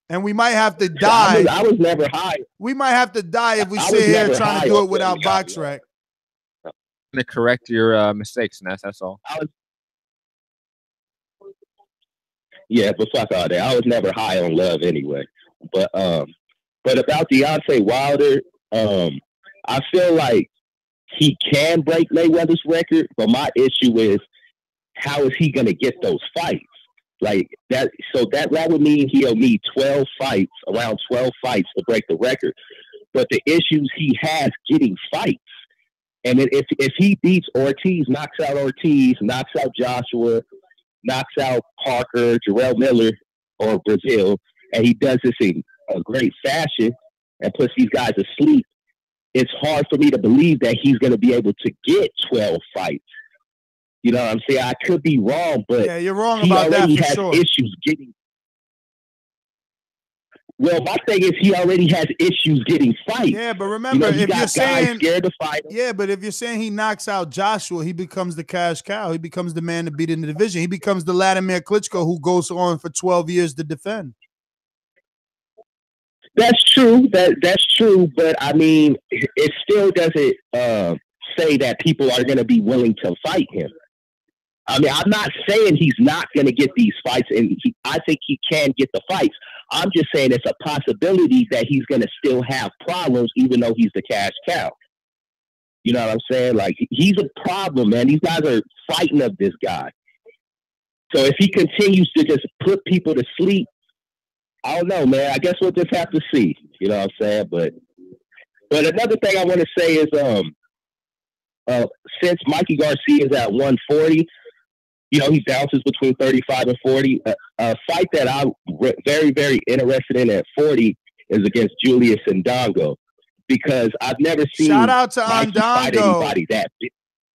And we might have to die. I was never high. We might have to die if we sit here trying to do it without BoxRec. I'm going to correct your mistakes, Ness. That's all. Yeah, but fuck all that. I was never high on Love anyway. But about Deontay Wilder, I feel like he can break Mayweather's record, but my issue is how is he going to get those fights? Like that, so that would mean he'll need around 12 fights to break the record. But the issues he has getting fights, and if he beats Ortiz, knocks out Joshua, knocks out Parker, Jermell Miller, or Brazil, and he does this in a great fashion and puts these guys to sleep, it's hard for me to believe that he's going to be able to get 12 fights. You know what I'm saying? I could be wrong, but yeah, you're wrong about that for sure. Issues getting. Well, my thing is he already has issues getting fights. Yeah, but remember, if you're saying scared to fight him. Yeah, but if you're saying he knocks out Joshua, he becomes the cash cow. He becomes the man to beat in the division. He becomes the Vladimir Klitschko who goes on for 12 years to defend. That's true. That's true. But I mean, it still doesn't say that people are going to be willing to fight him. I mean, I'm not saying he's not going to get these fights, and I think he can get the fights. I'm just saying it's a possibility that he's going to still have problems, even though he's the cash cow. You know what I'm saying? Like, he's a problem, man. These guys are fighting of this guy. So if he continues to just put people to sleep, I don't know, man. I guess we'll just have to see. You know what I'm saying? But But another thing I want to say is, since Mikey Garcia is at 140, you know, he bounces between 35 and 40. A fight that I'm very, very interested in at 40 is against Julius Ndongo, because I've never seen Shout out to Mikey fight anybody that big.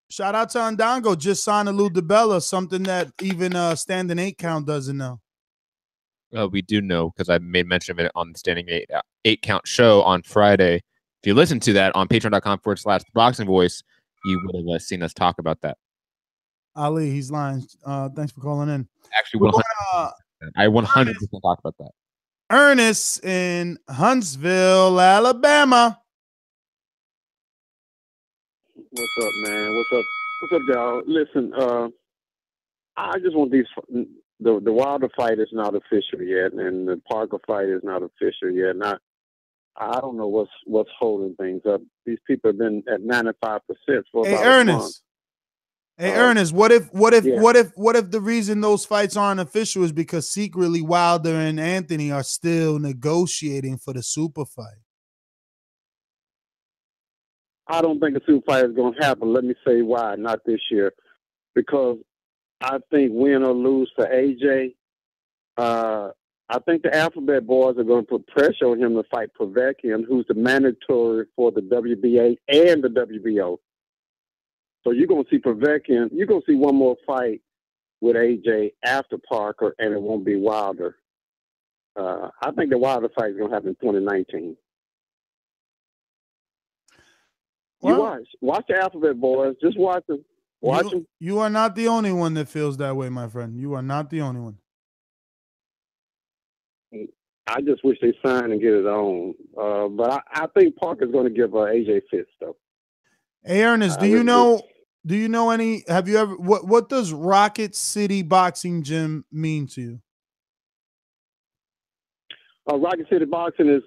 Shout out to Ndongo. Just signed a Lou DiBella, something that even Standing 8 Count doesn't know. We do know, because I made mention of it on the Standing 8 Count show on Friday. If you listen to that on patreon.com/Boxing Voice, you would have seen us talk about that. Ali, he's lying. Thanks for calling in. Actually, 100% talk about that. Ernest in Huntsville, Alabama. What's up, man? What's up, y'all? Listen, I just want these. The Wilder fight is not official yet, and the Parker fight is not official yet. And I don't know what's holding things up. These people have been at 95% for about a month. Hey, Ernest, what if the reason those fights aren't official is because secretly Wilder and Anthony are still negotiating for the super fight? I don't think a super fight is going to happen. Let me say why. Not this year. Because I think win or lose for AJ, I think the Alphabet Boys are going to put pressure on him to fight Povetkin, who's the mandatory for the WBA and the WBO. So you're going to see Povetkin. You're going to see one more fight with AJ after Parker, and it won't be Wilder. I think the Wilder fight is going to happen in 2019. Well, you watch the Alphabet Boys. Just watch them. Watch them. You are not the only one that feels that way, my friend. You are not the only one. I just wish they signed and get it on. But I think Parker's going to give AJ fits, though. Hey, Ernest, do you know any? Have you ever? What does Rocket City Boxing Gym mean to you? Rocket City Boxing is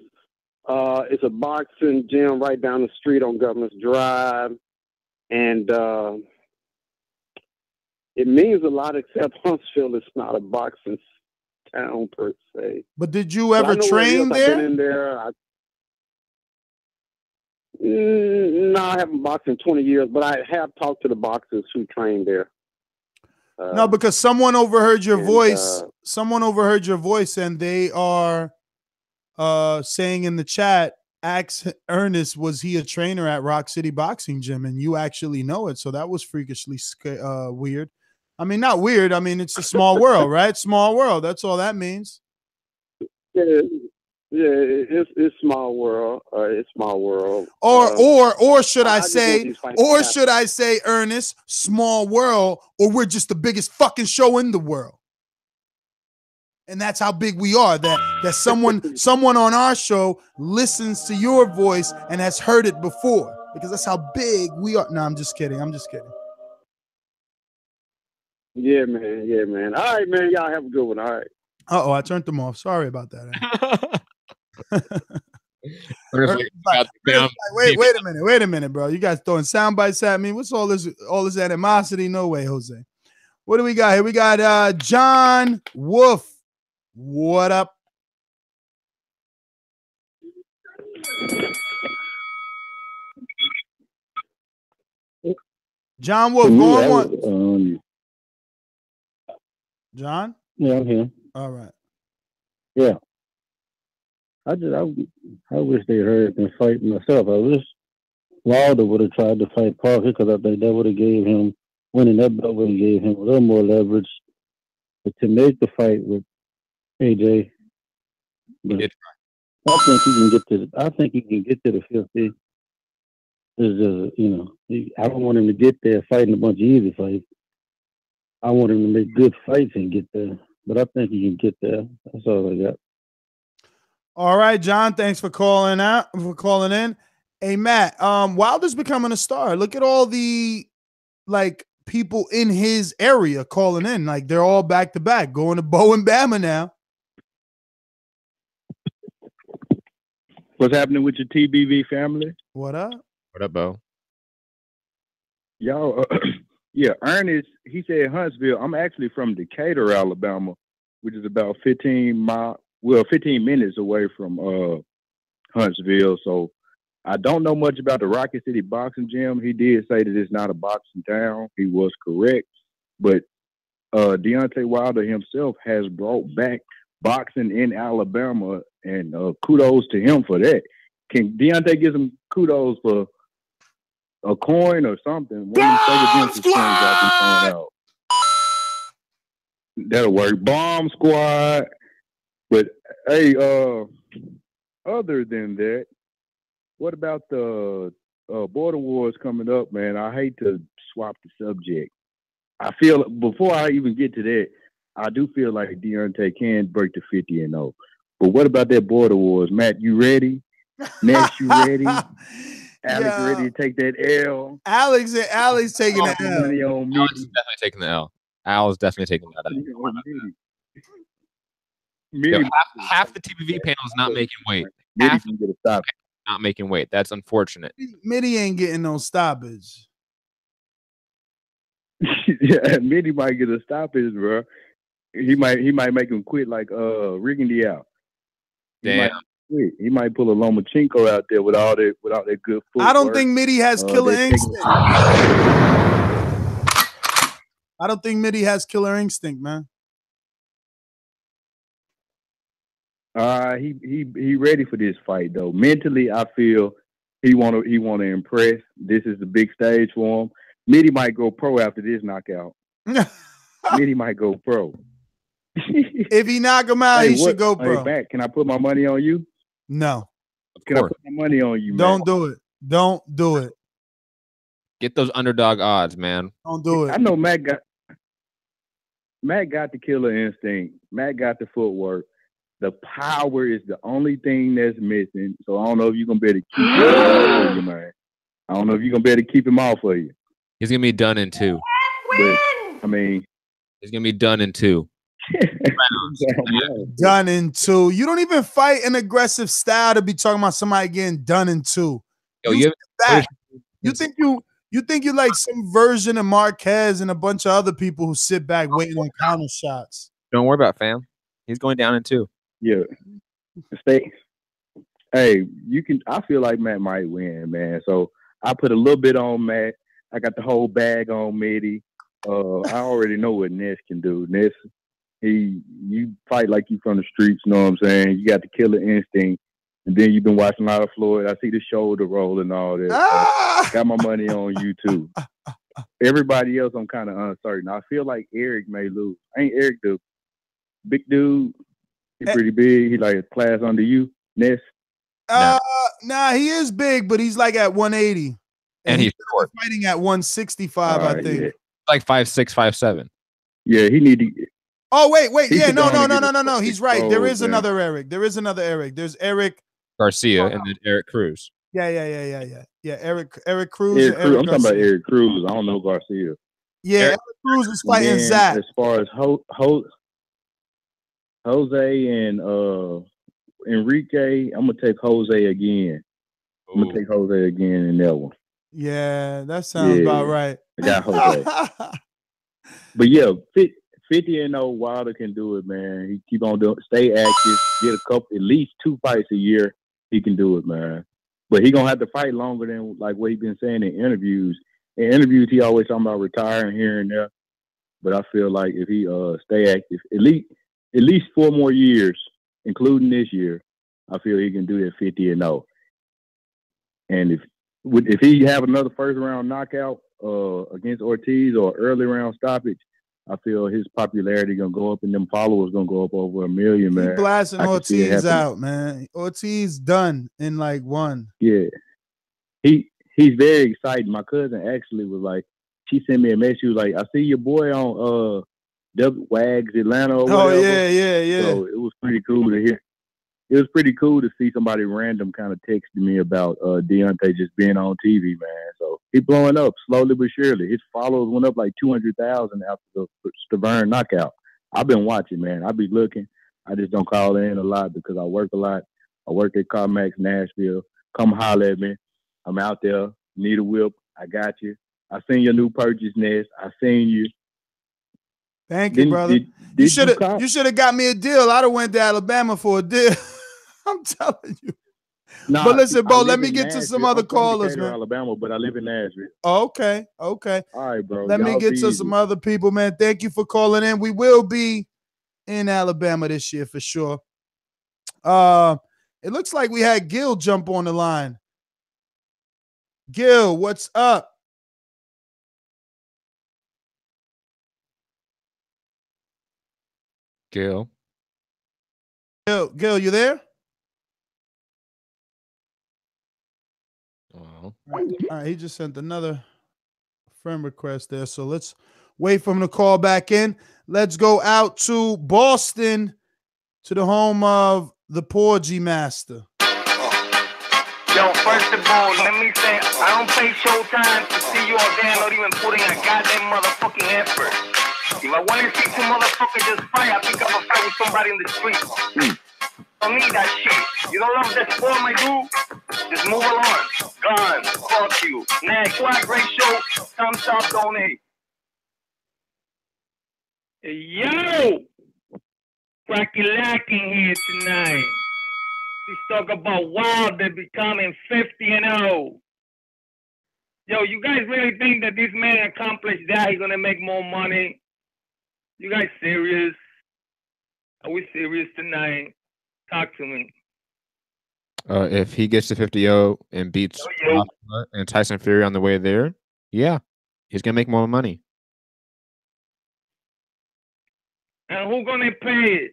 it's a boxing gym right down the street on Governor's Drive, and it means a lot. Except Huntsville is not a boxing town per se. But did you ever train there? I've been in there. No, I haven't boxed in 20 years, but I have talked to the boxers who train there. No, because someone overheard your voice. Someone overheard your voice, and they are saying in the chat, ask Ernest, was he a trainer at Rock City Boxing Gym? And you actually know it. So that was freakishly weird. I mean, not weird. I mean, it's a small world, right? Small world. That's all that means. Yeah, it's small world. It's small world. Or should I say, Ernest, small world, or we're just the biggest fucking show in the world. And that's how big we are. That someone on our show listens to your voice and has heard it before. Because that's how big we are. No, I'm just kidding. Yeah, man. All right, man. Y'all have a good one. All right. Uh-oh, I turned them off. Sorry about that. Wait a minute, bro. You guys throwing sound bites at me. What's all this animosity? No way, Jose. What do we got here? We got John Wolf. What up? John Wolf, going once. John? Yeah, I'm here. All right. Yeah. I wish they heard me fight myself. I wish Wilder would have tried to fight Parker, because I think that would have gave him, winning that belt would have gave him a little more leverage. But to make the fight with AJ, I think he can get to the 50. It's just, I don't want him to get there fighting a bunch of easy fights. I want him to make good fights and get there. But I think he can get there. That's all I got. All right, John. Thanks for calling in. Hey, Matt. Wilder's becoming a star. Look at all the people in his area calling in. Like, they're all back to back, going to Bo and Bama now. What's happening with your TBV family? What up? What up, Bo? Y'all, yeah, Ernest, he said Huntsville. I'm actually from Decatur, Alabama, which is about 15 minutes away from Huntsville. So I don't know much about the Rocket City Boxing Gym. He did say that it's not a boxing town. He was correct. But Deontay Wilder himself has brought back boxing in Alabama, and kudos to him for that. Can Deontay give him kudos for a coin or something? Bomb Squad! That'll work. Bomb Squad. But hey, other than that, what about the border wars coming up, man? I hate to swap the subject. I feel before I even get to that, I do feel like Deontay can break the 50-0. But what about that border wars, Matt? You ready? Ness, you ready? Alex ready to take that L? Alex taking the L. Money on me. Alex is definitely taking the L. Al is definitely taking that L. Yo, half the TBV panel is not making weight. Half can get a stop. Not making weight. That's unfortunate. Mitty ain't getting no stoppage. Yeah, Mitty might get a stoppage, bro. He might make him quit like Riggedy out. Damn. He might pull a Lomachenko out there with all that good footwork. I don't think Mitty has killer instinct. I don't think Mitty has killer instinct, man. He ready for this fight though. Mentally, I feel he want to impress. This is the big stage for him. Mitty might go pro after this knockout. Mitty might go pro. If he knock him out, he should go pro. Hey, Matt, can I put my money on you? No. Can I put my money on you, man? Don't do it. Don't do it. Get those underdog odds, man. Don't do it. I know Matt got the killer instinct. Matt got the footwork. The power is the only thing that's missing. So I don't know if you're gonna be able to keep him off for you, man. I don't know if you're gonna be able to keep him off for you. He's gonna be done in 2. But, I mean, he's gonna be done in 2. Done in 2. You don't even fight an aggressive style to be talking about somebody getting done in 2. Yo, you think you're like some version of Marquez and a bunch of other people who sit back waiting on counter shots. Don't worry about it, fam. He's going down in 2. Yeah. Hey, you can. I feel like Matt might win, man. So I put a little bit on Matt. I got the whole bag on Mitty. I already know what Ness can do. Ness, you fight like you from the streets. You know what I'm saying? You got the killer instinct, and then you've been watching a lot of Floyd. I see the shoulder roll and all that. Got my money on you too. Everybody else, I'm kind of uncertain. I feel like Eric may lose. Ain't Eric the big dude? He's pretty big. He like a class under you, Ness. Nah, he is big, but he's like at 180. And he's short. Fighting at 165, I think. Yeah. Like 5'6", 5'7". Yeah, he need to. Oh, wait. He Yeah, should no. go on and get He's right. There is man. another Eric. There's Eric Garcia and then Eric Cruz. Yeah. Eric Cruz. Eric Cruz. I'm talking about Eric Cruz. I don't know Garcia. Yeah, Eric Cruz is fighting Zach. As far as Jose and Enrique, I'm gonna take Jose again. I'm gonna take Jose again in that one. Yeah, that sounds about right. I got Jose. But yeah, 50-0 Wilder can do it, man. He keep on doing, stay active, get at least 2 fights a year. He can do it, man. But he gonna have to fight longer than like what he been saying in interviews. In interviews, he always talking about retiring here and there. But I feel like if he stay active, at least 4 more years, including this year, I feel he can do that 50-0. And if he have another first round knockout against Ortiz or early round stoppage, I feel his popularity gonna go up and them followers gonna go up over 1 million, man. He blasting Ortiz out, man. Ortiz done in like 1. Yeah, he's very excited. My cousin actually was like, she sent me a message. She was like, I see your boy on Wags Atlanta or whatever. Oh yeah. So it was pretty cool to hear. It was pretty cool to see somebody random kind of texting me about Deontay just being on TV, man. So he's blowing up slowly but surely. His followers went up like 200,000 after the Stavern knockout. I've been watching, man. I be looking. I just don't call in a lot because I work a lot. I work at CarMax Nashville. Come holler at me. I'm out there. Need a whip. I got you. I seen your new purchase, Ness. I seen you. Thank you, brother. You should have got me a deal. I'd have went to Alabama for a deal. I'm telling you. Nah, But listen, I Bo, live let me in get to some Nashville. other I'm from callers, Decatur, man. Alabama, but I live in Nashville. Okay, okay. All right, bro. Let me Y'all get be to easy. some other people, man. Thank you for calling in. We will be in Alabama this year for sure. It looks like we had Gil jump on the line. Gil, what's up? Gil, Gil, you there? oh. All right, he just sent another friend request there. So let's wait for him to call back in. Let's go out to Boston, to the home of the Porgy Master. Yo, first of all, let me say, I don't pay showtime to see you all there not even putting a goddamn motherfucking effort. If I want to see two motherfuckers just fight, I pick up a fight with somebody in the street. Don't need that shit. You don't love that sport, my dude? Just move along. Gone. Fuck you. Next. What a great show. Thumbs up, donate. Yo! Cracky lacking here tonight. Let's talk about Wilder becoming 50-0. Yo, you guys really think that this man accomplished that? He's gonna make more money? You guys serious? Are we serious tonight? Talk to me. If he gets to 50-0 and beats and Tyson Fury on the way there, yeah, he's gonna make more money. And who gonna pay it?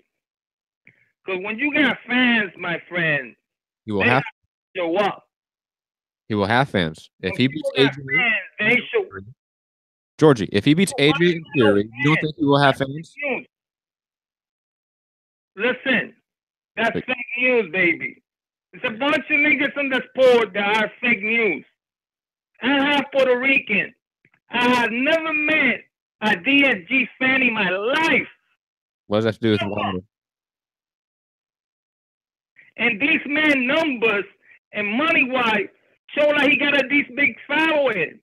Because when you got fans, my friend, He will have. Show up. He will have fans. If he beats Fans, Adrian, they show. Georgie, if he beats Adrian Fury, you don't think he will have fans? Listen, that's fake news, baby. It's a bunch of niggas in the sport that are fake news. I have Puerto Rican. I have never met a DSG fan in my life. What does that have to do with Wilder? And these man numbers and money-wise show like he got a this big following.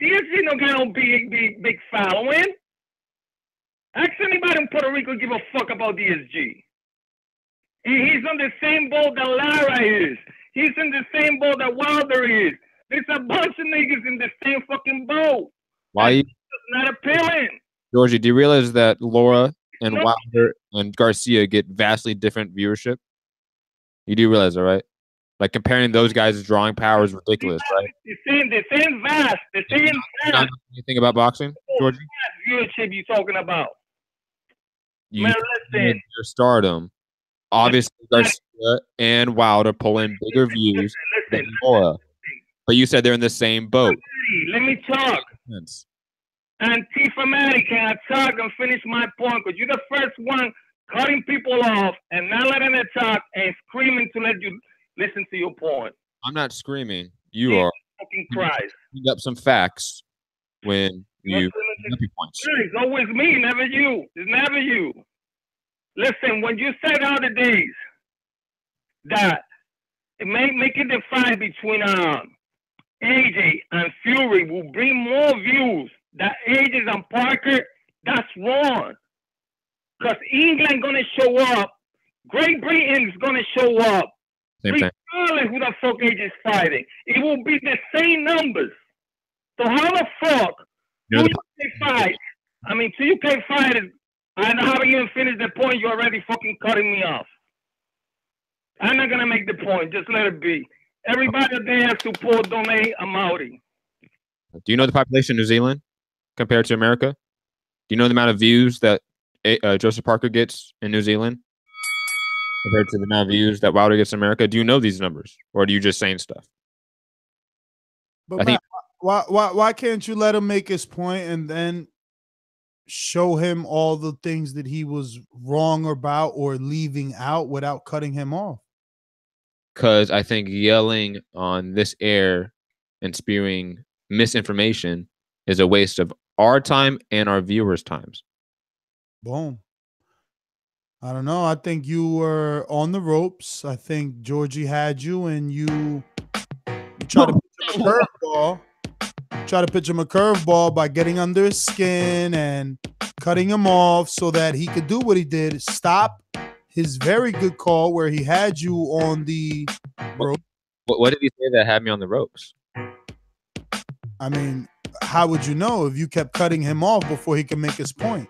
DSG don't got no big following. Ask anybody in Puerto Rico give a fuck about DSG. And he's on the same boat that Lara is. He's in the same boat that Wilder is. There's a bunch of niggas in the same fucking boat. Why? It's not appealing. Georgie, do you realize that Laura and Wilder and Garcia get vastly different viewership? You do realize that, right? Like comparing those guys' drawing power is ridiculous, right? The same vast. The same You vast. don't know anything about boxing, Georgie? Viewership you talking about? You Man, listen. your stardom. Obviously, Garcia and Wilder pull in bigger views than Laura. But you said they're in the same boat. Let me talk. Antifa-matic, can I talk and finish my point? Because you're the first one cutting people off and not letting them talk and screaming to let you listen to your point. I'm not screaming. You are. Fucking Christ. Bring up some facts when you make your points. It's always me, never you. It's never you. Listen, when you said the other days that it may make it the fight between AJ and Fury will bring more views than AJ and Parker, that's wrong. Because England gonna show up, Great Britain is gonna show up. Regardless who the fuck AJ is fighting, it will be the same numbers. So how the fuck do you fight? I mean, till you can't fight it. I haven't even finished the point. You're already fucking cutting me off. I'm not gonna make the point. Just let it be. Everybody there support, donate, I'm outie. Do you know the population of New Zealand compared to America? Do you know the amount of views that Joseph Parker gets in New Zealand compared to the amount of views that Wilder gets in America? Do you know these numbers, or are you just saying stuff? But Matt, why can't you let him make his point and then show him all the things that he was wrong about or leaving out without cutting him off? Because I think yelling on this air and spewing misinformation is a waste of our time and our viewers' times. Boom. I don't know. I think you were on the ropes. I think Georgie had you, and you tried to pitch him a curveball. Try to pitch him a curveball by getting under his skin and cutting him off so that he could do what he did. Stop his very good call where he had you on the rope. What did he say that had me on the ropes? I mean, how would you know if you kept cutting him off before he could make his point?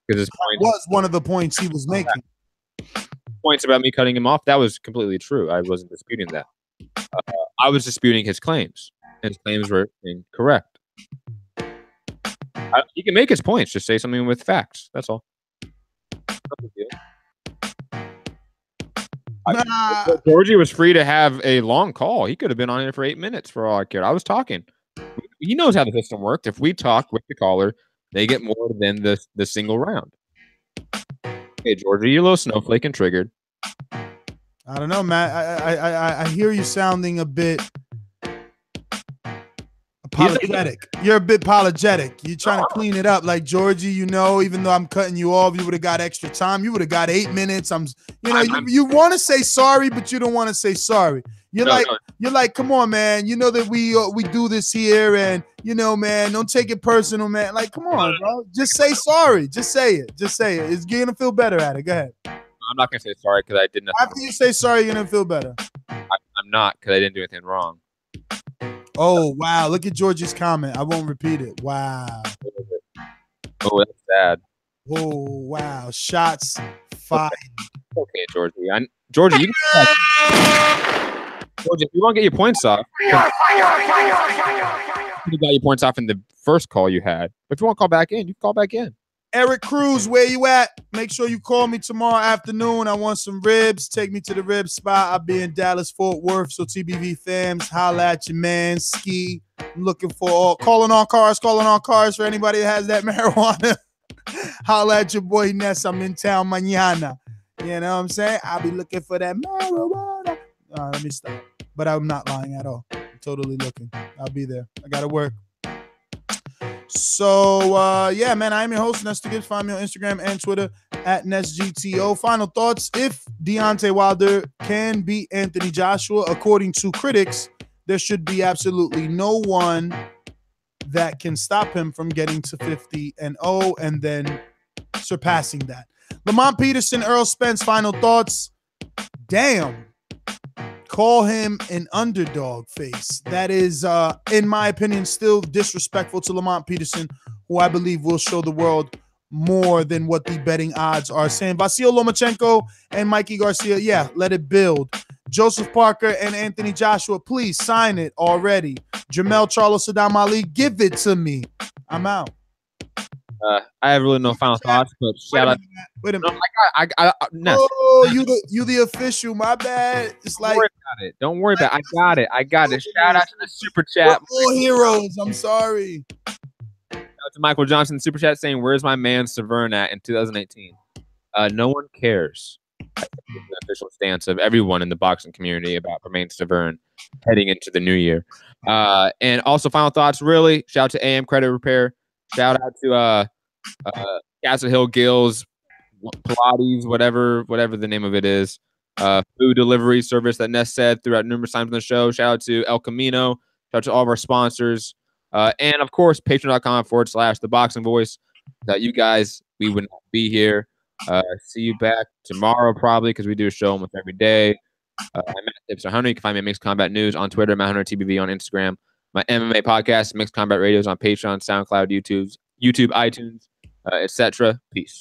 Because his point was one of the points he was making. Points about me cutting him off, that was completely true. I wasn't disputing that. I was disputing his claims. His claims were incorrect. He can make his points. Just say something with facts. That's all. Georgie was free to have a long call. He could have been on it for 8 minutes for all I cared. I was talking. He knows how the system worked. If we talk with the caller, they get more than the single round. Hey, Georgie, you're a little snowflake and triggered. I don't know, Matt. I hear you sounding a bit apologetic. You're a bit apologetic. You're trying to clean it up, like Georgie. You know, even though I'm cutting you off, you would have got extra time. You would have got 8 minutes. You want to say sorry, but you don't want to say sorry. You're like, come on, man. You know that we do this here, and you know, man, don't take it personal, man. Like, come on, bro. Just say sorry. Just say it. Just say it. It's gonna feel better at it. Go ahead. I'm not gonna say sorry because I did nothing. After you say sorry, you're gonna feel better. I'm not because I didn't do anything wrong. Oh wow! Look at Georgie's comment. I won't repeat it. Wow. Oh, that's sad. Oh wow! Shots fired. Okay, Georgie. Georgie, you Georgie, if you want to get your points off, you got your points off in the first call you had. But if you want to call back in, you can call back in. Eric Cruz, where you at? Make sure you call me tomorrow afternoon. I want some ribs. Take me to the rib spot. I'll be in Dallas, Fort Worth. So TBV fams, holla at your man, Ski. I'm looking for calling on cars for anybody that has that marijuana. Holla at your boy Ness. I'm in town mañana. You know what I'm saying? I'll be looking for that marijuana. Let me stop. But I'm not lying at all. I'm totally looking. I'll be there. I got to work. So, yeah, man, I'm your host, Nestor Gibbs. Find me on Instagram and Twitter at NestGTO. Final thoughts. If Deontay Wilder can beat Anthony Joshua, according to critics, there should be absolutely no one that can stop him from getting to 50-0 and then surpassing that. Lamont Peterson, Errol Spence, final thoughts. Damn. Call him an underdog face. That is, in my opinion, still disrespectful to Lamont Peterson, who I believe will show the world more than what the betting odds are saying. Vasyl Lomachenko and Mikey Garcia, yeah, let it build. Joseph Parker and Anthony Joshua, please sign it already. Jermell Charlo, Saddam Ali, give it to me. I'm out. I have really no final thoughts, but shout out. Wait a minute. Ness. Oh, you the official. My bad. It's Don't worry about it. Don't worry about it. I got it. Shout out to the super chat. We're all heroes. I'm sorry. Shout out to Michael Johnson, super chat, saying, "Where's my man Severn at in 2018?" No one cares. That's the official stance of everyone in the boxing community about Romain Severn heading into the new year. And also, final thoughts. Really, shout out to AM Credit Repair. Shout out to Castle Hill Gills, Pilates, whatever the name of it is. Food delivery service that Ness said throughout numerous times on the show. Shout out to El Camino. Shout out to all of our sponsors. And, of course, patreon.com/theboxingvoice. Without you guys, we would not be here. See you back tomorrow probably because we do a show almost every day. I'm at Hipster Hunter. You can find me at Mixed Combat News on Twitter, Matt Hunter TBV on Instagram. My MMA podcast, Mixed Combat Radios on Patreon, SoundCloud, YouTube, iTunes, etc. Peace.